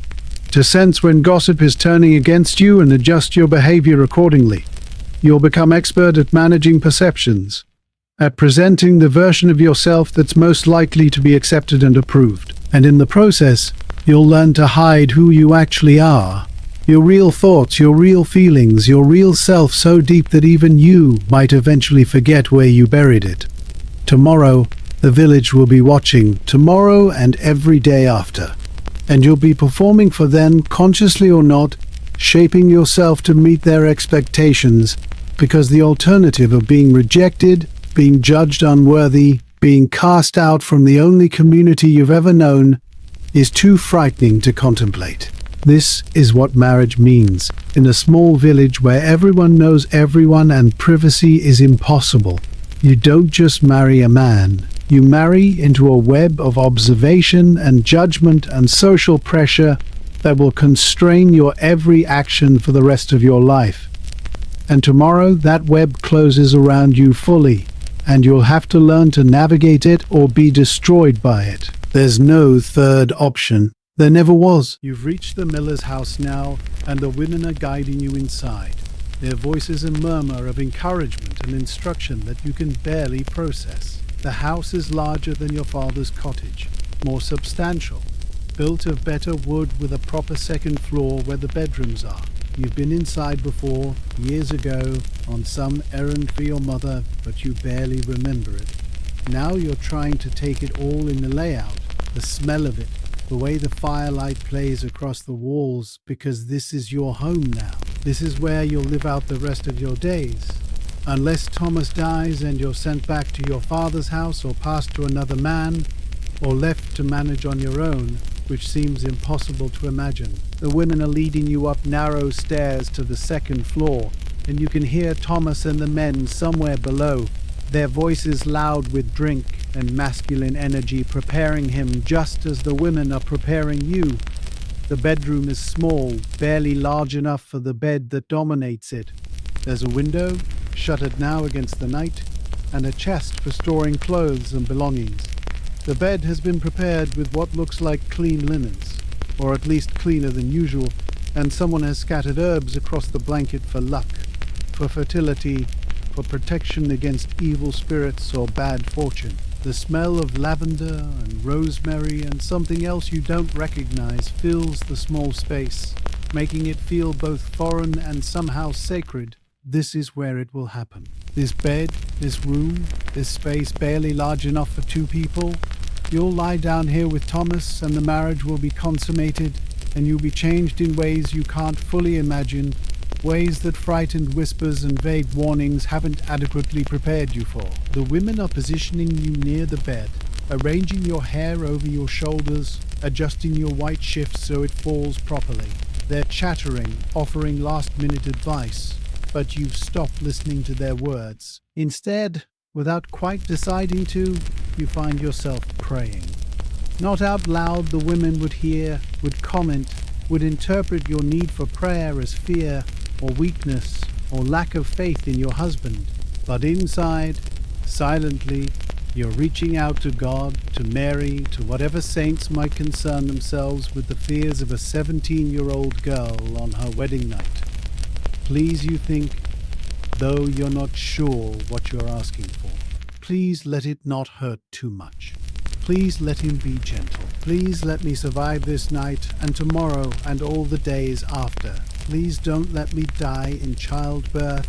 to sense when gossip is turning against you and adjust your behavior accordingly. You'll become expert at managing perceptions, at presenting the version of yourself that's most likely to be accepted and approved. And in the process, you'll learn to hide who you actually are. Your real thoughts, your real feelings, your real self so deep that even you might eventually forget where you buried it. Tomorrow, the village will be watching, tomorrow and every day after. And you'll be performing for them, consciously or not, shaping yourself to meet their expectations, because the alternative of being rejected, being judged unworthy, being cast out from the only community you've ever known, is too frightening to contemplate. This is what marriage means, in a small village where everyone knows everyone and privacy is impossible. You don't just marry a man, you marry into a web of observation and judgment and social pressure that will constrain your every action for the rest of your life. And tomorrow that web closes around you fully, and you'll have to learn to navigate it or be destroyed by it. There's no third option. There never was. You've reached the miller's house now, and the women are guiding you inside. Their voices a murmur of encouragement and instruction that you can barely process. The house is larger than your father's cottage, more substantial, built of better wood with a proper second floor where the bedrooms are. You've been inside before, years ago, on some errand for your mother, but you barely remember it. Now you're trying to take it all in the layout, the smell of it, the way the firelight plays across the walls, because this is your home now. This is where you'll live out the rest of your days. Unless Thomas dies and you're sent back to your father's house or passed to another man, or left to manage on your own, which seems impossible to imagine. The women are leading you up narrow stairs to the second floor, and you can hear Thomas and the men somewhere below, their voices loud with drink and masculine energy, preparing him just as the women are preparing you. The bedroom is small, barely large enough for the bed that dominates it. There's a window, shuttered now against the night, and a chest for storing clothes and belongings. The bed has been prepared with what looks like clean linens, or at least cleaner than usual, and someone has scattered herbs across the blanket for luck, for fertility, for protection against evil spirits or bad fortune. The smell of lavender and rosemary and something else you don't recognize fills the small space, making it feel both foreign and somehow sacred. This is where it will happen. This bed, this room, this space barely large enough for two people. You'll lie down here with Thomas and the marriage will be consummated, and you'll be changed in ways you can't fully imagine, ways that frightened whispers and vague warnings haven't adequately prepared you for. The women are positioning you near the bed, arranging your hair over your shoulders, adjusting your white shift so it falls properly. They're chattering, offering last-minute advice, but you've stopped listening to their words. Instead, without quite deciding to, you find yourself praying. Not out loud, the women would hear, would comment, would interpret your need for prayer as fear or weakness or lack of faith in your husband. But inside, silently, you're reaching out to God, to Mary, to whatever saints might concern themselves with the fears of a 17-year-old girl on her wedding night. Please, you think, though you're not sure what you're asking for. Please let it not hurt too much. Please let him be gentle. Please let me survive this night and tomorrow and all the days after. Please don't let me die in childbirth.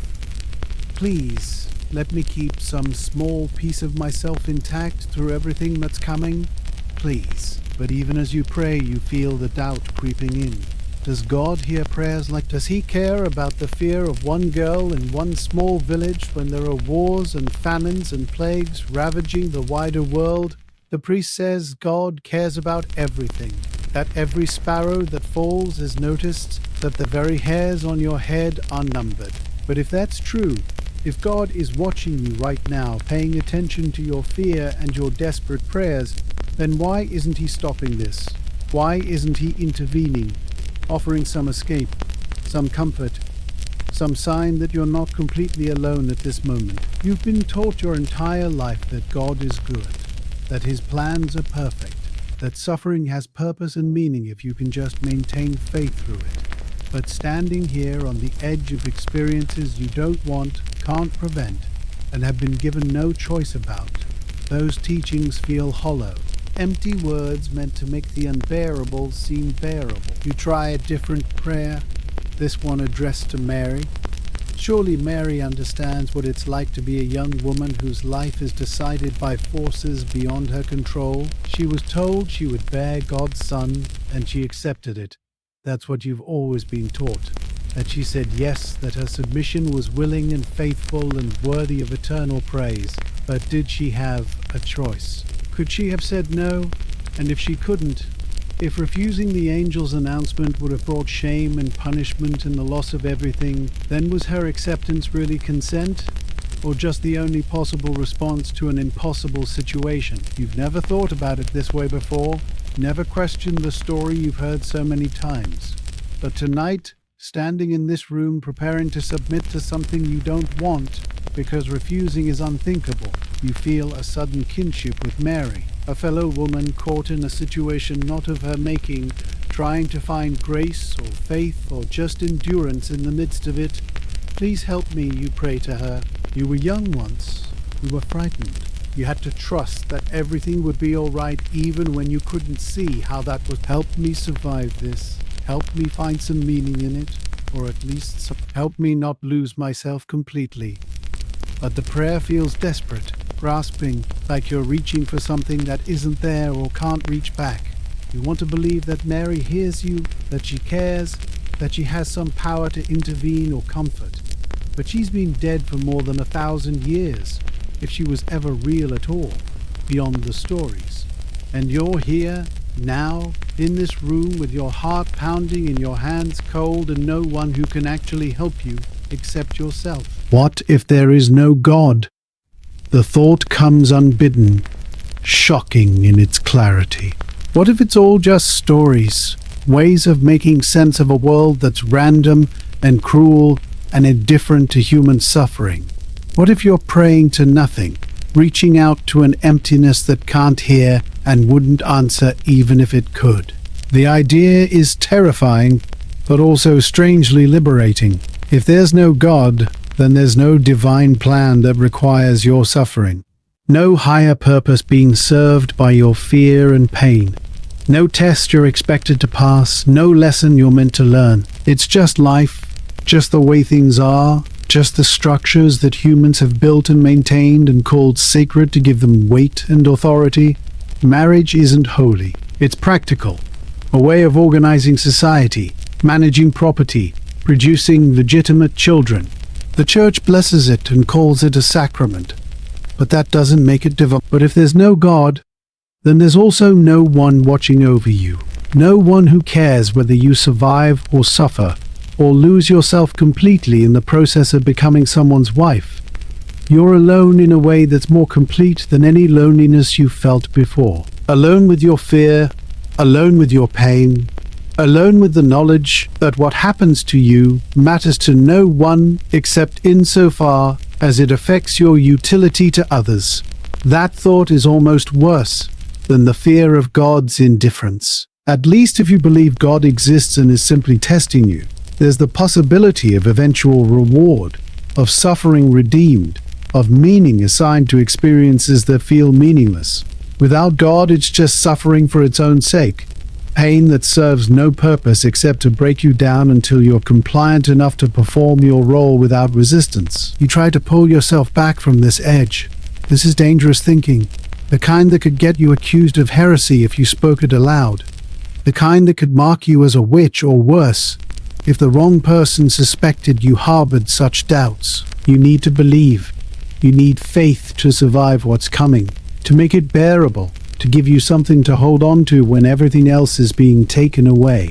Please let me keep some small piece of myself intact through everything that's coming. Please. But even as you pray, you feel the doubt creeping in. Does God hear prayers like, does he care about the fear of one girl in one small village when there are wars and famines and plagues ravaging the wider world? The priest says God cares about everything, that every sparrow that falls is noticed, that the very hairs on your head are numbered. But if that's true, if God is watching you right now, paying attention to your fear and your desperate prayers, then why isn't he stopping this? Why isn't he intervening, offering some escape, some comfort, some sign that you're not completely alone at this moment? You've been taught your entire life that God is good, that his plans are perfect, that suffering has purpose and meaning if you can just maintain faith through it. But standing here on the edge of experiences you don't want, can't prevent, and have been given no choice about, those teachings feel hollow. Empty words meant to make the unbearable seem bearable. You try a different prayer, this one addressed to Mary. Surely Mary understands what it's like to be a young woman whose life is decided by forces beyond her control. She was told she would bear God's son, and she accepted it. That's what you've always been taught. That she said yes, that her submission was willing and faithful and worthy of eternal praise. But did she have a choice? Could she have said no? And if she couldn't, if refusing the angel's announcement would have brought shame and punishment and the loss of everything, then was her acceptance really consent? Or just the only possible response to an impossible situation? You've never thought about it this way before, never questioned the story you've heard so many times. But tonight, standing in this room preparing to submit to something you don't want because refusing is unthinkable, you feel a sudden kinship with Mary, a fellow woman caught in a situation not of her making, trying to find grace or faith or just endurance in the midst of it. Please help me, you pray to her. You were young once. You were frightened. You had to trust that everything would be all right even when you couldn't see how that would help me survive this. Help me find some meaning in it, or at least help me not lose myself completely. But the prayer feels desperate, grasping, like you're reaching for something that isn't there or can't reach back. You want to believe that Mary hears you, that she cares, that she has some power to intervene or comfort. But she's been dead for more than 1,000 years, if she was ever real at all, beyond the stories. And you're here, now, in this room with your heart pounding and your hands cold and no one who can actually help you except yourself. What if there is no God? The thought comes unbidden, shocking in its clarity. What if it's all just stories, ways of making sense of a world that's random and cruel and indifferent to human suffering? What if you're praying to nothing, reaching out to an emptiness that can't hear and wouldn't answer even if it could? The idea is terrifying, but also strangely liberating. If there's no God, then there's no divine plan that requires your suffering. No higher purpose being served by your fear and pain. No test you're expected to pass, no lesson you're meant to learn. It's just life, just the way things are, just the structures that humans have built and maintained and called sacred to give them weight and authority. Marriage isn't holy. It's practical, a way of organizing society, managing property, producing legitimate children. The church blesses it and calls it a sacrament, but that doesn't make it divine. But if there's no God, then there's also no one watching over you, no one who cares whether you survive or suffer, or lose yourself completely in the process of becoming someone's wife. You're alone in a way that's more complete than any loneliness you felt before. Alone with your fear, alone with your pain, alone with the knowledge that what happens to you matters to no one except insofar as it affects your utility to others. That thought is almost worse than the fear of God's indifference. At least if you believe God exists and is simply testing you, there's the possibility of eventual reward, of suffering redeemed, of meaning assigned to experiences that feel meaningless. Without God, it's just suffering for its own sake, pain that serves no purpose except to break you down until you're compliant enough to perform your role without resistance. You try to pull yourself back from this edge. This is dangerous thinking, the kind that could get you accused of heresy if you spoke it aloud, the kind that could mark you as a witch or worse, if the wrong person suspected you harbored such doubts. You need to believe. You need faith to survive what's coming, to make it bearable, to give you something to hold on to when everything else is being taken away.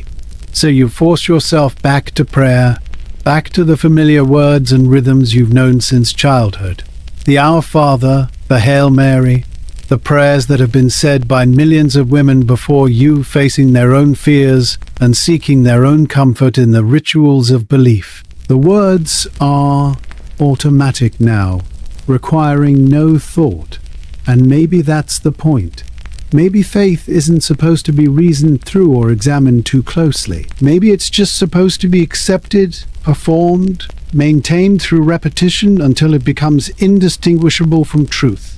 So you force yourself back to prayer, back to the familiar words and rhythms you've known since childhood. The Our Father, the Hail Mary, the prayers that have been said by millions of women before you, facing their own fears and seeking their own comfort in the rituals of belief. The words are automatic now, requiring no thought. And maybe that's the point. Maybe faith isn't supposed to be reasoned through or examined too closely. Maybe it's just supposed to be accepted, performed, maintained through repetition until it becomes indistinguishable from truth.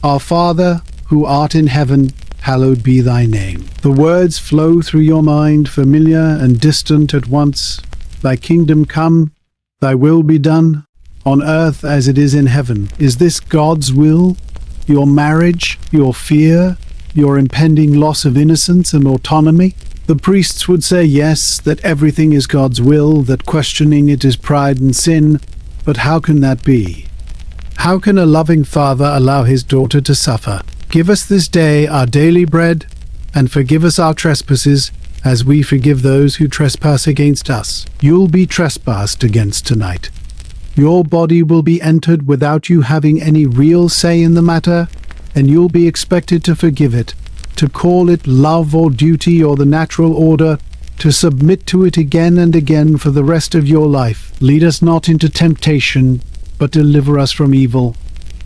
Our Father, who art in heaven, hallowed be thy name. The words flow through your mind, familiar and distant at once. Thy kingdom come, thy will be done, on earth as it is in heaven. Is this God's will? Your marriage, your fear, your impending loss of innocence and autonomy? The priests would say yes, that everything is God's will, that questioning it is pride and sin. But how can that be? How can a loving father allow his daughter to suffer? Give us this day our daily bread, and forgive us our trespasses, as we forgive those who trespass against us. You'll be trespassed against tonight. Your body will be entered without you having any real say in the matter, and you'll be expected to forgive it, to call it love or duty or the natural order, to submit to it again and again for the rest of your life. Lead us not into temptation, but deliver us from evil.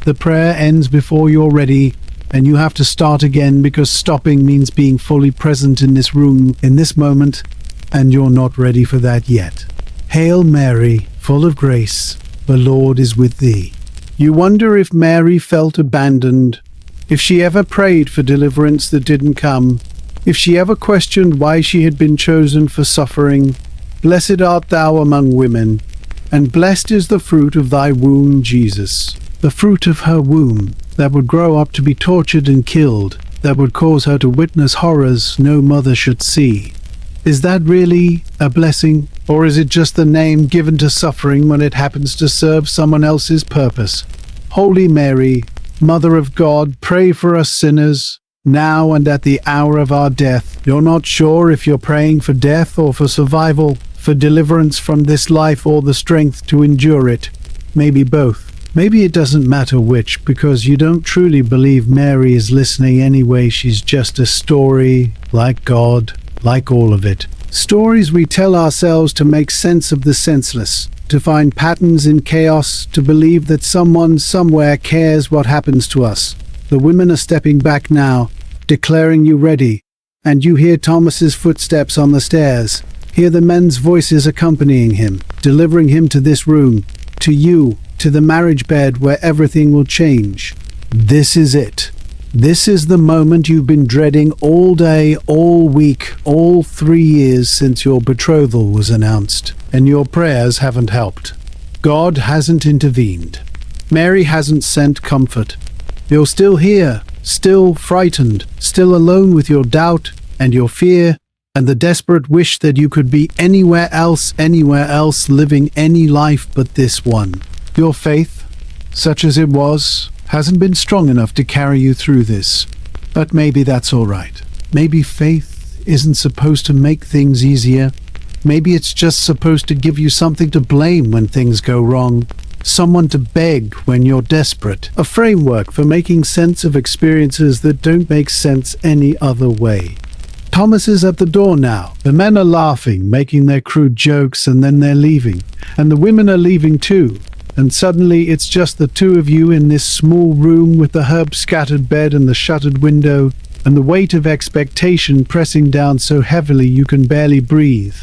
The prayer ends before you're ready, and you have to start again because stopping means being fully present in this room, in this moment, and you're not ready for that yet. Hail Mary, full of grace, the Lord is with thee. You wonder if Mary felt abandoned, if she ever prayed for deliverance that didn't come, if she ever questioned why she had been chosen for suffering. Blessed art thou among women, and blessed is the fruit of thy womb, Jesus. The fruit of her womb, that would grow up to be tortured and killed, that would cause her to witness horrors no mother should see. Is that really a blessing, or is it just the name given to suffering when it happens to serve someone else's purpose? Holy Mary, Mother of God, pray for us sinners, now and at the hour of our death. You're not sure if you're praying for death or for survival, for deliverance from this life or the strength to endure it. Maybe both. Maybe it doesn't matter which, because you don't truly believe Mary is listening anyway. She's just a story, like God, like all of it. Stories we tell ourselves to make sense of the senseless, to find patterns in chaos, to believe that someone somewhere cares what happens to us. The women are stepping back now, declaring you ready, and you hear Thomas's footsteps on the stairs. Hear the men's voices accompanying him, delivering him to this room, to you, to the marriage bed where everything will change. This is it. This is the moment you've been dreading all day, all week, all 3 years since your betrothal was announced, and your prayers haven't helped. God hasn't intervened. Mary hasn't sent comfort. You're still here, still frightened, still alone with your doubt and your fear and the desperate wish that you could be anywhere else, living any life but this one. Your faith, such as it was, hasn't been strong enough to carry you through this. But maybe that's all right. Maybe faith isn't supposed to make things easier. Maybe it's just supposed to give you something to blame when things go wrong. Someone to beg when you're desperate. A framework for making sense of experiences that don't make sense any other way. Thomas is at the door now. The men are laughing, making their crude jokes, and then they're leaving. And the women are leaving too. And suddenly it's just the two of you in this small room with the herb-scattered bed and the shuttered window, and the weight of expectation pressing down so heavily you can barely breathe.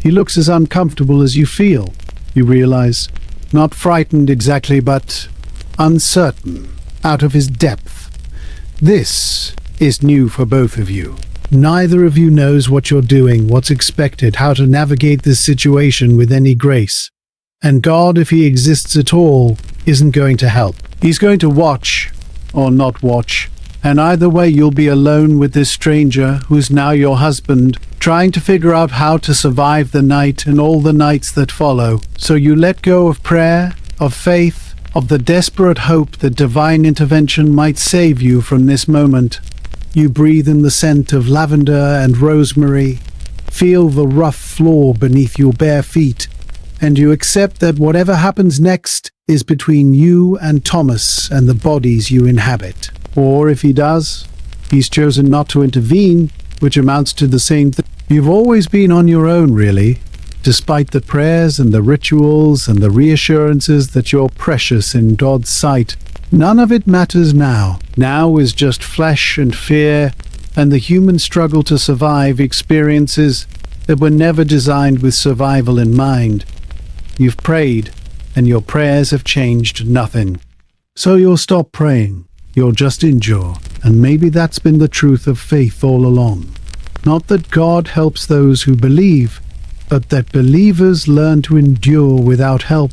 He looks as uncomfortable as you feel, you realize. Not frightened exactly, but uncertain, out of his depth. This is new for both of you. Neither of you knows what you're doing, what's expected, how to navigate this situation with any grace. And God, if he exists at all, isn't going to help. He's going to watch, or not watch, and either way you'll be alone with this stranger, who's now your husband, trying to figure out how to survive the night and all the nights that follow. So you let go of prayer, of faith, of the desperate hope that divine intervention might save you from this moment. You breathe in the scent of lavender and rosemary, feel the rough floor beneath your bare feet, and you accept that whatever happens next is between you and Thomas and the bodies you inhabit. Or if he does, he's chosen not to intervene, which amounts to the same thing. You've always been on your own, really, despite the prayers and the rituals and the reassurances that you're precious in God's sight. None of it matters now. Now is just flesh and fear and the human struggle to survive experiences that were never designed with survival in mind. You've prayed, and your prayers have changed nothing. So you'll stop praying. You'll just endure. And maybe that's been the truth of faith all along. Not that God helps those who believe, but that believers learn to endure without help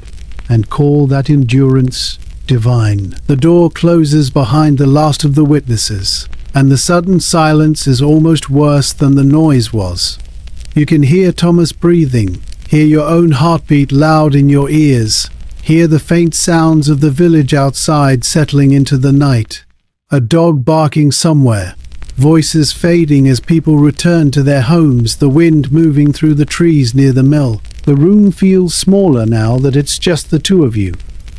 and call that endurance divine. The door closes behind the last of the witnesses, and the sudden silence is almost worse than the noise was. You can hear Thomas breathing, hear your own heartbeat loud in your ears, hear the faint sounds of the village outside settling into the night. A dog barking somewhere, voices fading as people return to their homes, the wind moving through the trees near the mill. The room feels smaller now that it's just the two of you.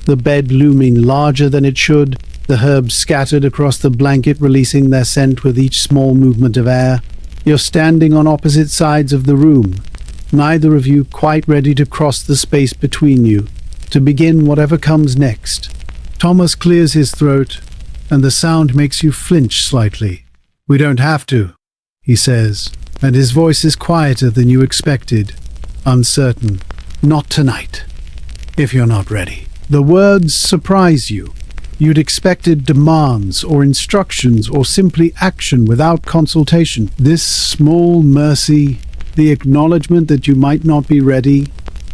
The bed looming larger than it should, the herbs scattered across the blanket releasing their scent with each small movement of air. You're standing on opposite sides of the room, neither of you quite ready to cross the space between you, to begin whatever comes next. Thomas clears his throat, and the sound makes you flinch slightly. "We don't have to," he says, and his voice is quieter than you expected, uncertain. "Not tonight, if you're not ready." The words surprise you. You'd expected demands or instructions or simply action without consultation. This small mercy, the acknowledgement that you might not be ready,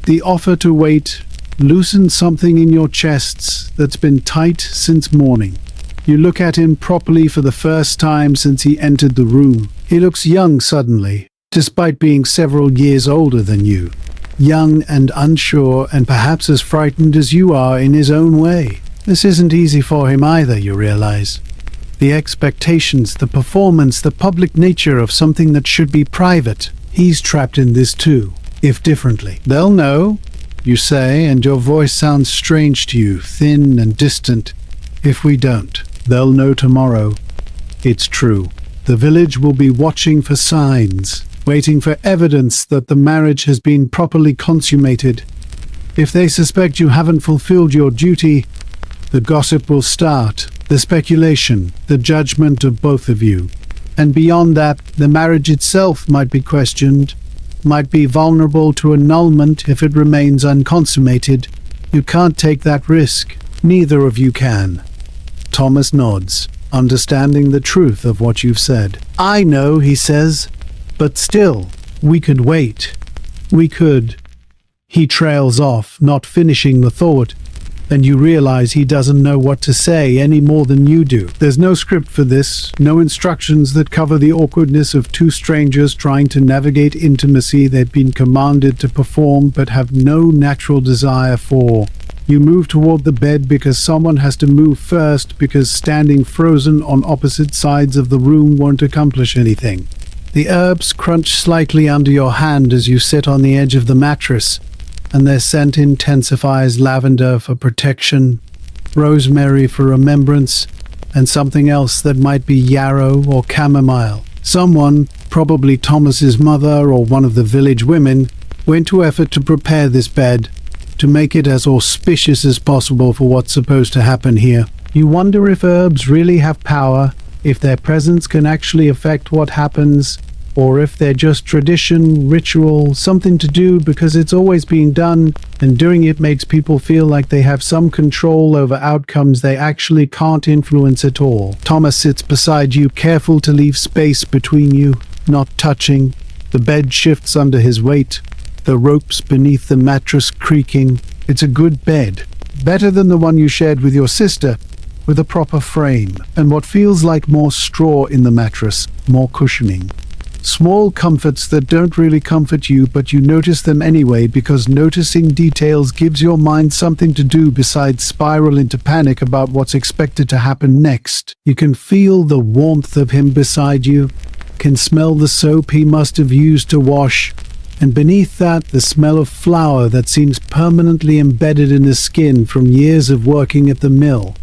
the offer to wait, loosen something in your chests that's been tight since morning. You look at him properly for the first time since he entered the room. He looks young suddenly, despite being several years older than you. Young and unsure and perhaps as frightened as you are in his own way. This isn't easy for him either, you realize. The expectations, the performance, the public nature of something that should be private. He's trapped in this too, if differently. "They'll know," you say, and your voice sounds strange to you, thin and distant. "If we don't, they'll know tomorrow." It's true. The village will be watching for signs, waiting for evidence that the marriage has been properly consummated. If they suspect you haven't fulfilled your duty, the gossip will start, the speculation, the judgment of both of you. And beyond that, the marriage itself might be questioned, might be vulnerable to annulment if it remains unconsummated. You can't take that risk. Neither of you can. Thomas nods, understanding the truth of what you've said. "I know," he says, "but still, we could wait. We could." He trails off, not finishing the thought, and you realize he doesn't know what to say any more than you do. There's no script for this, no instructions that cover the awkwardness of two strangers trying to navigate intimacy they've been commanded to perform but have no natural desire for. You move toward the bed because someone has to move first, because standing frozen on opposite sides of the room won't accomplish anything. The herbs crunch slightly under your hand as you sit on the edge of the mattress, and their scent intensifies: lavender for protection, rosemary for remembrance, and something else that might be yarrow or chamomile. Someone, probably Thomas's mother or one of the village women, went to effort to prepare this bed, to make it as auspicious as possible for what's supposed to happen here. You wonder if herbs really have power, if their presence can actually affect what happens, or if they're just tradition, ritual, something to do because it's always being done, and doing it makes people feel like they have some control over outcomes they actually can't influence at all. Thomas sits beside you, careful to leave space between you, not touching. The bed shifts under his weight, the ropes beneath the mattress creaking. It's a good bed, better than the one you shared with your sister, with a proper frame, and what feels like more straw in the mattress, more cushioning. Small comforts that don't really comfort you, but you notice them anyway because noticing details gives your mind something to do besides spiral into panic about what's expected to happen next. You can feel the warmth of him beside you, can smell the soap he must have used to wash, and beneath that the smell of flour that seems permanently embedded in his skin from years of working at the mill.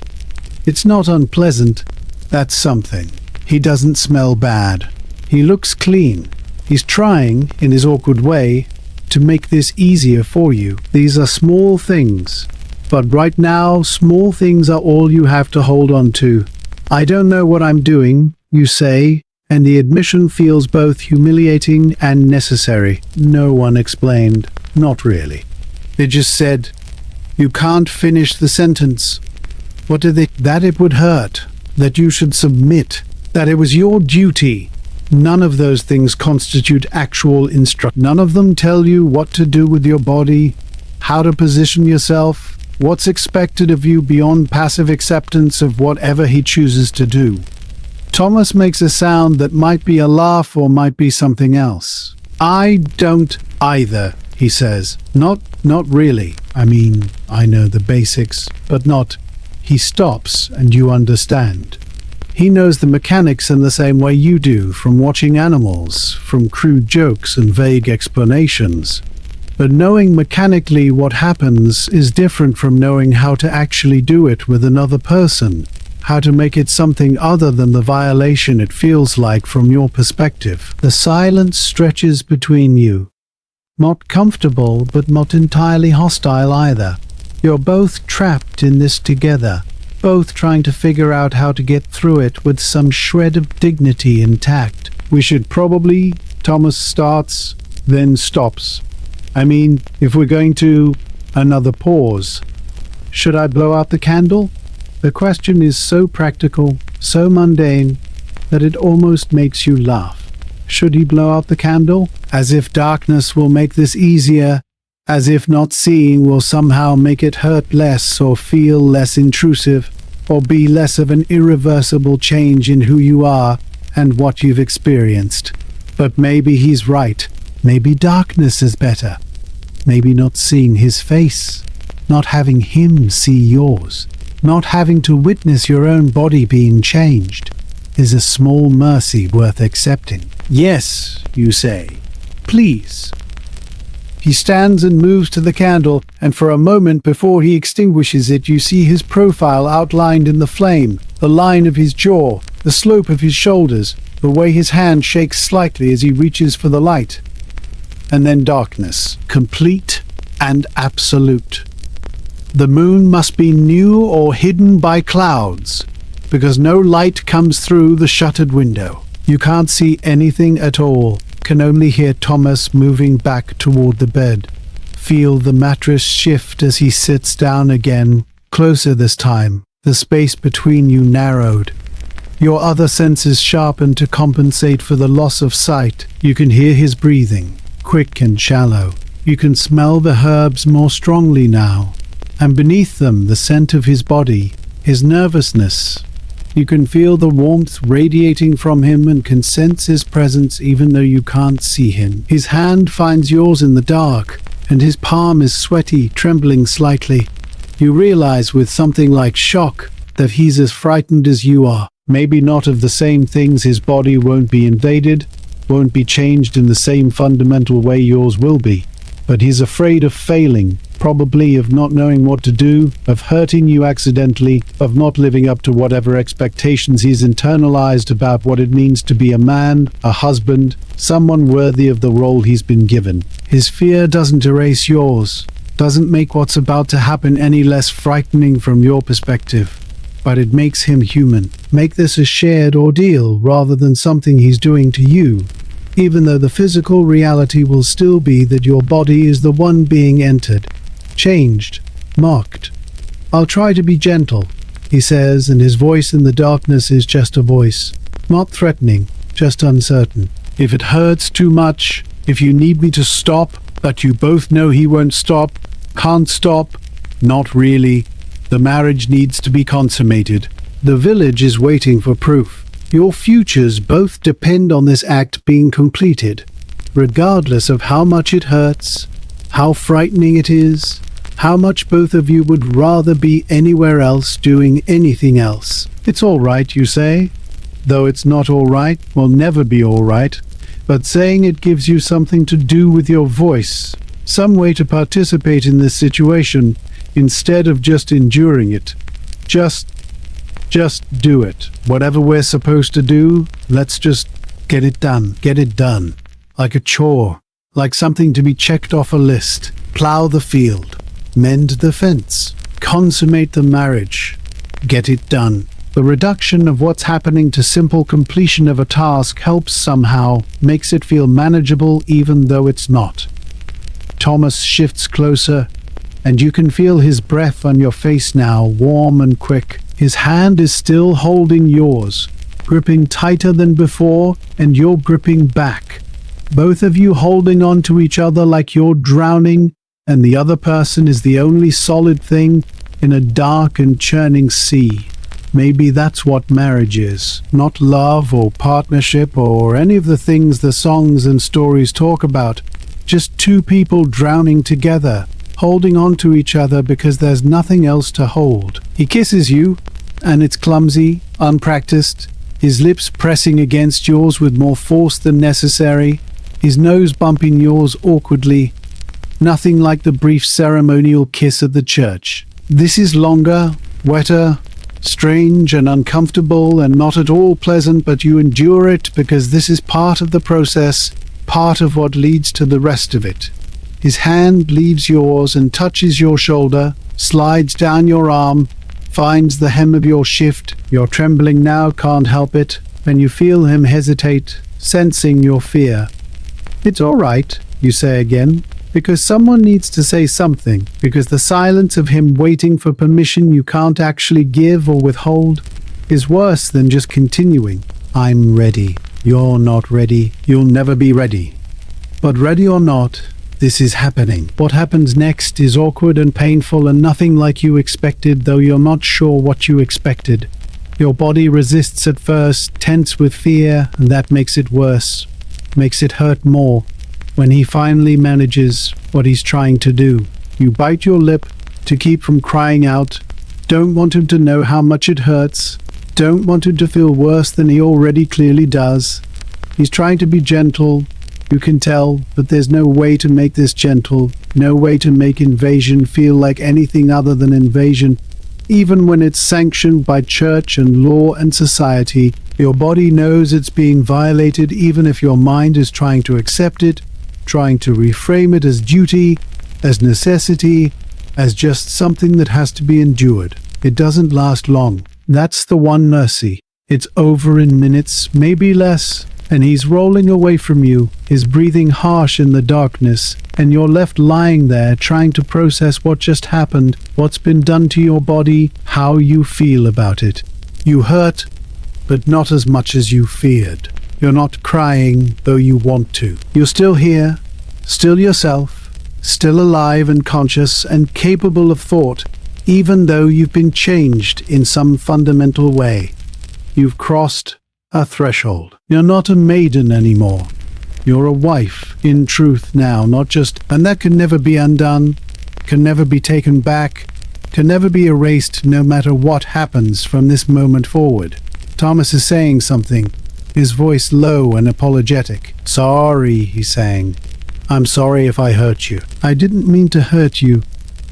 It's not unpleasant, that's something. He doesn't smell bad. He looks clean. He's trying, in his awkward way, to make this easier for you. These are small things, but right now, small things are all you have to hold on to. I don't know what I'm doing, you say, and the admission feels both humiliating and necessary. No one explained. Not really. They just said, you can't finish the sentence. What did they? That it would hurt, that you should submit, that it was your duty. None of those things constitute actual instruction. None of them tell you what to do with your body, how to position yourself, what's expected of you beyond passive acceptance of whatever he chooses to do. Thomas makes a sound that might be a laugh or might be something else. I don't either, he says. Not really. I mean, I know the basics, but not. He stops and you understand. He knows the mechanics in the same way you do, from watching animals, from crude jokes and vague explanations. But knowing mechanically what happens is different from knowing how to actually do it with another person, how to make it something other than the violation it feels like from your perspective. The silence stretches between you. Not comfortable, but not entirely hostile either. You're both trapped in this together, both trying to figure out how to get through it with some shred of dignity intact. We should probably, Thomas starts, then stops. I mean, if we're going to, another pause. Should I blow out the candle? The question is so practical, so mundane, that it almost makes you laugh. Should he blow out the candle? As if darkness will make this easier, as if not seeing will somehow make it hurt less or feel less intrusive, or be less of an irreversible change in who you are and what you've experienced. But maybe he's right. Maybe darkness is better. Maybe not seeing his face, not having him see yours, not having to witness your own body being changed, is a small mercy worth accepting. Yes, you say. Please. He stands and moves to the candle, and for a moment before he extinguishes it, you see his profile outlined in the flame, the line of his jaw, the slope of his shoulders, the way his hand shakes slightly as he reaches for the light. And then darkness, complete and absolute. The moon must be new or hidden by clouds, because no light comes through the shuttered window. You can't see anything at all, can only hear Thomas moving back toward the bed. Feel the mattress shift as he sits down again, closer this time, the space between you narrowed. Your other senses sharpened to compensate for the loss of sight. You can hear his breathing, quick and shallow, You can smell the herbs more strongly now, and beneath them the scent of his body, his nervousness. You can feel the warmth radiating from him and can sense his presence even though you can't see him. His hand finds yours in the dark, and his palm is sweaty, trembling slightly. You realize with something like shock that he's as frightened as you are. Maybe not of the same things. His body won't be invaded, won't be changed in the same fundamental way yours will be. But he's afraid of failing, probably of not knowing what to do, of hurting you accidentally, of not living up to whatever expectations he's internalized about what it means to be a man, a husband, someone worthy of the role he's been given. His fear doesn't erase yours, doesn't make what's about to happen any less frightening from your perspective, but it makes him human. Make this a shared ordeal rather than something he's doing to you, even though the physical reality will still be that your body is the one being entered, changed, mocked. "I'll try to be gentle," he says, and his voice in the darkness is just a voice, not threatening, just uncertain. "If it hurts too much, if you need me to stop, but you both know he won't stop, can't stop, not really. The marriage needs to be consummated. The village is waiting for proof. Your futures both depend on this act being completed, regardless of how much it hurts, how frightening it is, how much both of you would rather be anywhere else doing anything else. It's all right, you say? Though it's not all right, will never be all right, but saying it gives you something to do with your voice, some way to participate in this situation, instead of just enduring it. Just do it. Whatever we're supposed to do, let's just get it done. Get it done. Like a chore. Like something to be checked off a list. Plow the field. Mend the fence. Consummate the marriage. Get it done. The reduction of what's happening to simple completion of a task helps somehow, makes it feel manageable even though it's not. Thomas shifts closer, and you can feel his breath on your face now, warm and quick. His hand is still holding yours, gripping tighter than before, and you're gripping back. Both of you holding on to each other like you're drowning, and the other person is the only solid thing in a dark and churning sea. Maybe that's what marriage is. Not love or partnership or any of the things the songs and stories talk about. Just two people drowning together, holding on to each other because there's nothing else to hold. He kisses you, and it's clumsy, unpracticed, his lips pressing against yours with more force than necessary, his nose bumping yours awkwardly. Nothing like the brief ceremonial kiss at the church. This is longer, wetter, strange and uncomfortable and not at all pleasant, but you endure it because this is part of the process, part of what leads to the rest of it. His hand leaves yours and touches your shoulder, slides down your arm, finds the hem of your shift. You're trembling now, can't help it, and you feel him hesitate, sensing your fear. "It's all right," you say again, because someone needs to say something, because the silence of him waiting for permission you can't actually give or withhold is worse than just continuing. "I'm ready. You're not ready. You'll never be ready." But ready or not, this is happening. What happens next is awkward and painful and nothing like you expected, though you're not sure what you expected. Your body resists at first, tense with fear, and that makes it worse, makes it hurt more. When he finally manages what he's trying to do, you bite your lip to keep from crying out, don't want him to know how much it hurts, don't want him to feel worse than he already clearly does. He's trying to be gentle, you can tell, but there's no way to make this gentle, no way to make invasion feel like anything other than invasion, even when it's sanctioned by church and law and society. Your body knows it's being violated even if your mind is trying to accept it, trying to reframe it as duty, as necessity, as just something that has to be endured. It doesn't last long. That's the one mercy. It's over in minutes, maybe less, and he's rolling away from you, his breathing harsh in the darkness, and you're left lying there trying to process what just happened, what's been done to your body, how you feel about it. You hurt, but not as much as you feared. You're not crying, though you want to. You're still here, still yourself, still alive and conscious and capable of thought, even though you've been changed in some fundamental way. You've crossed a threshold. You're not a maiden anymore. You're a wife, in truth now, not just, and that can never be undone, can never be taken back, can never be erased no matter what happens from this moment forward. Thomas is saying something, his voice low and apologetic. "Sorry," he's saying. "I'm sorry if I hurt you. I didn't mean to hurt you."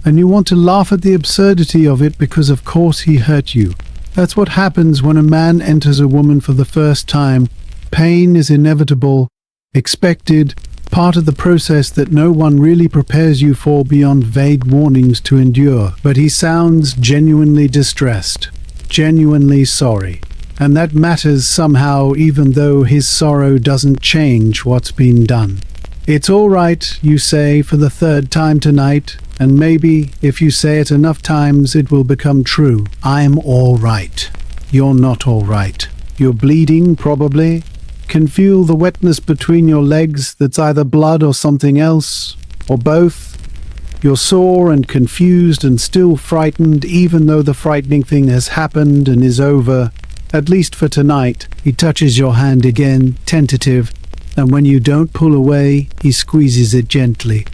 And you want to laugh at the absurdity of it because of course he hurt you. That's what happens when a man enters a woman for the first time. Pain is inevitable, expected, part of the process that no one really prepares you for beyond vague warnings to endure. But he sounds genuinely distressed, genuinely sorry. And that matters somehow, even though his sorrow doesn't change what's been done. "It's all right," you say for the third time tonight, and maybe if you say it enough times it will become true. "I'm all right." You're not all right. You're bleeding, probably. Can feel the wetness between your legs that's either blood or something else, or both. You're sore and confused and still frightened, even though the frightening thing has happened and is over. At least for tonight. He touches your hand again, tentative, and when you don't pull away, he squeezes it gently.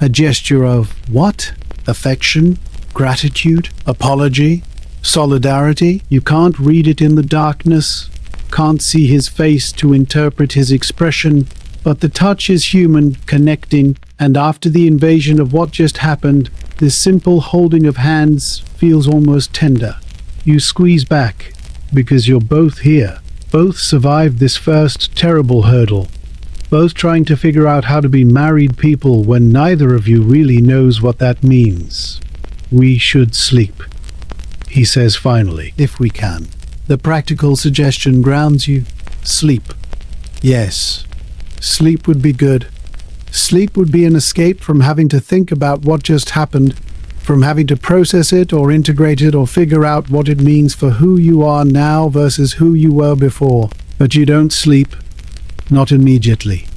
A gesture of what? Affection? Gratitude? Apology? Solidarity? You can't read it in the darkness, can't see his face to interpret his expression, but the touch is human, connecting, and after the invasion of what just happened, this simple holding of hands feels almost tender. You squeeze back, because you're both here, both survived this first terrible hurdle, both trying to figure out how to be married people when neither of you really knows what that means. "We should sleep," he says finally, "if we can." The practical suggestion grounds you. Sleep. Yes, sleep would be good. Sleep would be an escape from having to think about what just happened, from having to process it or integrate it or figure out what it means for who you are now versus who you were before. But you don't sleep. Not immediately.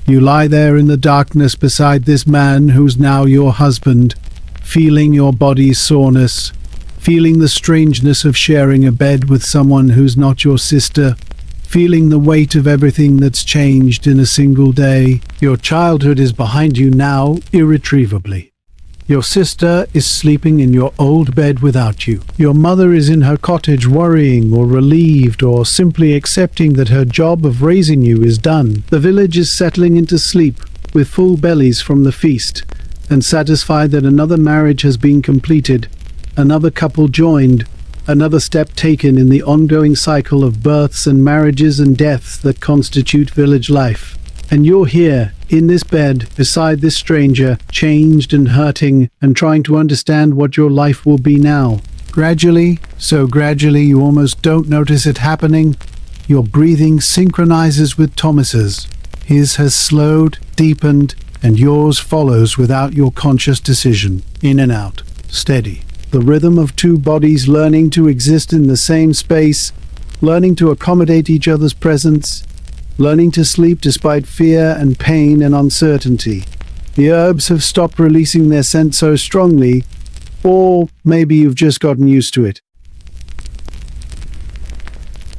You lie there in the darkness beside this man who's now your husband, feeling your body's soreness, feeling the strangeness of sharing a bed with someone who's not your sister, feeling the weight of everything that's changed in a single day. Your childhood is behind you now, irretrievably. Your sister is sleeping in your old bed without you. Your mother is in her cottage worrying or relieved or simply accepting that her job of raising you is done. The village is settling into sleep with full bellies from the feast and satisfied that another marriage has been completed, another couple joined, another step taken in the ongoing cycle of births and marriages and deaths that constitute village life. And you're here, in this bed, beside this stranger, changed and hurting, and trying to understand what your life will be now. Gradually, so gradually you almost don't notice it happening, your breathing synchronizes with Thomas's. His has slowed, deepened, and yours follows without your conscious decision. In and out, steady. The rhythm of two bodies learning to exist in the same space, learning to accommodate each other's presence, learning to sleep despite fear and pain and uncertainty. The herbs have stopped releasing their scent so strongly, or maybe you've just gotten used to it.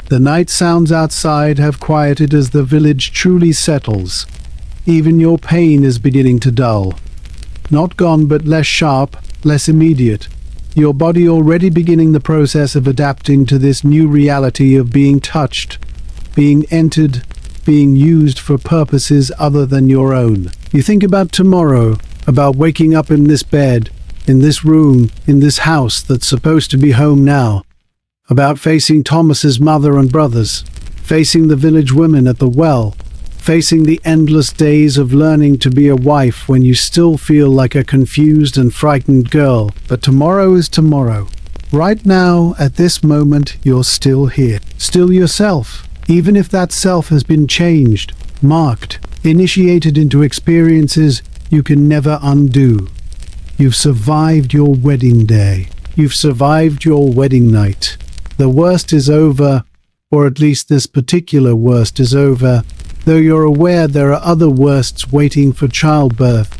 The night sounds outside have quieted as the village truly settles. Even your pain is beginning to dull. Not gone, but less sharp, less immediate. Your body already beginning the process of adapting to this new reality of being touched, being entered, being used for purposes other than your own. You think about tomorrow, about waking up in this bed, in this room, in this house that's supposed to be home now, about facing Thomas's mother and brothers, facing the village women at the well, facing the endless days of learning to be a wife when you still feel like a confused and frightened girl. But tomorrow is tomorrow. Right now, at this moment, you're still here, still yourself. Even if that self has been changed, marked, initiated into experiences you can never undo. You've survived your wedding day. You've survived your wedding night. The worst is over, or at least this particular worst is over, though you're aware there are other worsts waiting for childbirth.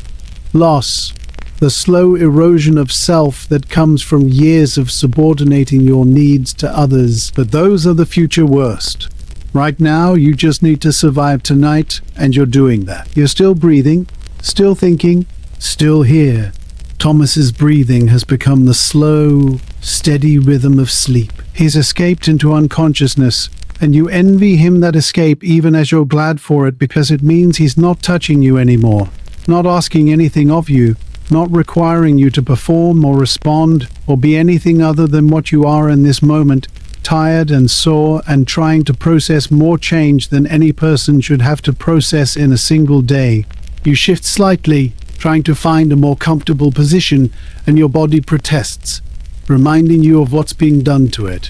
loss, the slow erosion of self that comes from years of subordinating your needs to others. But those are the future worst. Right now, you just need to survive tonight, and you're doing that. You're still breathing, still thinking, still here. Thomas's breathing has become the slow, steady rhythm of sleep. He's escaped into unconsciousness, and you envy him that escape even as you're glad for it, because it means he's not touching you anymore, not asking anything of you, not requiring you to perform or respond or be anything other than what you are in this moment, tired and sore and trying to process more change than any person should have to process in a single day. You shift slightly, trying to find a more comfortable position, and your body protests, reminding you of what's being done to it.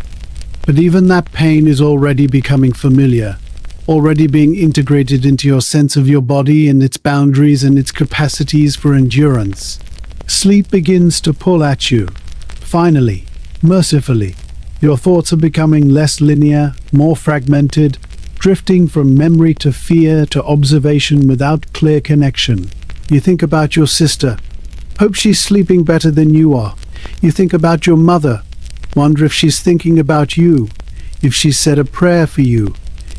But even that pain is already becoming familiar, already being integrated into your sense of your body and its boundaries and its capacities for endurance. Sleep begins to pull at you. Finally, mercifully, your thoughts are becoming less linear, more fragmented, drifting from memory to fear to observation without clear connection. You think about your sister. Hope she's sleeping better than you are. You think about your mother. Wonder if she's thinking about you, if she's said a prayer for you,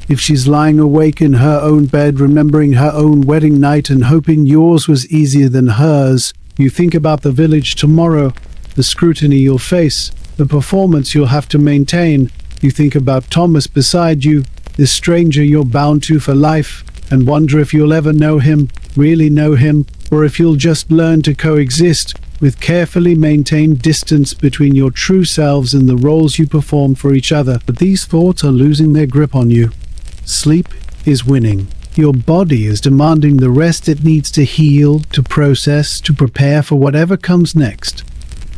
if she's lying awake in her own bed remembering her own wedding night and hoping yours was easier than hers. You think about the village tomorrow, the scrutiny you'll face, the performance you'll have to maintain. You think about Thomas beside you, this stranger you're bound to for life, and wonder if you'll ever know him, really know him, or if you'll just learn to coexist with carefully maintained distance between your true selves and the roles you perform for each other. But these thoughts are losing their grip on you. Sleep is winning. Your body is demanding the rest it needs to heal, to process, to prepare for whatever comes next.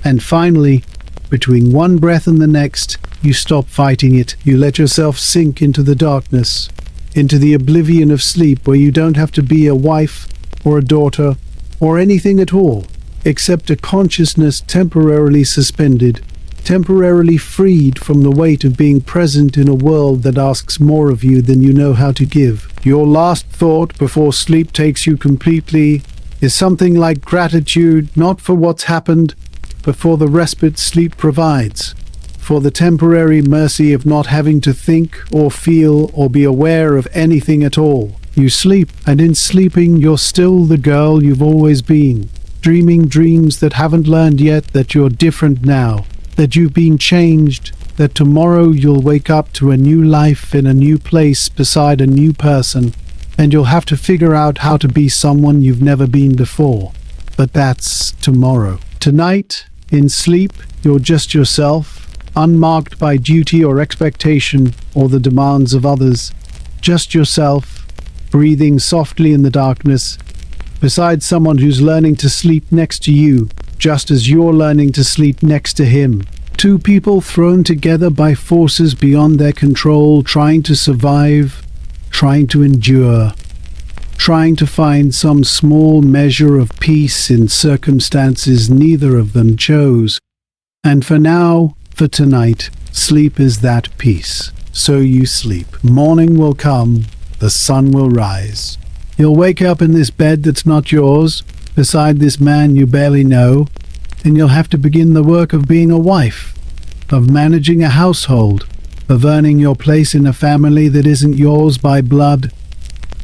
And finally, between one breath and the next, you stop fighting it. You let yourself sink into the darkness, into the oblivion of sleep where you don't have to be a wife or a daughter or anything at all, except a consciousness temporarily suspended, temporarily freed from the weight of being present in a world that asks more of you than you know how to give. Your last thought before sleep takes you completely is something like gratitude, not for what's happened, but for the respite sleep provides, for the temporary mercy of not having to think or feel or be aware of anything at all. You sleep, and in sleeping you're still the girl you've always been, dreaming dreams that haven't learned yet that you're different now, that you've been changed, that tomorrow you'll wake up to a new life in a new place beside a new person, and you'll have to figure out how to be someone you've never been before. But that's tomorrow. Tonight, in sleep, you're just yourself, unmarked by duty or expectation or the demands of others. Just yourself, breathing softly in the darkness, beside someone who's learning to sleep next to you, just as you're learning to sleep next to him. Two people thrown together by forces beyond their control, trying to survive, trying to endure, trying to find some small measure of peace in circumstances neither of them chose. And for now, for tonight, sleep is that peace. So you sleep. Morning will come, the sun will rise. You'll wake up in this bed that's not yours, beside this man you barely know, and you'll have to begin the work of being a wife, of managing a household, of earning your place in a family that isn't yours by blood.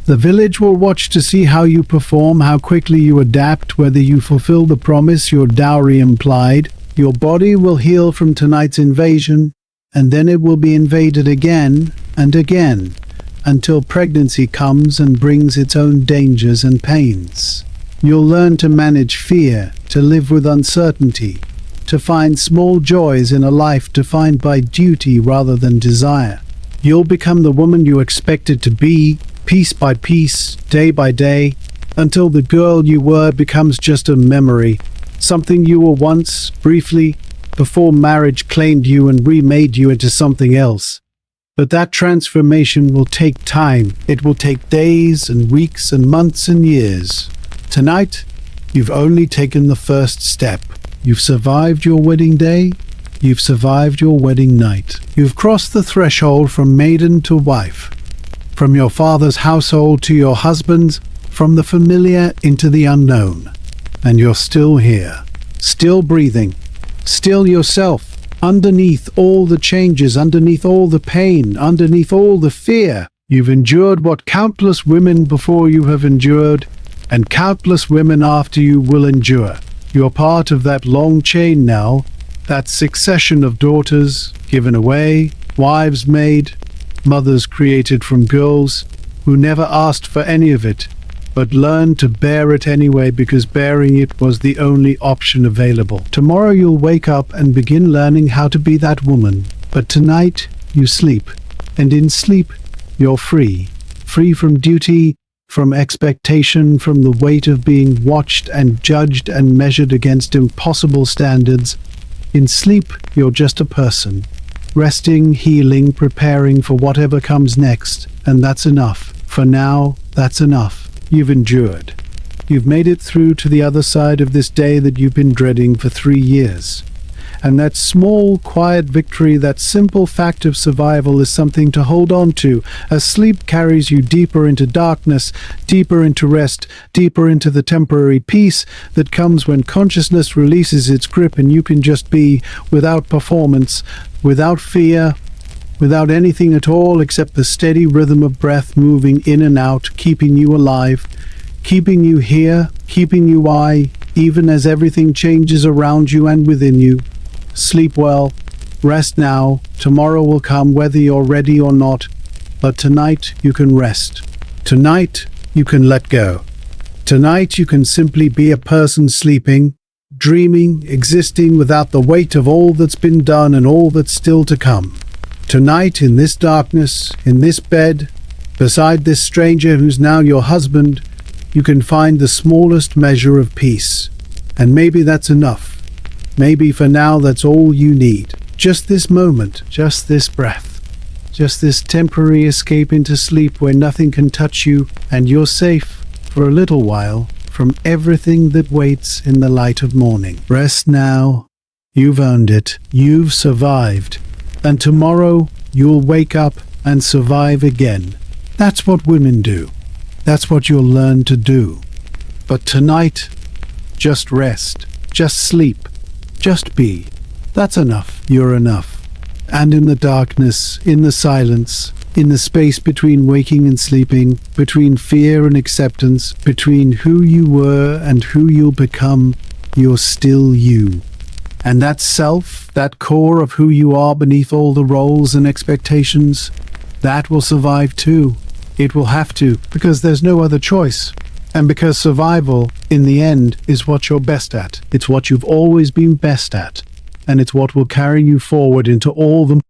The village will watch to see how you perform, how quickly you adapt, whether you fulfill the promise your dowry implied. Your body will heal from tonight's invasion, and then it will be invaded again and again, until pregnancy comes and brings its own dangers and pains. You'll learn to manage fear, to live with uncertainty, to find small joys in a life defined by duty rather than desire. You'll become the woman you expected to be, piece by piece, day by day, until the girl you were becomes just a memory, something you were once, briefly, before marriage claimed you and remade you into something else. But that transformation will take time. It will take days and weeks and months and years. Tonight, you've only taken the first step. You've survived your wedding day. You've survived your wedding night. You've crossed the threshold from maiden to wife, from your father's household to your husband's, from the familiar into the unknown. And you're still here, still breathing, still yourself, underneath all the changes, underneath all the pain, underneath all the fear. You've endured what countless women before you have endured, and countless women after you will endure. You're part of that long chain now, that succession of daughters given away, wives made, mothers created from girls who never asked for any of it, but learned to bear it anyway because bearing it was the only option available. Tomorrow you'll wake up and begin learning how to be that woman. But tonight you sleep, and in sleep you're free. Free from duty, from expectation, from the weight of being watched and judged and measured against impossible standards. In sleep you're just a person, resting, healing, preparing for whatever comes next, and that's enough. For now, that's enough. You've endured. You've made it through to the other side of this day that you've been dreading for 3 years. And that small, quiet victory, that simple fact of survival is something to hold on to, as sleep carries you deeper into darkness, deeper into rest, deeper into the temporary peace that comes when consciousness releases its grip and you can just be, without performance, without fear, without anything at all except the steady rhythm of breath moving in and out, keeping you alive, keeping you here, keeping you even as everything changes around you and within you. Sleep well, rest now, tomorrow will come whether you're ready or not, but tonight you can rest. Tonight you can let go. Tonight you can simply be a person sleeping, dreaming, existing without the weight of all that's been done and all that's still to come. Tonight, in this darkness, in this bed, beside this stranger who's now your husband, you can find the smallest measure of peace. And maybe that's enough. Maybe for now that's all you need. Just this moment, just this breath, just this temporary escape into sleep where nothing can touch you and you're safe for a little while from everything that waits in the light of morning. Rest now. You've earned it. You've survived. And tomorrow you'll wake up and survive again. That's what women do. That's what you'll learn to do. But tonight, just rest, just sleep, just be. That's enough. You're enough. And in the darkness, in the silence, in the space between waking and sleeping, between fear and acceptance, between who you were and who you'll become, you're still you. And that self, that core of who you are beneath all the roles and expectations, that will survive too. It will have to, because there's no other choice. And because survival, in the end, is what you're best at. It's what you've always been best at. And it's what will carry you forward into all the